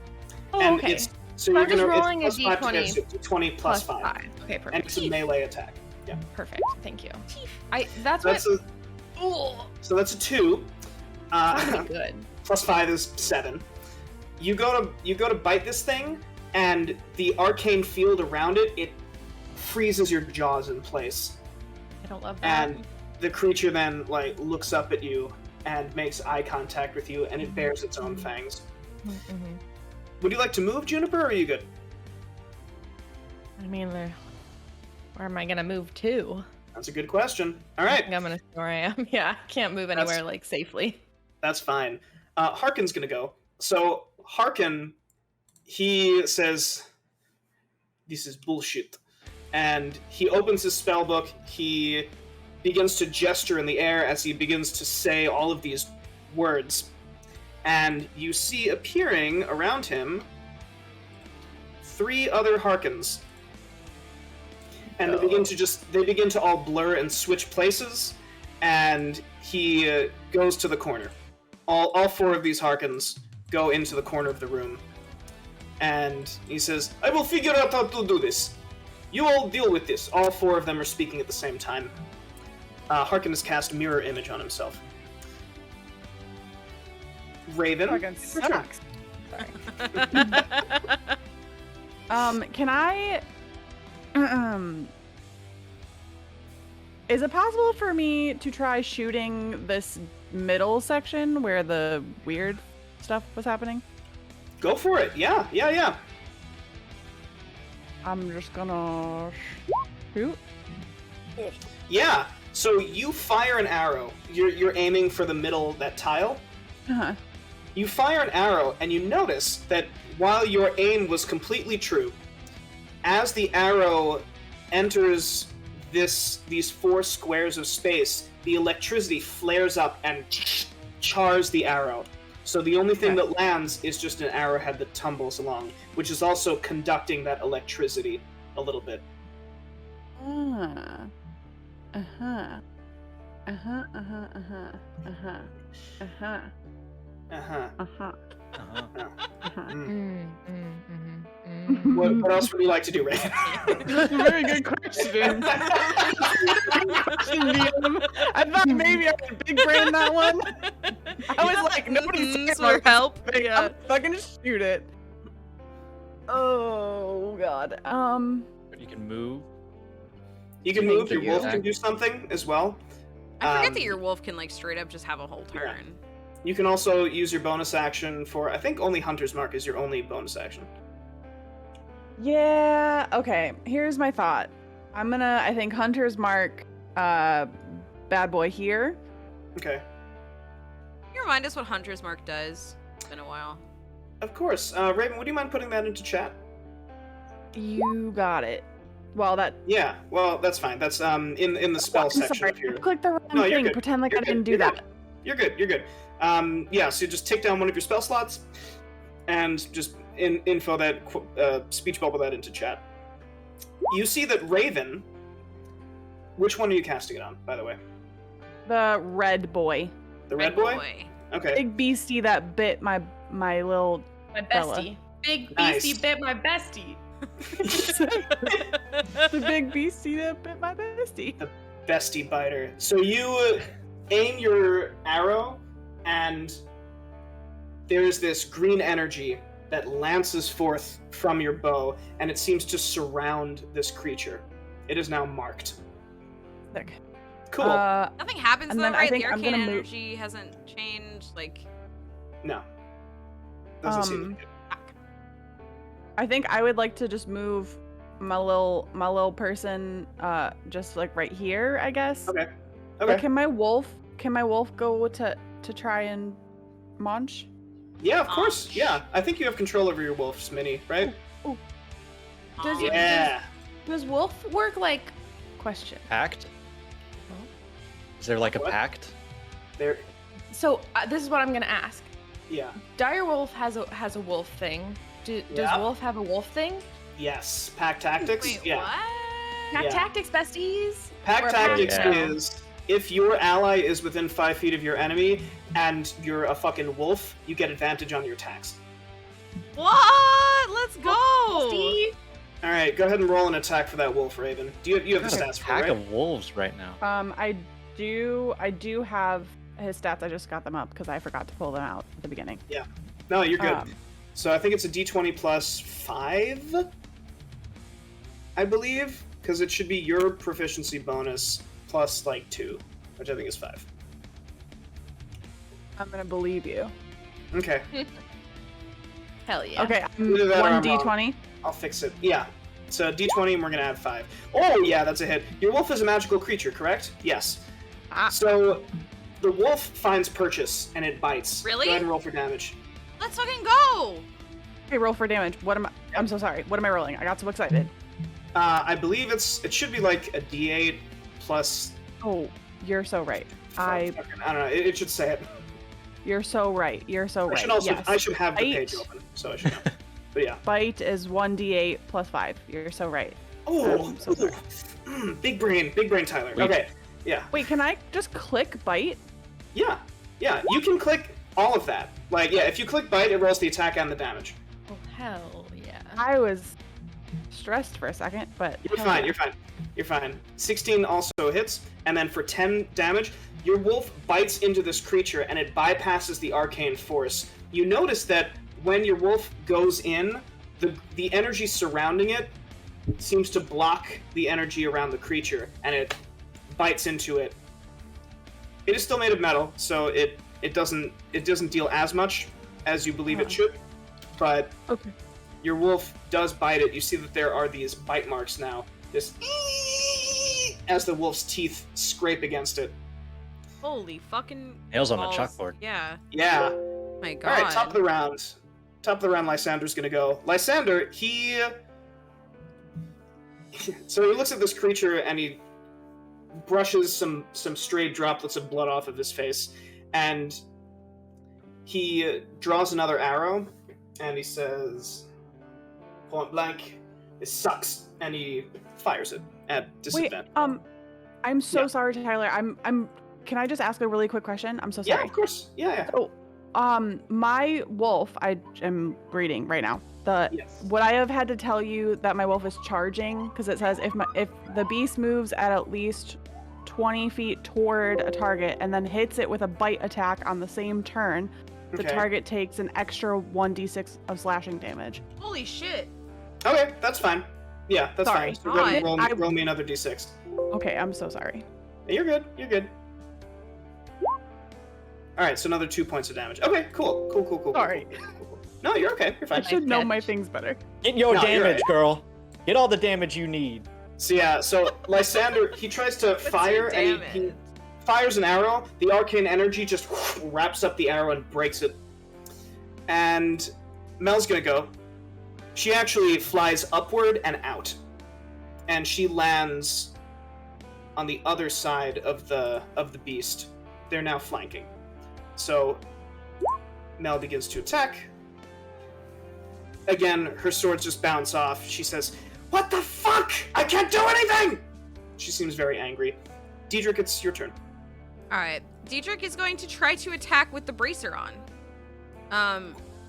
Oh, and okay. it's so So you're I'm just gonna rolling a it's plus 5 to D20 hit, so 20 plus 5, Okay, and perfect. it's a melee attack. Yeah. Perfect. Thank you. That's So what. that's a 2. That's pretty good. +5 is 7. You go to bite this thing, and the arcane field around it freezes your jaws in place. I don't love that. And the creature then looks up at you and makes eye contact with you, and it bares its own fangs. Mm-hmm. Would you like to move, Juniper, or are you good? I mean, where am I gonna move to? That's a good question. All I right, think I'm gonna stay where I am. Yeah, I can't move anywhere safely. that's fine. Harkin's gonna go. So Harkin, he says, "This is bullshit," and he opens his spell book. He begins to gesture in the air as he begins to say all of these words, and you see appearing around him 3 other Harkins, and they begin to all blur and switch places, and he goes to the corner. All 4 of these Harkins go into the corner of the room, and he says, "I will figure out how to do this. You all deal with this." All 4 of them are speaking at the same time. Harkin has cast Mirror Image on himself. Raven. Fucking it's your turn. sucks. Sorry. Can I? Is it possible for me to try shooting this middle section where the weird stuff was happening? Go for it. Yeah. I'm just gonna shoot. Yeah. So you fire an arrow. You're aiming for the middle, that tile. Uh-huh. You fire an arrow, and you notice that while your aim was completely true, as the arrow enters these 4 squares of space, the electricity flares up and chars the arrow. So the only thing that lands is just an arrowhead that tumbles along, which is also conducting that electricity a little bit. Uh-huh. Uh-huh. Uh-huh. Uh-huh. Uh-huh. Uh-huh. Uh-huh. Uh-huh. Uh-huh. Uh-huh. What else would you like to do, Ray? That's a very good question. DM. I thought maybe I could big brain that one. I was like, nobody's saying for help. Yeah. I'm fucking shoot it. Oh god. You can move. You can move. Your you. wolf can do something as well. I forget that your wolf can straight up just have a whole turn. You can also use your bonus action for, I think only Hunter's Mark is your only bonus action. Yeah, okay. Here's my thought. I think Hunter's Mark, bad boy here. Okay. Can you remind us what Hunter's Mark does? It's been a while. Of course. Raven, would you mind putting that into chat? You got it. Well, that. Yeah, well, that's fine. That's in the spell I'm section sorry. of your... I clicked the wrong No, you're thing. good. Pretend like You're I didn't good. do You're that. good. You're good. Yeah, so you just take down one of your spell slots and just info that, speech bubble that into chat. You see that Raven... Which one are you casting it on, by the way? The red boy. The red boy? Okay. Big beastie that bit my little My Bella. bestie. Big Nice. beastie bit my bestie. the big beastie that bit my bestie. Bestie biter. So you aim your arrow, and there's this green energy that lances forth from your bow, and it seems to surround this creature. It is now marked. Sick. Cool. Nothing happens And though, then I right? think The I'm arcane gonna move- energy hasn't changed. No. Doesn't seem like it. I think I would like to just move my little person, just like right here, I guess. Okay. But Okay. can my wolf go to try and munch? Yeah, of course. Yeah. I think you have control over your wolf's mini, right? Does Aw. it- Yeah. Does wolf work like? Question. Pact? Is there like a What? pact? There. So this is what I'm gonna ask. Yeah. Direwolf has a wolf thing. Does Yeah. wolf have a wolf thing? Yes. Pack tactics. Wait, yeah. what? Pack Yeah. tactics, besties. Pack Or a tactics pact? is if your ally is within 5 feet of your enemy and you're a fucking wolf, you get advantage on your attacks. What? Let's go. Bestie. All right, go ahead and roll an attack for that wolf, Raven. You have the Got a stats for pack it, right? of wolves right now. I do have his stats. I just got them up because I forgot to pull them out at the beginning. Yeah. No, you're good. Um, So I think it's a d20 plus 5, I believe, because it should be your proficiency bonus plus, like, 2, which I think is 5. I'm gonna believe you. Okay. Hell yeah. Okay, Either that or I'm 1d20. I'll fix it. Yeah. So d20 and we're going to add 5. Oh, yeah, that's a hit. Your wolf is a magical creature, correct? Yes. Ah. So the wolf finds purchase and it bites. Really? Go ahead and roll for damage. Let's fucking go! Okay, roll for damage. What am I? I'm so sorry. What am I rolling? I got so excited. I believe it should be like a d8 plus... Oh, you're so right. I don't know. It should say it. You're so right. You're so right. I should have the Bite. page open, so I should know. But yeah. Bite is 1d8 plus 5. You're so right. Oh, I'm so sorry. Big brain, Tyler. Wait. Okay, yeah, Wait, can I just click bite? yeah. You can click all of that. Like, yeah, if you click bite, it rolls the attack and the damage. Oh, hell yeah. I was stressed for a second, but You're fine. You're fine. 16 also hits, and then for 10 damage, your wolf bites into this creature and it bypasses the arcane force. You notice that when your wolf goes in, the energy surrounding it seems to block the energy around the creature, and it bites into it. It is still made of metal, so it doesn't deal as much as you believe it should, but Okay. your wolf does bite it. You see that there are these bite marks now, this as the wolf's teeth scrape against it. Holy fucking Nails on a balls. chalkboard. Yeah. Yeah. My god. All right, top of the round. Lysander's gonna go. Lysander, so he looks at this creature and he brushes some stray droplets of blood off of his face, and he draws another arrow, and he says, point blank, "This sucks," and he fires it at Wait, disadvantage. I'm so Yeah. sorry, Tyler. Can I just ask a really quick question? I'm so Yeah, sorry. of course. Yeah. So, my wolf, I am breeding right now. Yes. Would I have had to tell you that my wolf is charging? Because it says if the beast moves at least 20 feet toward a target and then hits it with a bite attack on the same turn, the Okay. target takes an extra 1d6 of slashing damage. Holy shit. Okay, that's fine. Yeah, that's Sorry. fine. So go ahead and I- roll me another d6. Okay, I'm so sorry. You're good. All right, so another 2 points of damage. Okay, cool. Sorry. Cool. No, you're okay. You're I fine. should know my things better. Get your No, you're damage, right. girl. Get all the damage you need. So yeah, so Lysander, he tries to fire and he fires an arrow. The arcane energy just wraps up the arrow and breaks it. And Mel's gonna go. She actually flies upward and out, and she lands on the other side of the beast. They're now flanking. So Mel begins to attack. Again, her swords just bounce off. She says, "What the fuck? I can't do anything!" She seems very angry. Diedrich, it's your turn. Alright. Diedrich is going to try to attack with the bracer on.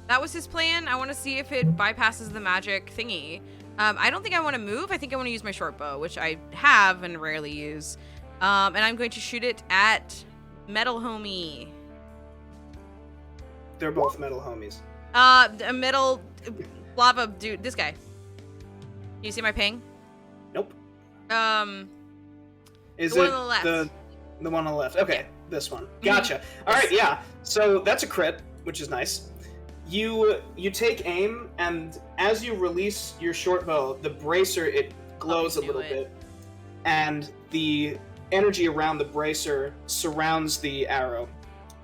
That was his plan. I want to see if it bypasses the magic thingy. I don't think I want to move. I think I want to use my short bow, which I have and rarely use. And I'm going to shoot it at Metal Homie. They're both metal homies. A metal lava dude. This guy. You see my ping? Nope. Is The one it on the left. the one on the left? Okay, this one. Gotcha. All right, yeah. So that's a crit, which is nice. You take aim, and as you release your short bow, the bracer, it glows a do little it. bit, and the energy around the bracer surrounds the arrow,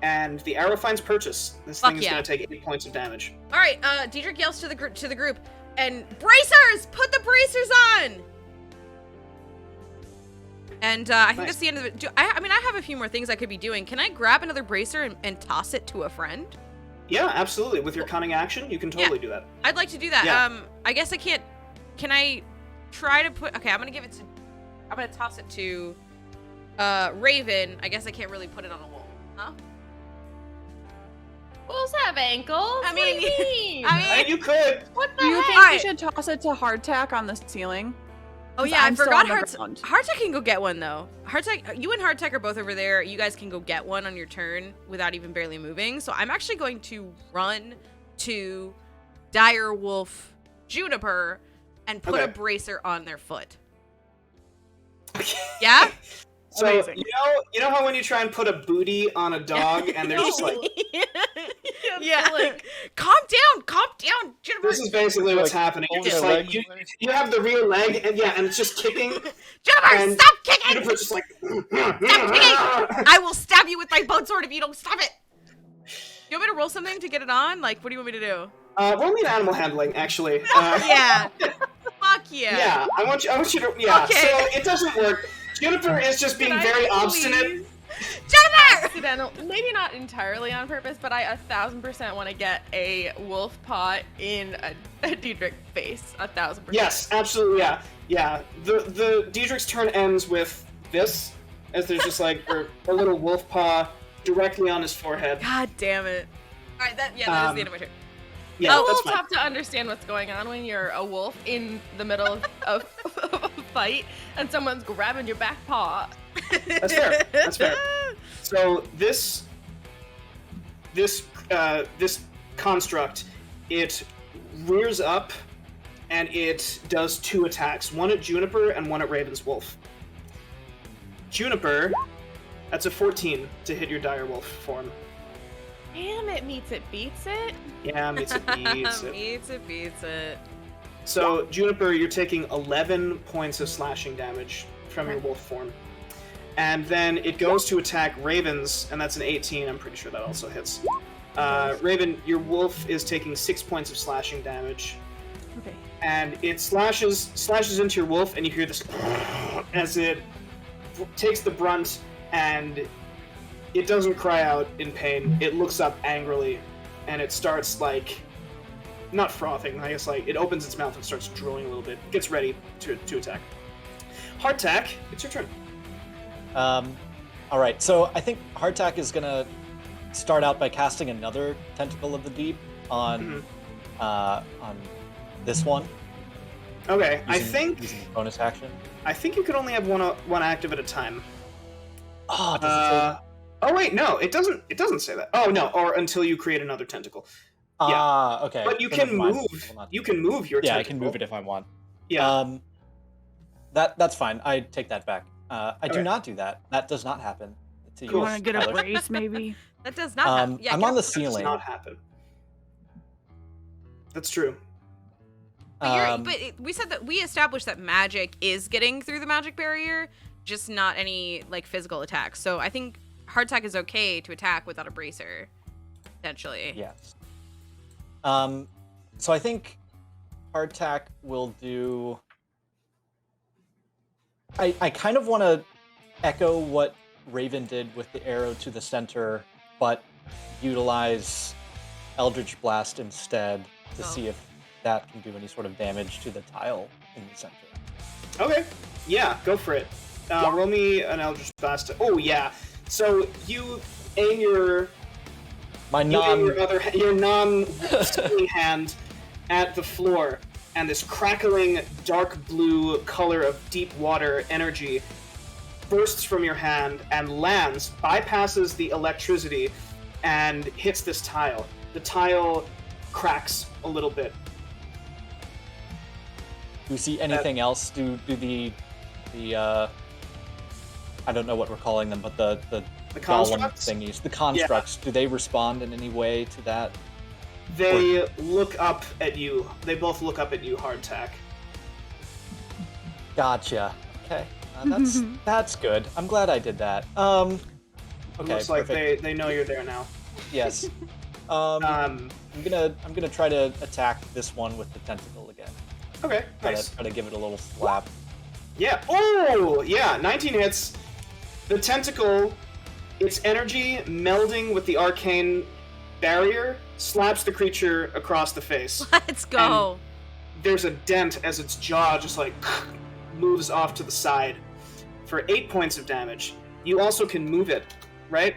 and the arrow finds purchase. This Fuck thing is yeah. going to take 8 points of damage. All right. Diedrich yells to the group, and bracers! Put the bracers on! And I think Nice. that's the end of it. I mean, I have a few more things I could be doing. Can I grab another bracer and toss it to a friend? Yeah, absolutely. With your cunning action, you can totally do that. I'd like to do that. Yeah. I guess I can't. Can I try to put? Okay, I'm gonna toss it to Raven. I guess I can't really put it on a wall. Huh? Wolves have ankles. I What do you mean- mean? Hey, you could. what the Do you heck? think Alright. we should toss it to hardtack on the ceiling? Oh yeah, I I'm still forgot on the ground. Hardtech can go get one though. Hardtech, you and Hardtech are both over there. You guys can go get one on your turn without even barely moving. So I'm actually going to run to Dire Wolf Juniper and put a bracer on their foot. Yeah? So Amazing. you know how when you try and put a booty on a dog and they're just like, yeah. Like, calm down, Juniper. this is basically what's happening. You're just like you have the rear leg and it's just kicking. Juniper, and stop kicking! Juniper's just like, Stop kicking! I will stab you with my bone sword if you don't stop it. You want me to roll something to get it on? Like, what do you want me to do? roll me an animal handling, actually. Yeah. Fuck yeah. Yeah, I want you to. Yeah. Okay. So it doesn't work. Juniper is just being very obstinate. Juniper! Accidental, maybe not entirely on purpose, but I 1000% want to get a wolf paw in a Diedrich face. 1000%. Yes, absolutely. Yeah, yeah. The Diedrich's turn ends with this, as there's just like a little wolf paw directly on his forehead. God damn it. Alright, that is the end of my turn. Yeah, a that's wolf fine. have to understand what's going on when you're a wolf in the middle of a fight and someone's grabbing your back paw. That's fair. That's fair. So this construct, it rears up and it does 2 attacks, one at Juniper and one at Raven's Wolf. Juniper, that's a 14 to hit your dire wolf form. Damn it, meets it, beats it. Yeah, meets it, beats it. Beats it. So Juniper, you're taking 11 points of slashing damage from your wolf form. And then it goes to attack Ravens, and that's an 18. I'm pretty sure that also hits. Raven, your wolf is taking 6 points of slashing damage. Okay. And it slashes into your wolf, and you hear this as it takes the brunt, and it doesn't cry out in pain. It looks up angrily, and it starts like, not frothing, I guess like, it opens its mouth and starts drooling a little bit. Gets ready to attack. Hardtack, it's your turn. Alright, so I think Hardtack is gonna start out by casting another Tentacle of the Deep on this one. Okay, using bonus action. I think you can only have one active at a time. Oh, does it say that? Oh wait, no, it doesn't. It doesn't say that. Oh no, or until you create another tentacle. Ah, okay. But you Then can never mind. move. You can move your Yeah, tentacle. I can move it if I want. Yeah. That's fine. I take that back. I do Okay. not do that. That does not happen. To You want to get a Tyler. brace, maybe? That does not happen. Yeah, I'm get on the a- That does ceiling. not happen. That's true. But we said that we established that magic is getting through the magic barrier, just not any like physical attacks. So I think Hardtack is okay to attack without a bracer, potentially. Yes. So I think Hardtack will do. I kind of want to echo what Raven did with the arrow to the center, but utilize Eldritch Blast instead to see if that can do any sort of damage to the tile in the center. Okay. Yeah, go for it. Roll me an Eldritch Blast. Oh yeah. So you aim your your non-stealing hand at the floor, and this crackling dark blue color of deep water energy bursts from your hand and lands, bypasses the electricity, and hits this tile. The tile cracks a little bit. Do we see anything else? Do the I don't know what we're calling them, but the golem constructs? thingies, the constructs, do they respond in any way to that? They look up at you. They both look up at you, Hardtack. Gotcha. Okay, that's good. I'm glad I did that. Okay, Looks like perfect. they know you're there now. Yes. I'm gonna try to attack this one with the tentacle again. Okay, Try nice. to give it a little slap. Yeah. Oh, yeah. 19 hits. The tentacle, its energy melding with the arcane barrier, slaps the creature across the face. Let's go. There's a dent as its jaw just like moves off to the side for 8 points of damage. You also can move it, right?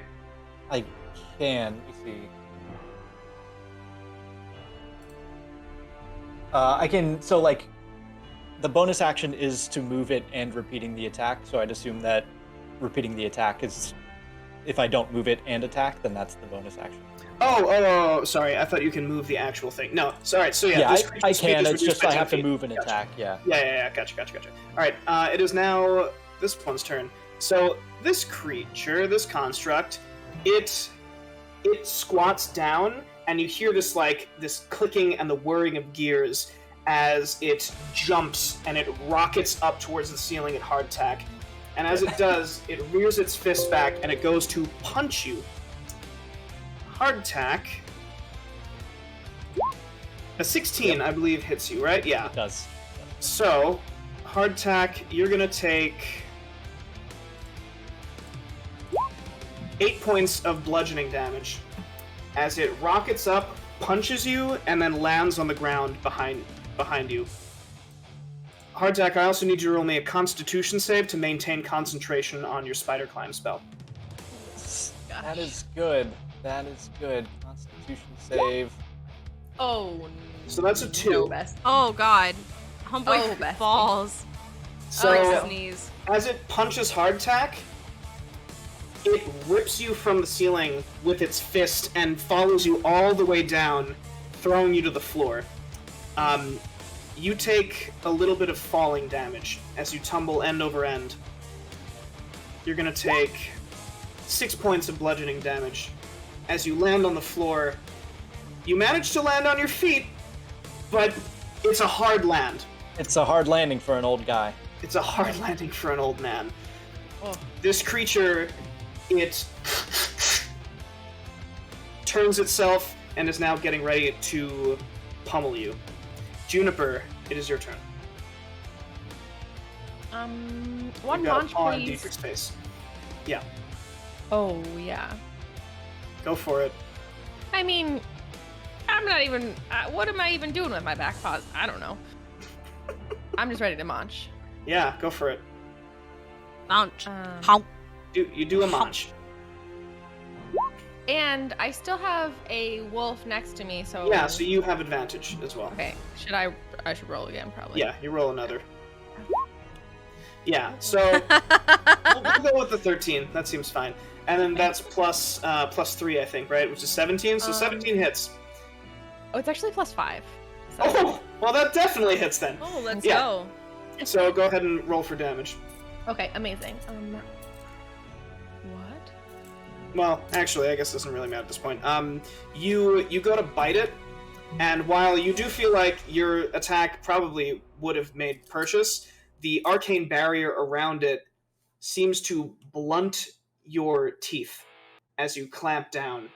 I can. Let me see. I can. So like, the bonus action is to move it and repeating the attack, so I'd assume that repeating the attack is, if I don't move it and attack, then that's the bonus action. Oh, sorry. I thought you can move the actual thing. No, sorry. So yeah, this I creature's speed can. is It's reduced just by I 10 have to feet. move and Gotcha. attack. Yeah. Yeah. Gotcha. All right. It is now this one's turn. So this creature, this construct, it squats down, and you hear this clicking and the whirring of gears as it jumps and it rockets up towards the ceiling at hardtack. And as it does, it rears its fist back and it goes to punch you. Hardtack. A 16, I believe, hits you, right? Yeah. It does. So, hardtack, you're gonna take 8 points of bludgeoning damage as it rockets up, punches you, and then lands on the ground behind you. Hardtack, I also need you to roll me a Constitution save to maintain concentration on your spider climb spell. That is good. Constitution save. Oh. So that's a 2. No best. Oh god. Homeboy Oh, bestie. falls. So, Sneeze. as it punches hardtack, it rips you from the ceiling with its fist and follows you all the way down, throwing you to the floor. You take a little bit of falling damage as you tumble end over end. You're gonna take 6 points of bludgeoning damage. As you land on the floor, you manage to land on your feet, but it's a hard land. It's a hard landing for an old guy. It's a hard landing for an old man. Oh. This creature, it turns itself and is now getting ready to pummel you. Juniper, it is your turn. One You got launch, a paw in please. Dietrich's face. Yeah, Oh, yeah. go for it. I mean, I'm not even. What am I even doing with my back paws? I don't know. I'm just ready to munch. Yeah, go for it. Launch. Um, You do a munch. And I still have a wolf next to me, so. Yeah, so you have advantage as well. Okay. I should roll again, probably. Yeah, you roll another. Yeah, so we'll go with the 13. That seems fine. And then that's plus 3, I think, right? Which is 17. So 17 hits. Oh, it's actually +5. So. Oh, well, that definitely hits then. Oh, let's Yeah. go. So go ahead and roll for damage. Okay, amazing. What? Well, actually, I guess it doesn't really matter at this point. You go to bite it, and while you do feel like your attack probably would have made purchase, the arcane barrier around it seems to blunt your teeth as you clamp down.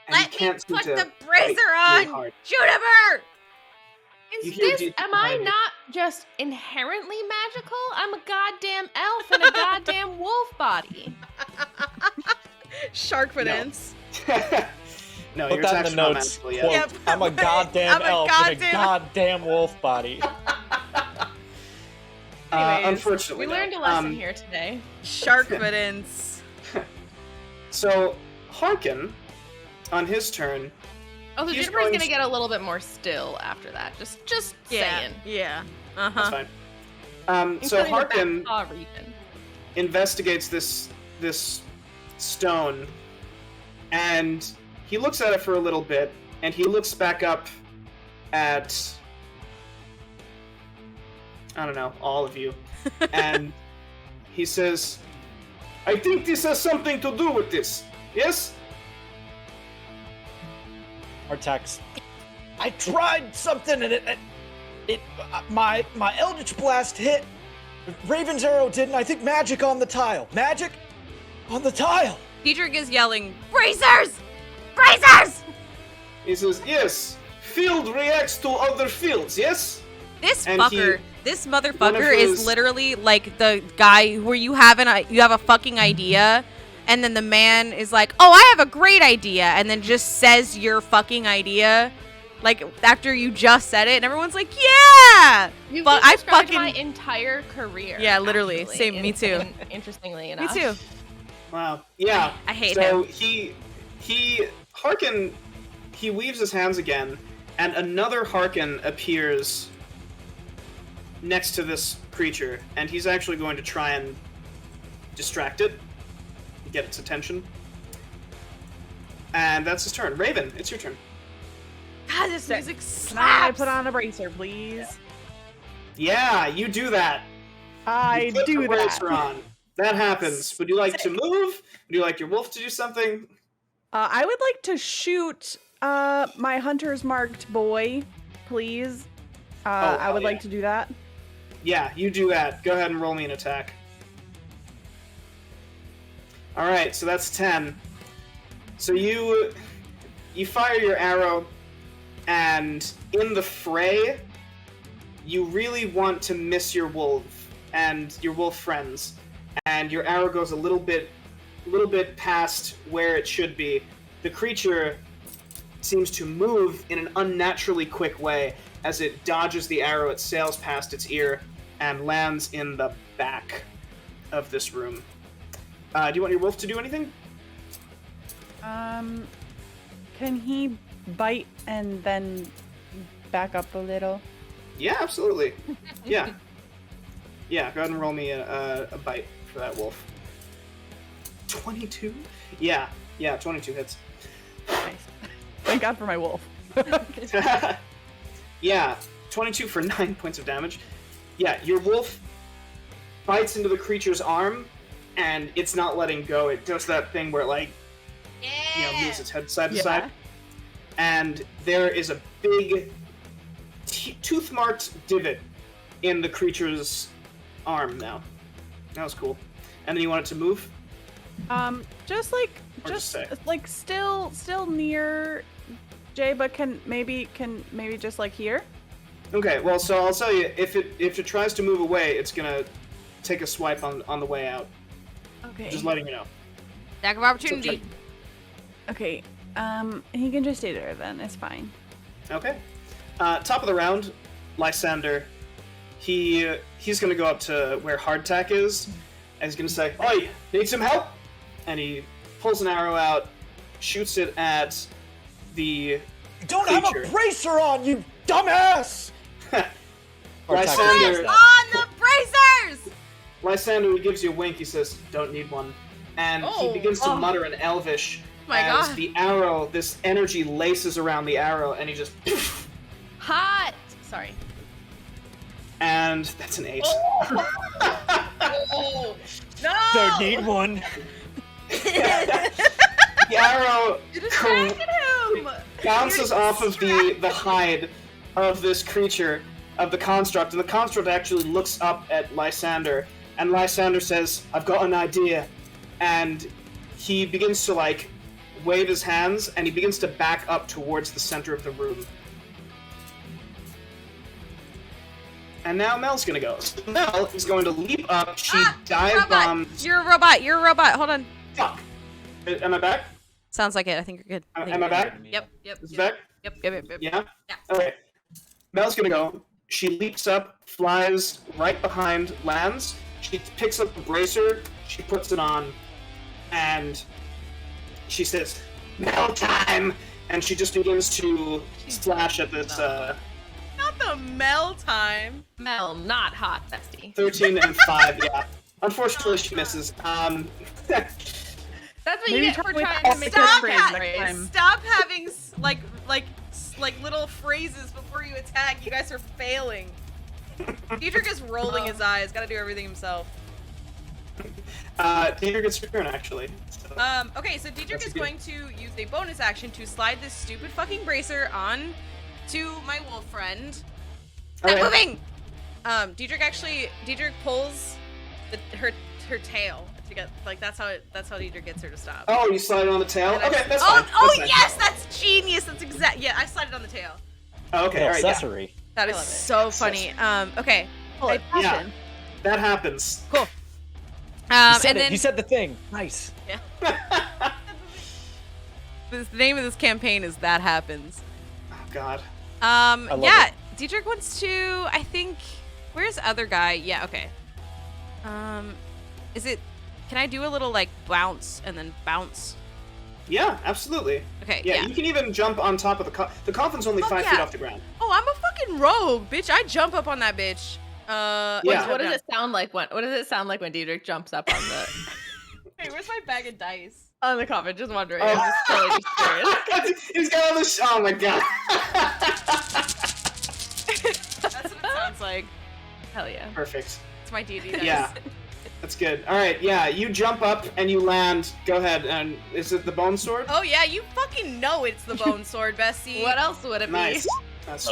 And you can't seem to bite really hard. Juniper! You Is hear this? Dietrich Am I behind you. not just inherently magical? I'm a goddamn elf in a goddamn wolf body. Sharkfidence. No, Put your that attack's in the not notes. magical yet. Quote, Yep. I'm a goddamn I'm a elf in a goddamn- goddamn wolf body. Anyways, Unfortunately, we learned a no. lesson here today. Sharkfidence. So, Harkin, on his turn, Oh, so He's Juniper's going gonna to- get a little bit more still after that. Just Yeah. saying. Yeah. that's Uh-huh. fine. So Including the Harkin back paw region. investigates this stone, and he looks at it for a little bit, and he looks back up at, I don't know, all of you, and he says, "I think this has something to do with this. Yes?" Artax. I tried something and my Eldritch Blast hit. Raven's Arrow didn't. I think magic on the tile. Magic on the tile. Dietrich is yelling, Bracers! Bracers! He says, "Yes. Field reacts to other fields. Yes." This And fucker, he- this one motherfucker of is his- literally like the guy where you have a fucking idea, and then the man is like, "Oh, I have a great idea," and then just says your fucking idea, like after you just said it, and everyone's like, "Yeah!" You've But just I described fucking my entire career. Yeah, literally. actually, Same, me too. Interestingly Me enough. too. Wow. Yeah. I hate so him. Harkin, he weaves his hands again, and another Harkin appears next to this creature, and he's actually going to try and distract it, get its attention. And that's his turn. Raven, it's your turn. God, this Sick. music Can I slaps. put on a bracer, please? Yeah, you do that. I You put do the that. bracer on. That happens. Would you like to move? Would you like your wolf to do something? I would like to shoot my hunter's marked boy, please. I would like to do that. Yeah, you do that. Go ahead and roll me an attack. Alright, so that's 10. So you fire your arrow, and in the fray, you really want to miss your wolf and your wolf friends, and your arrow goes a little bit past where it should be. The creature seems to move in an unnaturally quick way as it dodges the arrow. It sails past its ear and lands in the back of this room. Do you want your wolf to do anything? Can he bite and then back up a little? Yeah, absolutely. Yeah. Yeah, go ahead and roll me a bite for that wolf. 22? Yeah, 22 hits. Nice. Thank God for my wolf. Yeah, 22 for 9 points of damage. Yeah, your wolf bites into the creature's arm, and it's not letting go. It does that thing where it, like, moves its head side to side. And there is a big tooth-marked divot in the creature's arm now. That was cool. And then you want it to move? Just still near Jay, but can maybe just like here? Okay, well, so I'll tell you, if it tries to move away, it's gonna take a swipe on the way out. Okay. Just letting you know. Attack of opportunity. Okay. He can just stay there then. It's fine. Okay. Top of the round, Lysander. He's gonna go up to where Hardtack is, and he's gonna say, "Oi, need some help?" And he pulls an arrow out, shoots it at the You don't creature. have a bracer on, you dumbass! Lysander, On the bracers! Lysander gives you a wink. He says, "Don't need one," and he begins to mutter in Elvish My as God. the arrow, this energy laces around the arrow, and he just, Hot. Sorry. and that's an 8. Oh, no! Don't need one. The arrow Distracted him! bounces off of the hide of this creature, of the construct, and the construct actually looks up at Lysander, and Lysander says, "I've got an idea," and he begins to, like, wave his hands, and he begins to back up towards the center of the room. And now Mel's gonna go. So Mel is going to leap up. She dive robot. bombs. You're a robot. You're a robot. Hold on. Fuck. Am I back? Sounds like it. I think you're good. Am I back? Yep. Yep. Is it Yep. back? Yep. Yeah? Yeah. Okay. Mel's gonna go. She leaps up, flies right behind, lands. She picks up the bracer, she puts it on, and she says, "Mel time!" And she just begins to slash at this Not the Mel time. Mel, not hot, bestie. 13 and 5, yeah. Unfortunately, she misses. That's what Maybe you get try for with trying all to make the us Stop, phrase crazy. next time. Stop having like little phrases before you attack. You guys are failing. Diedrich is rolling his eyes. Got to do everything himself. Peter gets your turn, actually. So. Okay, so Diedrich That's is good. going to use a bonus action to slide this stupid fucking bracer on to my wolf friend. Stop Okay. moving! Diedrich pulls her tail to get, like, that's how Diedrich gets her to stop. Oh, you slide it on the tail? And I- Okay, that's oh, fine. oh That's fine. yes, that's genius. That's exact. Yeah, I slide it on the tail. Oh, okay, Little alright, yeah. accessory. That is love it. so funny. Okay, Oh, it's Yeah, passion. that happens. cool. You said And it. then You said the thing. Nice. the name of this campaign is That Happens. Oh, God. love Yeah, it. Diedrich wants to, I think, where's the other guy? Yeah, okay. Can I do a little, like, bounce and then bounce? Yeah, absolutely. Okay, Yeah, yeah. you can even jump on top of the coffin's only Fuck 5 yeah. feet off the ground. Oh, I'm a fucking rogue, bitch. I jump up on that bitch. Yeah. What does it sound like when Diedrich jumps up on the Wait, where's my bag of dice? on the coffin? Just wondering. Oh. I'm just totally just curious. He's got all this. Oh my god. That's what it sounds like. Hell yeah. Perfect. It's my D&D dice. Yeah. That's good. All right. Yeah. You jump up and you land. Go ahead. And is it the bone sword? Oh yeah, you fucking know it's the bone sword, Bessie. What else would it Nice. be? That's.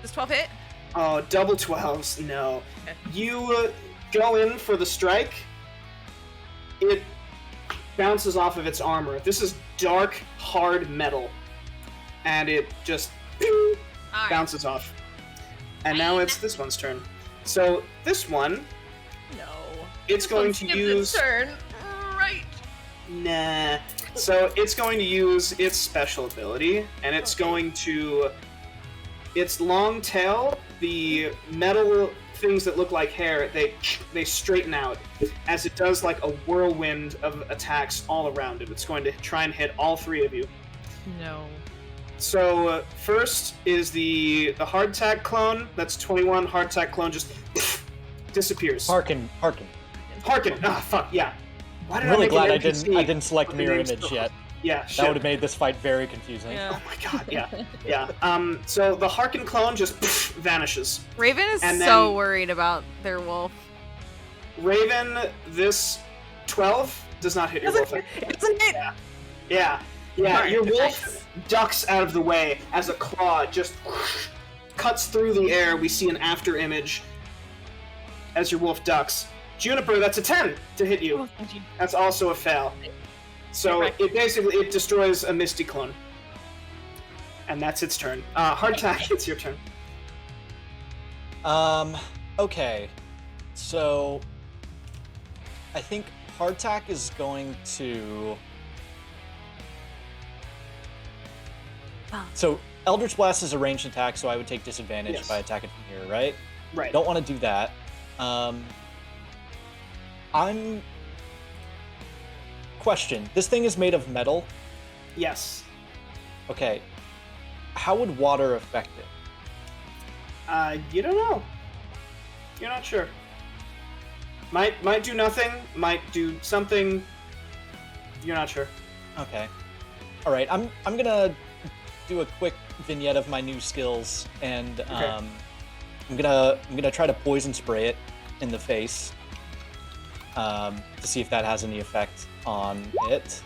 Does 12 hit? Oh, double 12s. No. Okay. You go in for the strike. It bounces off of its armor. This is dark, hard metal, and it just Alright. bounces off. And now it's this one's turn. So this one, No. it's going to Skip use. this turn. Right. Nah. So it's going to use its special ability, and it's going to. Its long tail, the metal things that look like hair, they straighten out as it does like a whirlwind of attacks all around it. It's going to try and hit all three of you. No. So first is the hardtack clone. That's 21. Hardtack clone just disappears. Harkin. Harken. Ah, fuck yeah. Why did I'm really I glad make an NPC I didn't select with the mirror names image so- yet. Yeah, That shit. would have made this fight very confusing. Yeah. Oh my god, yeah. So the Harken clone just vanishes. Raven is And so then- worried about their wolf. Raven, this 12 does not hit your wolf. Isn't it? Yeah. Alright, Your wolf nice. ducks out of the way as a claw just cuts through the air. We see an after image as your wolf ducks. Juniper, that's a 10 to hit you. Oh, thank you. That's also a fail. So Correct. it destroys a Misty clone. And that's its turn. Hardtack, it's your turn. Okay. So I think Hardtack is going to. So Eldritch Blast is a ranged attack, so I would take disadvantage Yes. if I attack it from here, right? Right. Don't want to do that. I'm. Question. This thing is made of metal. Yes. Okay. How would water affect it? You don't know. You're not sure. Might do nothing. Might do something. You're not sure. Okay. All right. I'm gonna do a quick vignette of my new skills, and I'm gonna try to poison spray it in the face to see if that has any effect on it.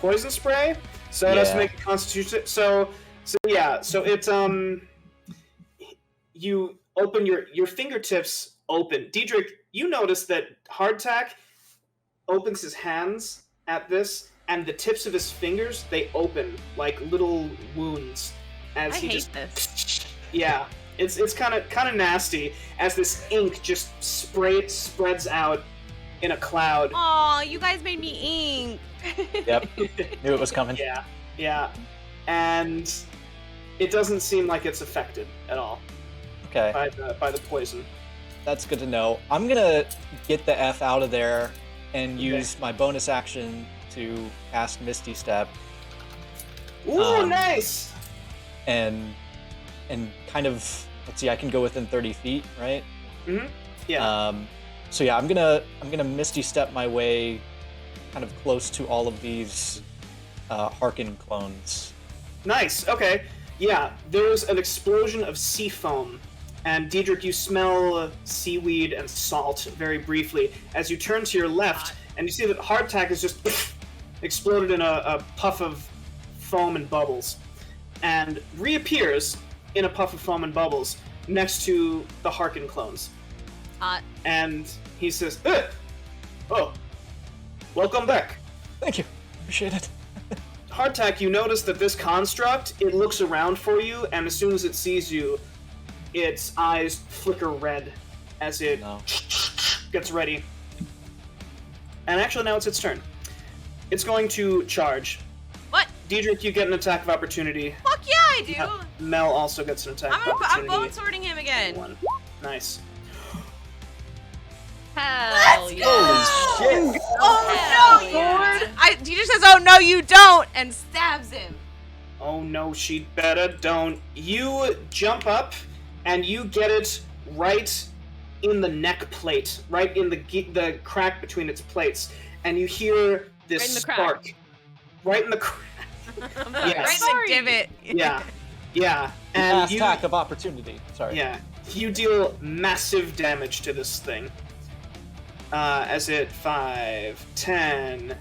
Poison spray. So it has to Yeah. make a Constitution. So it's you open your fingertips open. Diedrich, you notice that Hardtack opens his hands at this, and the tips of his fingers, they open like little wounds as I he hate just this. yeah. It's kind of nasty as this ink just spreads out in a cloud. Aw, you guys made me ink. Yep. Knew it was coming. Yeah, and it doesn't seem like it's affected at all Okay. by the poison. That's good to know. I'm gonna get the F out of there and use my bonus action to cast Misty Step Ooh, nice! and kind of let's see, I can go within 30 feet, right? Mm-hmm. Yeah. So yeah, I'm gonna Misty Step my way kind of close to all of these Harkin clones. Nice. Okay. Yeah. There's an explosion of sea foam, and Diedrich, you smell seaweed and salt very briefly as you turn to your left, and you see that Hardtack is just exploded in a puff of foam and bubbles, and reappears in a puff of foam and bubbles next to the Harkin clones. Hot. And he says, "Oh, welcome back." Thank you. Appreciate it. Hardtack, you notice that this construct, it looks around for you, and as soon as it sees you, its eyes flicker red as it No. gets ready. And actually, now it's its turn. It's going to charge. What? Diedrich, you get an attack of opportunity. Fuck yeah, I do. Mel also gets an attack of I'm opportunity. bone sorting him again. One. Nice. Hell Let's yeah. Holy shit! Oh Hell no, yeah. Lord! He just says, "Oh no, you don't," and stabs him. Oh no, she'd better don't. You jump up, and you get it right in the neck plate, right in the crack between its plates, and you hear this Right in the crack. spark. Right in the crack. Yes. Right in the divot. Yeah. Yeah. And Last attack of opportunity. Sorry. yeah, you deal massive damage to this thing. As it 5, 10,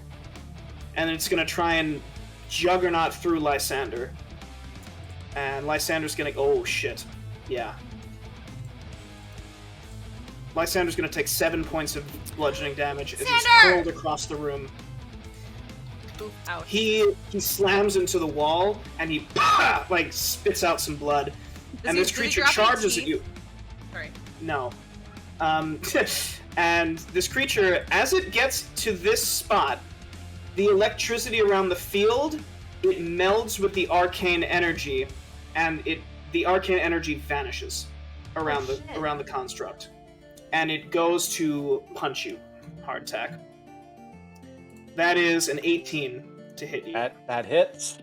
and it's gonna try and juggernaut through Lysander. And Lysander's gonna. Oh shit. Yeah. Lysander's gonna take 7 points of bludgeoning damage as he's Sander! hurled across the room. Oof, ouch. He slams into the wall and he like spits out some blood. And this creature charges at you. Sorry. No. And this creature, as it gets to this spot, the electricity around the field, it melds with the arcane energy, and the arcane energy vanishes around the construct, and it goes to punch you, hardtack. That is an 18 to hit you. That hits.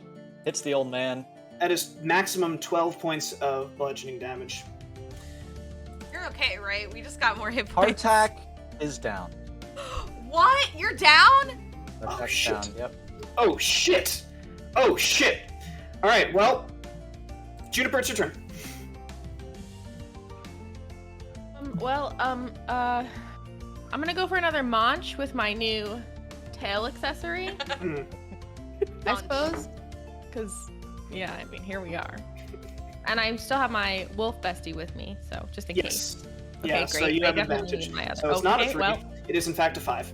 Hits the old man. That is maximum 12 points of bludgeoning damage. You're okay, right? We just got more hit points. Hardtack is down. What? You're down? Hardtack's shit. down. Yep. Oh shit! Oh shit! Alright, well, Juniper, it's your turn. I'm gonna go for another Monch with my new tail accessory, Hmm. I suppose. Because, yeah, I mean, here we are. And I still have my wolf bestie with me, so just in case. Yes. Okay, Yeah, great. so you I have definitely advantage. need my other- So it's not a okay, 3. well. It is in fact a 5.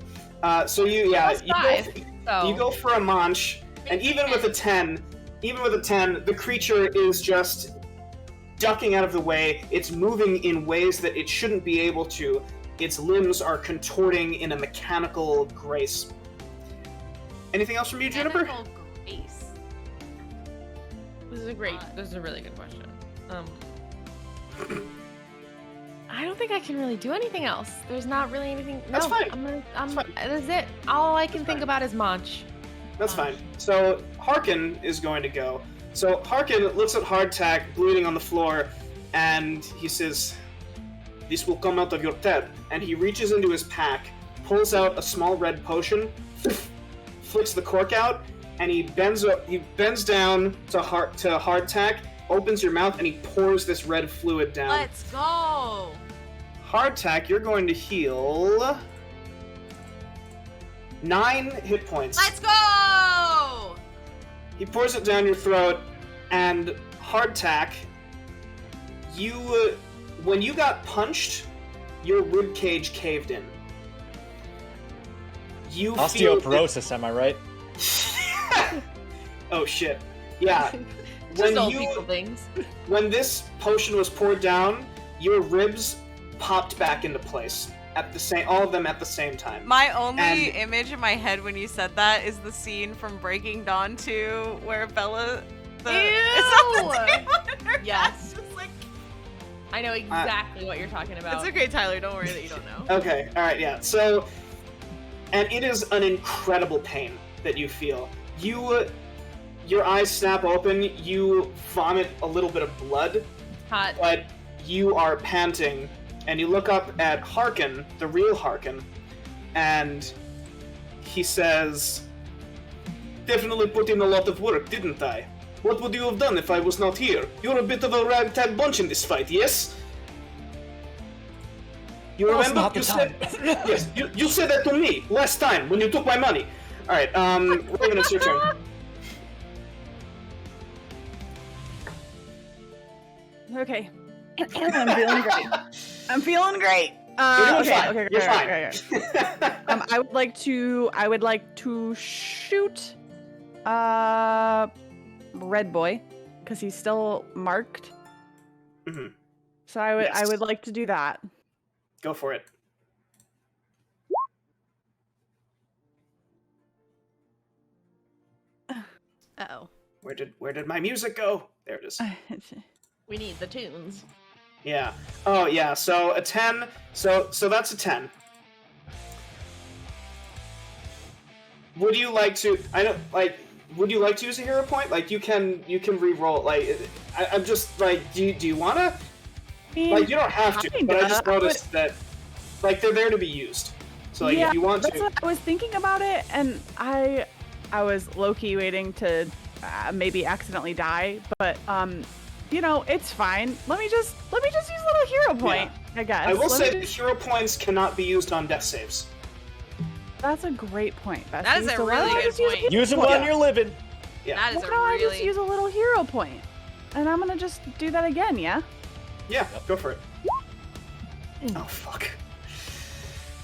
So you go for a Manch, and even with a 10, the creature is just ducking out of the way. It's moving in ways that it shouldn't be able to. Its limbs are contorting in a mechanical grace. Anything else from you, Juniper? Mechanical grace. This is a really good question. I don't think I can really do anything else. There's not really anything. That's fine. That's fine. That's it. All I can That's think fine. about is Monch. That's fine. So Harkin is going to go. So Harkin looks at Hardtack bleeding on the floor, and he says, "This will come out of your tab." And he reaches into his pack, pulls out a small red potion, flicks the cork out, and he bends down to Hardtack, opens your mouth, and he pours this red fluid down. Let's go. Hardtack, you're going to heal 9 hit points. Let's go. He pours it down your throat, and Hardtack, when you got punched, your ribcage caved in. You feel Osteoporosis, am I right? Oh shit. Yeah. Just old people things. When this potion was poured down, your ribs popped back into place all of them at the same time. My only And- image in my head when you said that is the scene from Breaking Dawn 2 where Bella Ew! it's on the table and her Yes. cat's just like... I know exactly what you're talking about. It's okay, Tyler. Don't worry that you don't know. Okay, alright, yeah. So, and it is an incredible pain that you feel. Your eyes snap open, you vomit a little bit of blood, Hot. but you are panting, and you look up at Harkin, the real Harkin, and he says, "Definitely put in a lot of work, didn't I? What would you have done if I was not here? You're a bit of a ragtag bunch in this fight, yes? You Now's remember? not the You said, time. yes, you said that to me last time when you took my money. Alright, Raven, it's your turn. Okay. I'm feeling great. I'm feeling great. You're doing fine. Okay, You're fine. okay. I would like to shoot Red Boy because he's still marked. Mhm. So I Yes. would like to do that. Go for it. Uh-oh. Where did my music go? There it is. We need the tunes. Yeah. Oh yeah. So a 10. So that's a 10. Would you like to? I don't like. would you like to use a hero point? Like, you can re-roll. Like, I'm just like, do you wanna? Like, you don't have to, but I just noticed that, like, they're there to be used. So, like, yeah, if you want that's to. what I was thinking about it, and I was low-key waiting to maybe accidentally die, but you know, it's fine. Let me just use a little hero point, I guess. I will say that hero points cannot be used on death saves. That's a great point, Bessie. That is a So why really don't I good just use a point. Use them hero when point? you're living. Yeah. That is Why a don't I just really. use a little hero point? And I'm gonna just do that again, yeah? Yeah, go for it. Oh, fuck.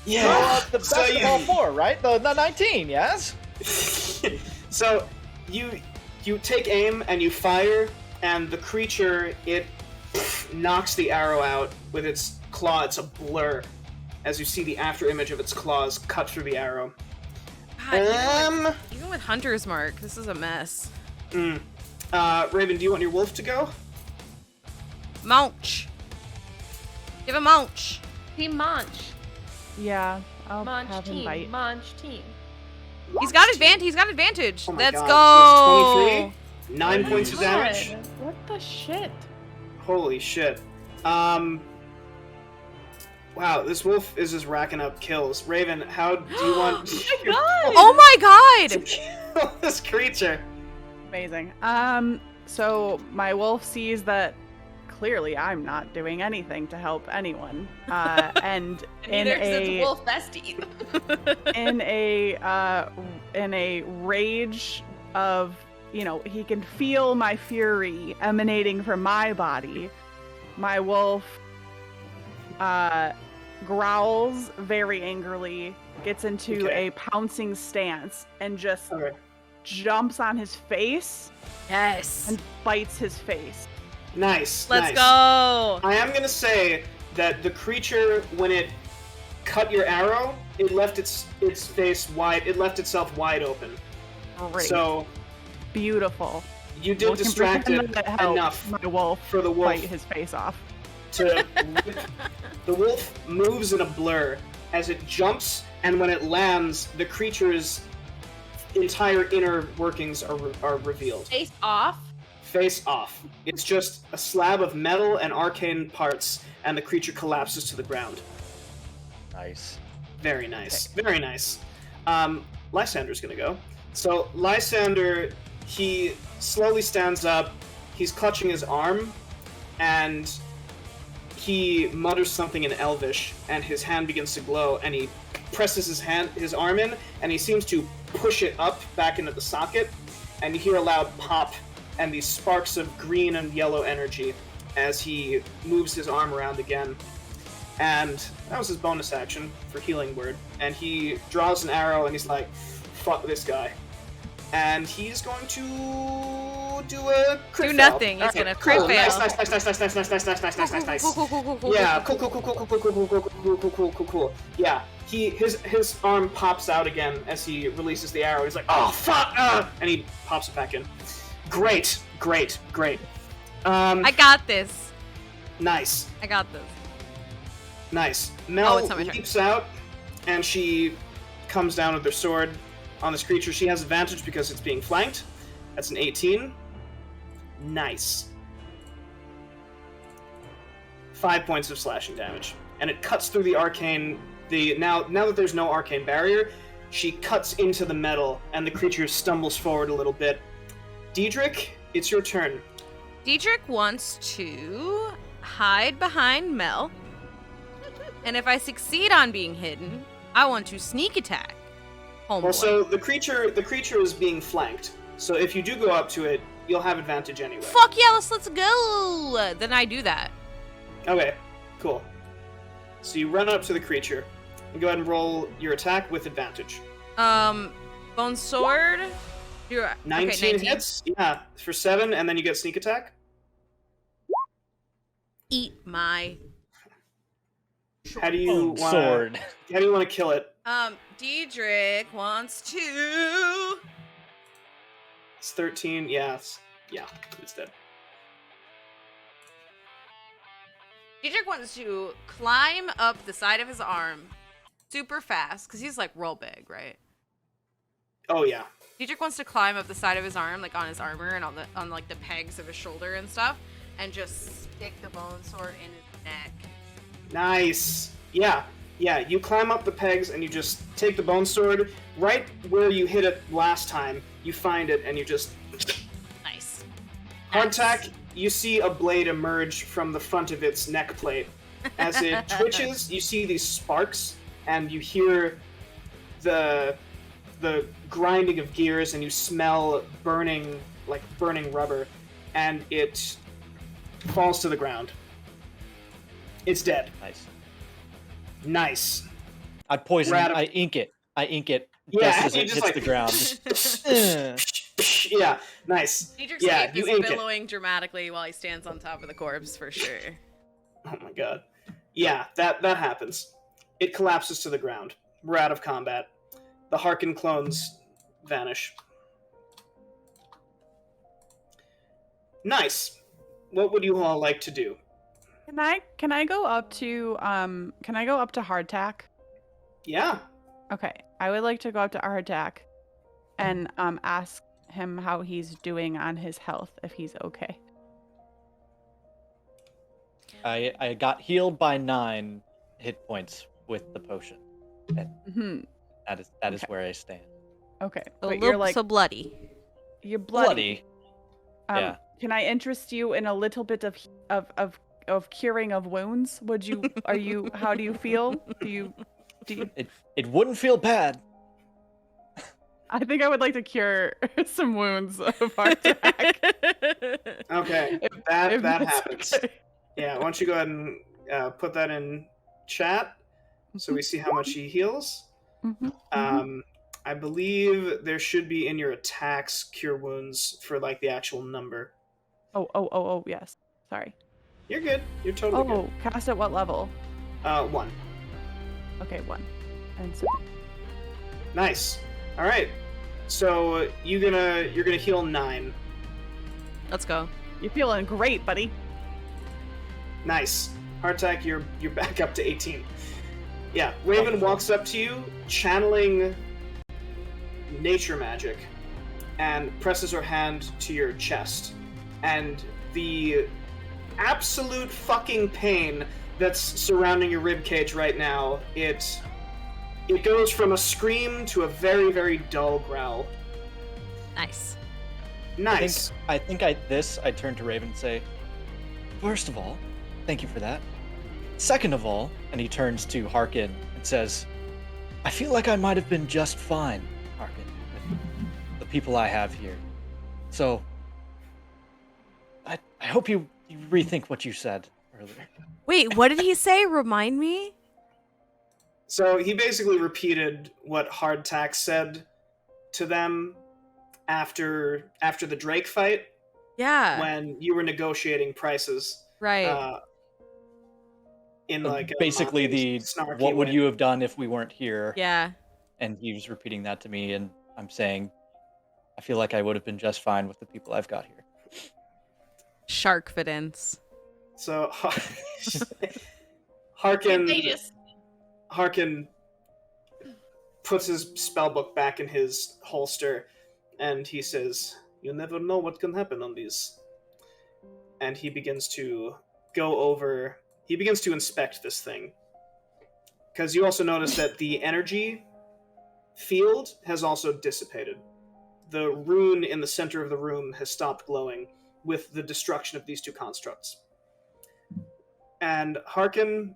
Yeah. Well, the best So of all 4, right? The 19, yes? So, you take aim and you fire, and the creature, it knocks the arrow out with its claw. It's a blur as you see the after image of its claws cut through the arrow. God, even with Hunter's Mark, this is a mess. Raven, do you want your wolf to go? Munch. Give him Munch. Team Munch. Yeah, I'll Munch have him team. bite. Munch team. He's got advantage. He's got advantage. Oh my Let's God. go. That's 23. 9 points of damage. God. What the shit? Holy shit. Wow, this wolf is just racking up kills. Raven, how do you want Oh my God. to kill this creature? Amazing. So my wolf sees that clearly I'm not doing anything to help anyone. And in Neither is its a wolf bestie. in a rage of, you know, he can feel my fury emanating from my body. My wolf growls very angrily, gets into Okay. a pouncing stance, and just Okay. jumps on his face Yes. and bites his face. Nice. Let's nice. go. I am gonna say that the creature, when it cut your arrow, it left its face wide. It left itself wide open. Great. So Beautiful. you did We can distract pretend it that helped enough my wolf for the wolf bite his face off. to. The wolf moves in a blur as it jumps, and when it lands, the creature's entire inner workings are revealed. Face off. Face off. It's just a slab of metal and arcane parts, and the creature collapses to the ground. Nice. Very nice. Very nice. Lysander's gonna go. So, Lysander, he slowly stands up, he's clutching his arm, and he mutters something in Elvish, and his hand begins to glow, and he presses his arm in, and he seems to push it up back into the socket, and you hear a loud pop, and these sparks of green and yellow energy as he moves his arm around again. And that was his bonus action for Healing Word. And he draws an arrow and he's like, fuck this guy. And he's going to do a crit Do fail. nothing. He's Okay, gonna crit cool. fail. Nice. Cool. Yeah, cool. Yeah, his arm pops out again as he releases the arrow. He's like, oh, fuck! And he pops it back in. Great. I got this. Nice. I got this. Nice. Mel it's not my turn. leaps out, and she comes down with her sword on this creature. She has advantage because it's being flanked. That's an 18. Nice. 5 points of slashing damage. And it cuts through the arcane... Now that there's no arcane barrier, she cuts into the metal, and the creature stumbles forward a little bit. Diedrich, it's your turn. Diedrich wants to hide behind Mel. And if I succeed on being hidden, I want to sneak attack. Homeboy. Well, so the creature is being flanked. So if you do go up to it, you'll have advantage anyway. Fuck yeah, let's go! Then I do that. Okay, cool. So you run up to the creature, and go ahead and roll your attack with advantage. Bone sword. 19 hits? Yeah, for 7, and then you get sneak attack. Eat my... How do you want Sword. How do you want to kill it? Diedrich wants to... It's 13. Yeah, it's dead. Diedrich wants to climb up the side of his arm super fast, because he's like real big, right? Oh yeah. Diedrich wants to climb up the side of his arm, like on his armor and on like the pegs of his shoulder and stuff, and just stick the bone sword in his neck. Nice. Yeah. You climb up the pegs and you just take the bone sword right where you hit it last time. You find it and you just. Nice. Hardtack, you see a blade emerge from the front of its neck plate. As it twitches, you see these sparks, and you hear the grinding of gears, and you smell burning rubber, and it falls to the ground. It's dead. Nice. I poison. I ink it. Yeah, just as it just hits like the ground. Yeah, nice. Diedrich's Yeah, cape you is ink it. billowing dramatically while he stands on top of the corpse, for sure. Oh my god. Yeah, that happens. It collapses to the ground. We're out of combat. The Harkin clones vanish. Nice. What would you all like to do? Can I go up to Hardtack? Yeah. Okay, I would like to go up to Hardtack and ask him how he's doing on his health, if he's okay. I got healed by 9 hit points with the potion. And that is where I stand. Okay, A but you're little like so bloody. you're bloody. Yeah. Can I interest you in a little bit of curing of wounds? How do you feel? Do you It wouldn't feel bad. I think I would like to cure some wounds of Hardtack. Okay. If That that's happens. okay. Yeah, why don't you go ahead and put that in chat so we see how much he heals. I believe there should be in your attacks cure wounds for like the actual number. Oh, yes. Sorry. You're good. You're totally Oh, cast at what level? good. 1. Okay, 1. And so Nice. All right. So you're gonna heal 9. Let's go. you're feeling great, buddy. Nice. Hardtack, you're back up to 18. Yeah, Raven walks up to you, channeling nature magic, and presses her hand to your chest. And the absolute fucking pain that's surrounding your ribcage right now, it goes from a scream to a very, very dull growl. Nice. Nice. I think I turn to Raven and say, first of all, thank you for that. Second of all, and he turns to Harkin and says, I feel like I might have been just fine, Harkin, with the people I have here. So, I hope you rethink what you said earlier. Wait, what did he say? Remind me? So he basically repeated what Hardtack said to them after the Drake fight, Yeah. when you were negotiating prices. Right. In like basically a the snarky what would way. you have done if we weren't here? Yeah. And he was repeating that to me, and I'm saying, I feel like I would have been just fine with the people I've got here. Sharkfidence. So Harkin puts his spellbook back in his holster, and he says, "You never know what can happen on these." And he begins to inspect this thing. Because you also notice that the energy field has also dissipated. The rune in the center of the room has stopped glowing with the destruction of these two constructs. And Harkin,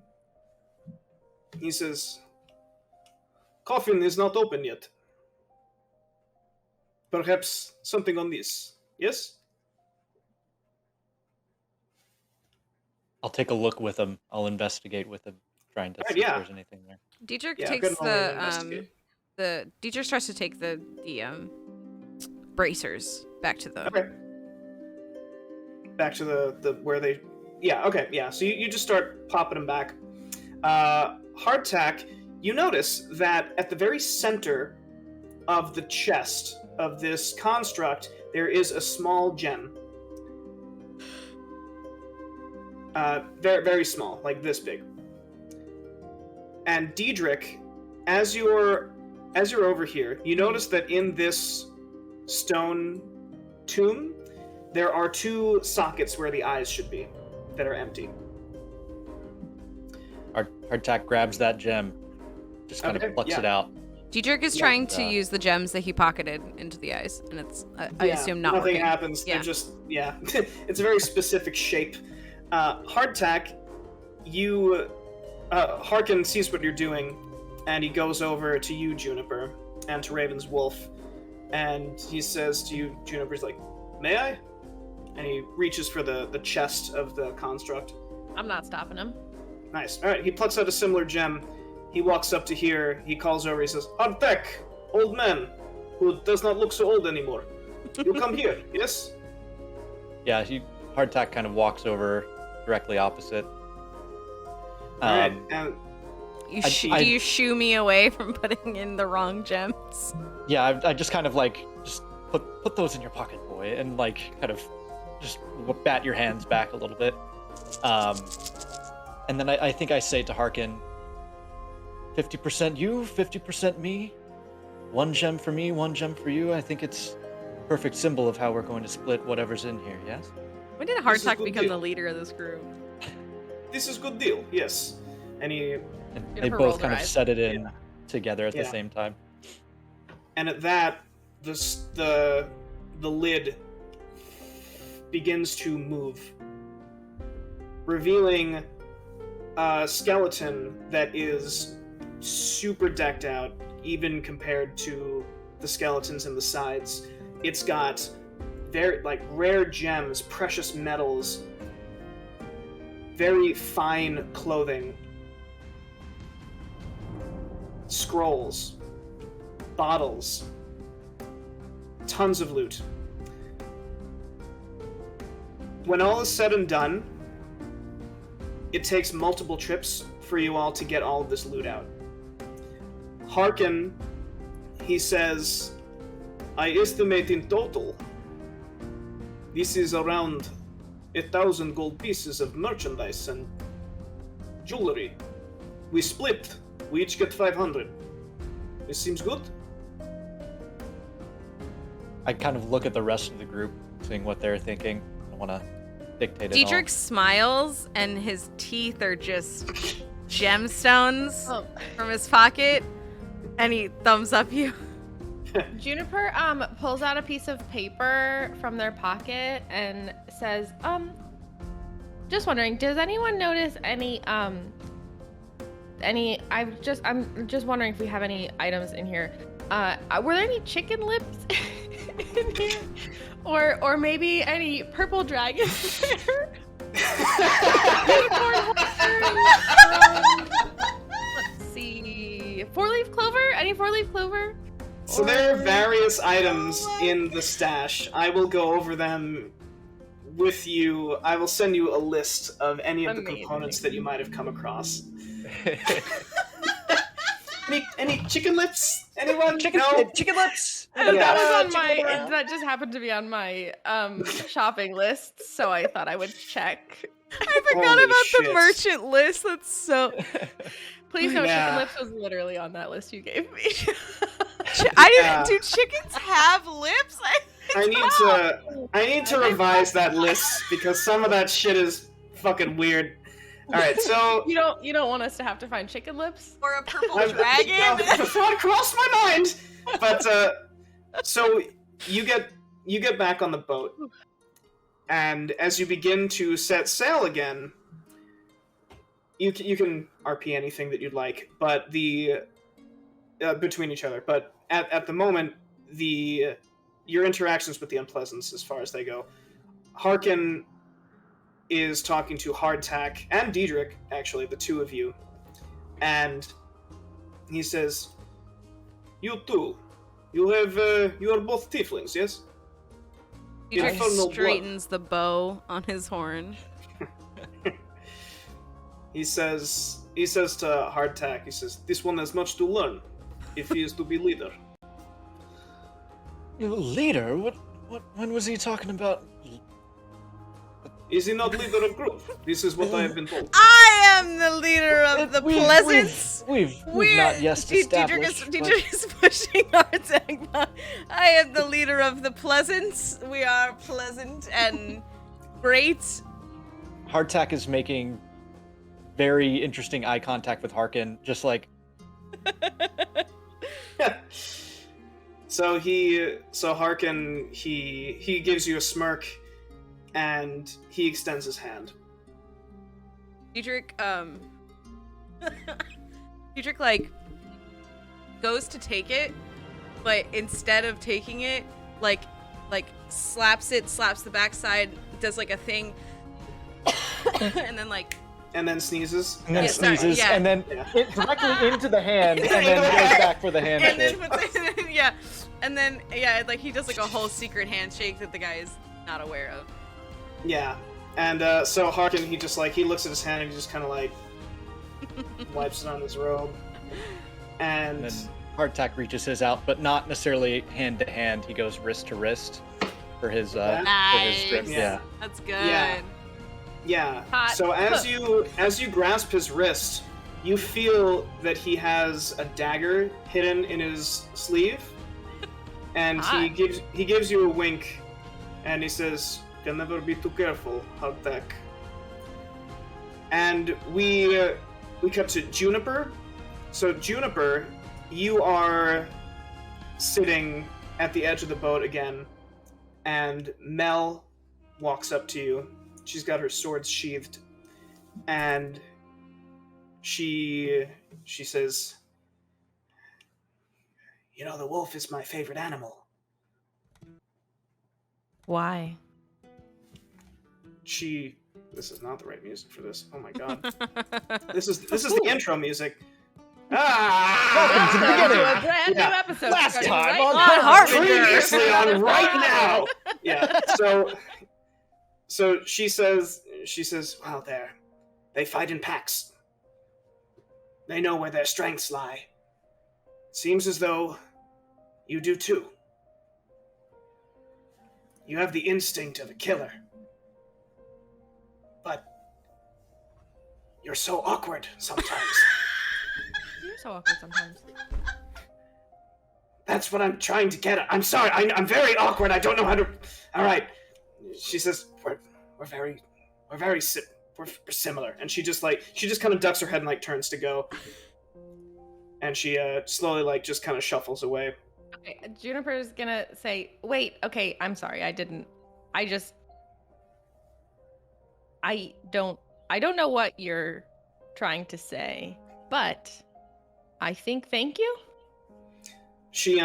he says, "Coffin is not open yet. Perhaps something on this, yes?" I'll take a look with him. I'll investigate with him, trying to see if there's anything there. Diedrich Yeah, takes good roll to investigate. Diedrich tries to take the bracers back to the Okay. Back to the where they... Yeah, okay, yeah. So you just start popping them back. Hardtack, you notice that at the very center of the chest of this construct, there is a small gem. Very, very small, like this big. And Diedrich, as you're over here, you notice that in this stone tomb, there are 2 sockets where the eyes should be that are empty. Hardtack grabs that gem, just kind of plucks it out. Diedrich is trying to use the gems that he pocketed into the eyes, and it's, I assume, not nothing working. happens. They're just, it's a very specific shape. Hardtack, you, Harkin sees what you're doing, and he goes over to you, Juniper, and to Raven's Wolf, and he says to you, Juniper's like, "May I?" And he reaches for the chest of the construct. I'm not stopping him. Nice. Alright, he plucks out a similar gem. He walks up to here, he calls over, he says, "Hardtack, old man, who does not look so old anymore. You come here, yes?" Yeah, Hardtack kind of walks over directly opposite. Alright, and Do you shoo me away from putting in the wrong gems? Yeah, I just kind of like, just put those in your pocket, boy, and like kind of just bat your hands back a little bit. And then I think I say to Harkin, 50% you, 50% me. 1 gem for me, 1 gem for you. I think it's a perfect symbol of how we're going to split whatever's in here, yes? When did Hardtack become the leader of this group? this is good deal, yes. And they both kind of set it in together at the same time. And at that, the lid begins to move, revealing a skeleton that is super decked out, even compared to the skeletons in the sides. It's got very rare gems, precious metals, very fine clothing, scrolls, bottles, tons of loot. When all is said and done, it takes multiple trips for you all to get all of this loot out. Harkin, he says, "I estimate in total, this is around 1,000 gold pieces of merchandise and jewelry. We split. We each get 500. This seems good?" I kind of look at the rest of the group, seeing what they're thinking. I don't want to dictate it Diedrich smiles, and his teeth are just gemstones from his pocket, and he thumbs up you. Juniper pulls out a piece of paper from their pocket and says, just wondering, does anyone notice I'm just wondering if we have any items in here. Were there any chicken lips in here? Or maybe any purple dragons in there? Let's see. 4-leaf clover? Any 4-leaf clover? So there are various items in the stash. I will go over them with you. I will send you a list of any of the components that you might have come across. Any chicken lips? Anyone? Chicken lips! That just happened to be on my shopping list, so I thought I would check. I forgot about the merchant list. That's so... Please know chicken lips was literally on that list you gave me. Do chickens have lips? I need to revise that list because some of that shit is fucking weird. All right, so you don't want us to have to find chicken lips or a purple dragon? The thought crossed my mind. But so you get back on the boat, and as you begin to set sail again, you can RP anything that you'd like, but between each other. But at the moment, your interactions with the Unpleasants, as far as they go, Harkin is talking to Hardtack and Diedrich, actually, the two of you, and he says, "You two, you are both tieflings, yes?" Diedrich straightens the bow on his horn. He says to Hardtack, he says, "This one has much to learn, if he is to be leader." Leader? When was he talking about? Is he not leader of group? This is what I have been told. I am the leader of the Pleasants. We've not yet established. Diedrich is pushing Artag. I am the leader of the Pleasants. We are pleasant and great. Hardtack is making very interesting eye contact with Harkin, just like. So Harkin, he gives you a smirk, and he extends his hand. Diedrich, Diedrich, like, goes to take it, but instead of taking it, like slaps the backside, does, like, a thing, and then, like... And then sneezes. And then Yeah, sorry, sneezes, yeah. and then it directly into the hand, and then goes back for the And handshake. then puts it, yeah, and then, yeah, like, he does, like, a whole secret handshake that the guy is not aware of. Yeah. And so Harkin, he just, like, he looks at his hand and he just kind of, like, wipes it on his robe. And then Hardtack reaches his out, but not necessarily hand to hand. He goes wrist to wrist for his for his grip. Yeah. That's good. Yeah. Hot. So as you grasp his wrist, you feel that he has a dagger hidden in his sleeve, and Hot. he gives you a wink, and he says, "Can never be too careful, Hardtack." And we cut to Juniper. So Juniper, you are sitting at the edge of the boat again, and Mel walks up to you. She's got her sword sheathed, and she says, "You know, the wolf is my favorite animal." Why? This is not the right music for this. Oh my god. This is the intro music. Welcome to the beginning. To a brand new episode. Last starting time right on now. Harbinger. Previously on Right Now. Yeah. So she says, "Well, they fight in packs. They know where their strengths lie. Seems as though you do too. You have the instinct of a killer. But you're so awkward sometimes." You're so awkward sometimes. That's what I'm trying to get at. I'm sorry, I'm very awkward. I don't know how to... All right. She says, we're similar. And she just kind of ducks her head and, like, turns to go. And she slowly, like, just kind of shuffles away. Okay, Juniper's gonna say, wait, okay, I'm sorry, I don't know what you're trying to say, but I think thank you? She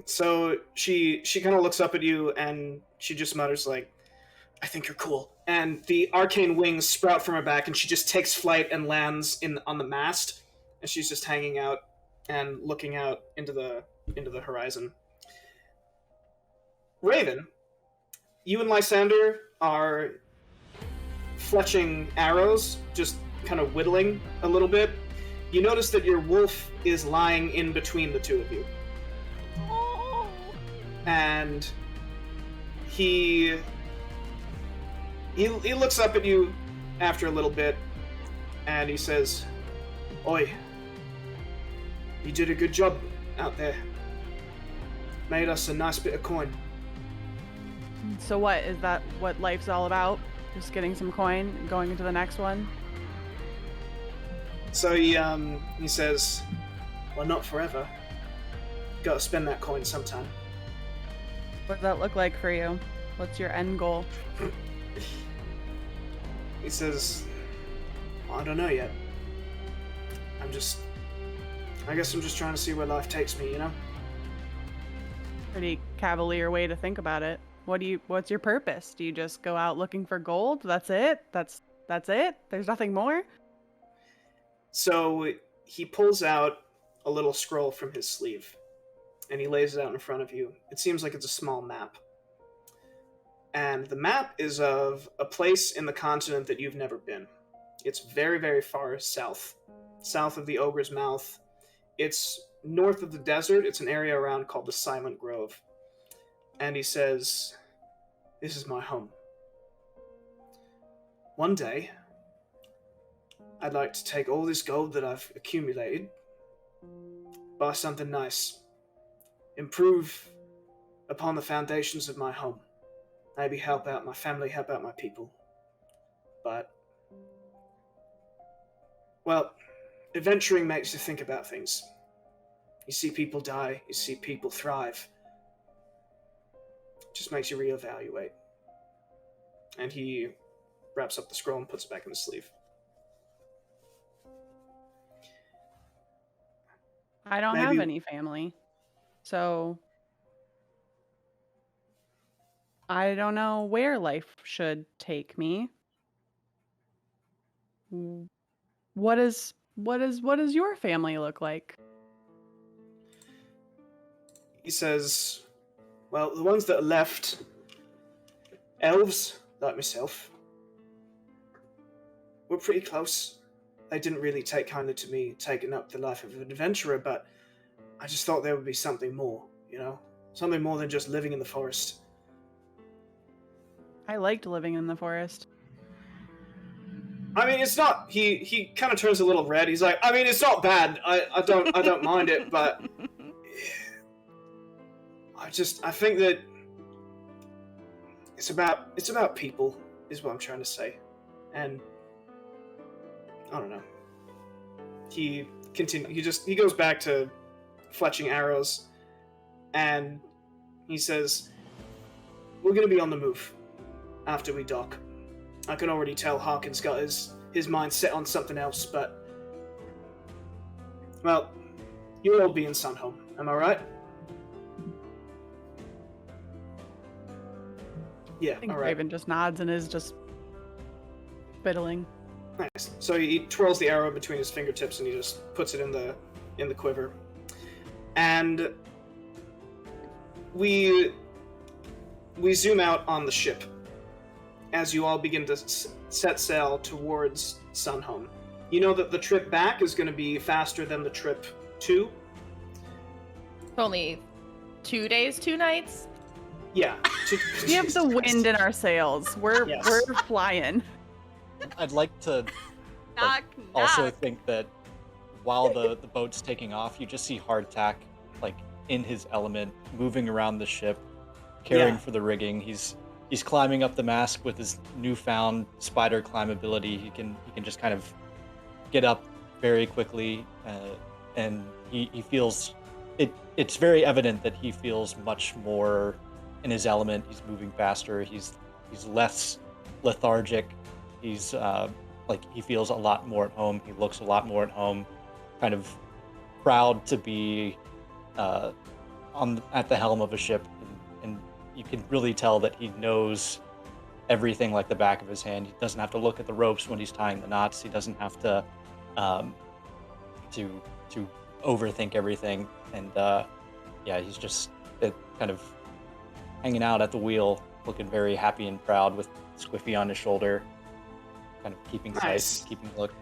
so she kind of looks up at you and she just mutters, like, "I think you're cool." And the arcane wings sprout from her back and she just takes flight and lands on the mast, and she's just hanging out and looking out into the horizon. Raven, you and Lysander are fletching arrows, just kind of whittling a little bit. You notice that your wolf is lying in between the two of you. And he looks up at you after a little bit, and he says, "Oi, you did a good job out there. Made us a nice bit of coin." So what, is that what life's all about? Just getting some coin and going into the next one? So he says, "Well, not forever. Gotta spend that coin sometime." What does that look like for you? What's your end goal? He says, "Well, I don't know yet. I guess I'm just trying to see where life takes me, you know?" Pretty cavalier way to think about it. What's your purpose? Do you just go out looking for gold? That's it? That's it? There's nothing more? So he pulls out a little scroll from his sleeve, and he lays it out in front of you. It seems like it's a small map. And the map is of a place in the continent that you've never been. It's very, very far south of the Ogre's Mouth. It's north of the desert. It's an area around called the Silent Grove. And he says, "This is my home. One day, I'd like to take all this gold that I've accumulated, buy something nice, improve upon the foundations of my home, maybe help out my family, help out my people. But, well, adventuring makes you think about things. You see people die, you see people thrive. It just makes you reevaluate. And he wraps up the scroll and puts it back in the sleeve. I don't have any family, so I don't know where life should take me. What does your family look like? He says, well, the ones that are left, elves, like myself, we're pretty close. They didn't really take kindly to me taking up the life of an adventurer, but I just thought there would be something more, you know? Something more than just living in the forest. I liked living in the forest. I mean, it's not. He kind of turns a little red. He's like, I mean, it's not bad. I don't mind it, but I think that it's about people, is what I'm trying to say, and I don't know. He goes back to fletching arrows, and he says, we're gonna be on the move after we dock. I can already tell Harkin's got his mind set on something else, but, well, you'll all be in Sunhome, am I right? Yeah, I think all right. Raven just nods and is just fiddling. Nice. So he twirls the arrow between his fingertips and he just puts it in the quiver. And we zoom out on the ship as you all begin to set sail towards Sunhome. You know that the trip back is going to be faster than the trip to. Only 2 days, 2 nights. Yeah. We have the wind in our sails. We're flying. I'd like to Knock, also knock. think that while the boat's taking off, you just see Hardtack like in his element, moving around the ship, caring for the rigging. He's climbing up the mast with his newfound spider climb ability. He can just kind of get up very quickly, and he feels it. It's very evident that he feels much more in his element. He's moving faster. He's less lethargic. He's he feels a lot more at home. He looks a lot more at home. Kind of proud to be at the helm of a ship, and you can really tell that he knows everything like the back of his hand. He doesn't have to look at the ropes when he's tying the knots. He doesn't have to overthink everything. And he's just kind of hanging out at the wheel, looking very happy and proud with Squiffy on his shoulder, kind of keeping sight, keeping look.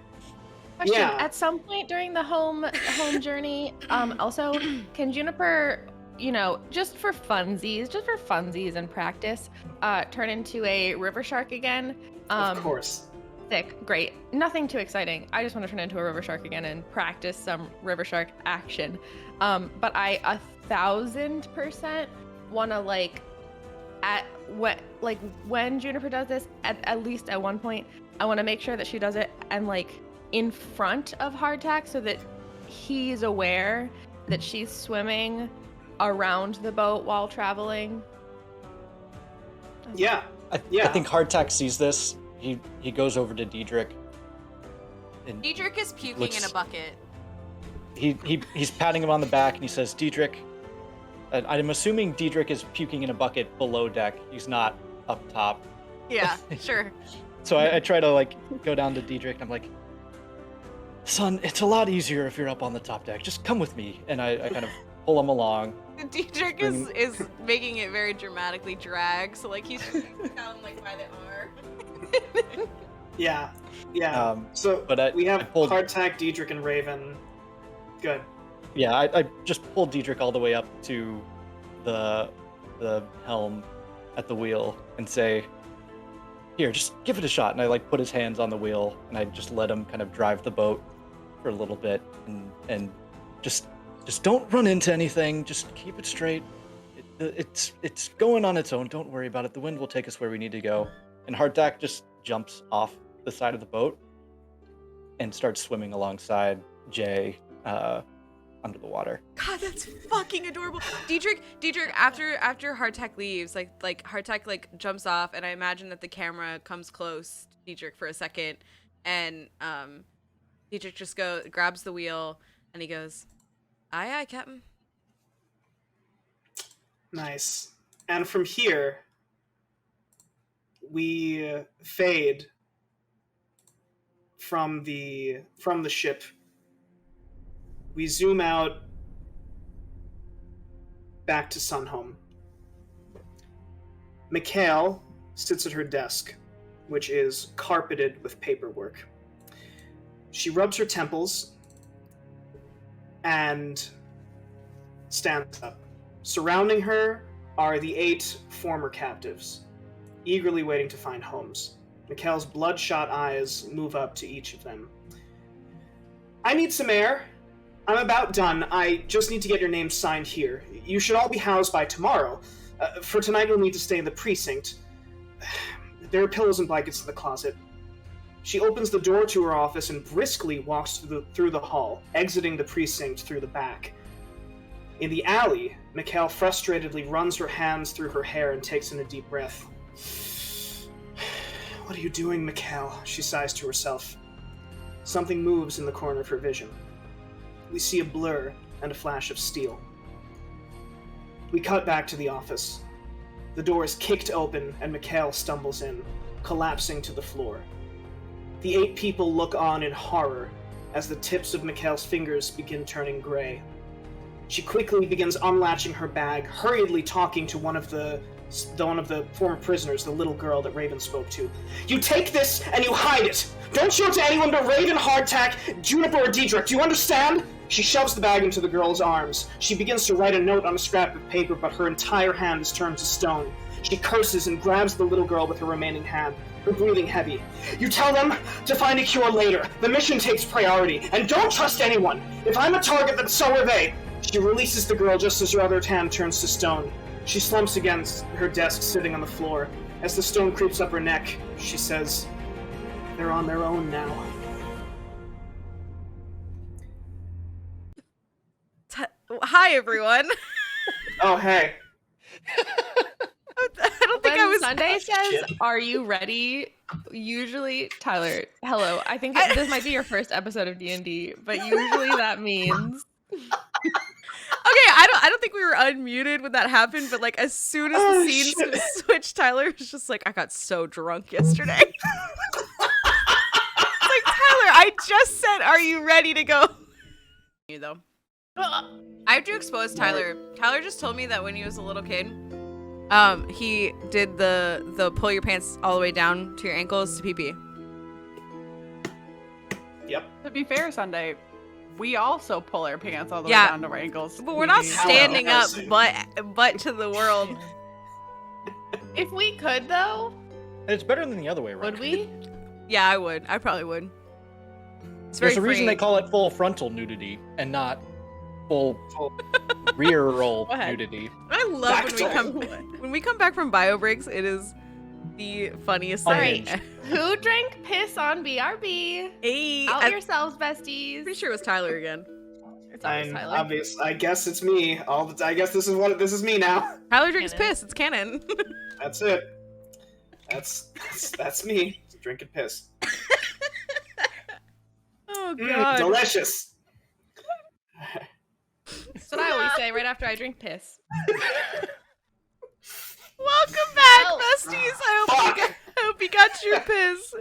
Question: at some point during the home journey, also, can Juniper, just for funsies and practice, turn into a river shark again? Of course. Sick, great. Nothing too exciting. I just want to turn into a river shark again and practice some river shark action. But I 1,000% want to when Juniper does this, at least at one point, I want to make sure that she does it and in front of Hardtack so that he's aware that she's swimming around the boat while traveling. Yeah. I think Hardtack sees this. He goes over to Diedrich. And Diedrich is puking in a bucket. He's patting him on the back and he says, Diedrich, I'm assuming Diedrich is puking in a bucket below deck. He's not up top. Yeah, sure. So I try to go down to Diedrich and I'm like, son, it's a lot easier if you're up on the top deck. Just come with me. And I kind of pull him along. Diedrich is making it very dramatically drag, so he's down by the arm. Yeah. We have Hardtack, Diedrich, and Raven. Good. Yeah, I just pulled Diedrich all the way up to the helm at the wheel and say, here, just give it a shot. And I like put his hands on the wheel and I just let him kind of drive the boat for a little bit and just don't run into anything. Just keep it straight. It's going on its own. Don't worry about it. The wind will take us where we need to go. And Hardtack just jumps off the side of the boat and starts swimming alongside Jay under the water. God, that's fucking adorable. Diedrich, after Hardtack leaves, like Hardtack like jumps off, and I imagine that the camera comes close to Diedrich for a second, and Diedrich just grabs the wheel, and he goes, "Aye, aye, Captain." Nice. And from here, we fade from the ship. We zoom out back to Sunhome. Mikhail sits at her desk, which is carpeted with paperwork. She rubs her temples and stands up. Surrounding her are the 8 former captives, eagerly waiting to find homes. Mikhail's bloodshot eyes move up to each of them. I need some air. I'm about done. I just need to get your names signed here. You should all be housed by tomorrow. For tonight, you'll need to stay in the precinct. There are pillows and blankets in the closet. She opens the door to her office and briskly walks through the hall, exiting the precinct through the back. In the alley, Mikhail frustratedly runs her hands through her hair and takes in a deep breath. What are you doing, Mikhail? She sighs to herself. Something moves in the corner of her vision. We see a blur and a flash of steel. We cut back to the office. The door is kicked open and Mikhail stumbles in, collapsing to the floor. The 8 people look on in horror as the tips of Mikhail's fingers begin turning gray. She quickly begins unlatching her bag, hurriedly talking to one of the former prisoners, the little girl that Raven spoke to. You take this and you hide it! Don't show it to anyone but Raven, Hardtack, Juniper, or Diedrich, do you understand? She shoves the bag into the girl's arms. She begins to write a note on a scrap of paper, but her entire hand is turned to stone. She curses and grabs the little girl with her remaining hand, her breathing heavy. You tell them to find a cure later. The mission takes priority, and don't trust anyone. If I'm a target, then so are they. She releases the girl just as her other hand turns to stone. She slumps against her desk, sitting on the floor. As the stone creeps up her neck, she says, "They're on their own now." Hi, everyone. Oh, hey. I don't think When I was. Sunday says, "Are you ready?" Usually, Tyler, hello. I think this might be your first episode of D&D, but usually that means. Okay, I don't think we were unmuted when that happened, but like as soon as the scene switched, Tyler was just like, I got so drunk yesterday. It's like, Tyler, I just said, are you ready to go? You though. I have to expose Tyler. Tyler just told me that when he was a little kid, he did the pull your pants all the way down to your ankles to pee pee. Yep. To be fair, Sunday, we also pull our pants all the way Yeah. down to our ankles. But we're not standing up butt to the world. If we could, though, It's better than the other way around. would we? Yeah, I would. I probably would. It's very There's a reason freeing. they call it full frontal nudity and not full rear roll Go ahead. nudity. I love Back when we come back from bio breaks. It is the funniest thing. Unhinged. Who drank piss on BRB? Hey, Out I'm yourselves, besties. pretty sure it was Tyler again. It's always I'm Tyler. obvious. I guess it's me. I guess this is me now. Tyler drinks Canon. piss. It's canon. That's it. That's me. Drinking piss. Oh god. Delicious. That's what I always say right after I drink piss. Welcome back, Well- besties. I hope you got your piss.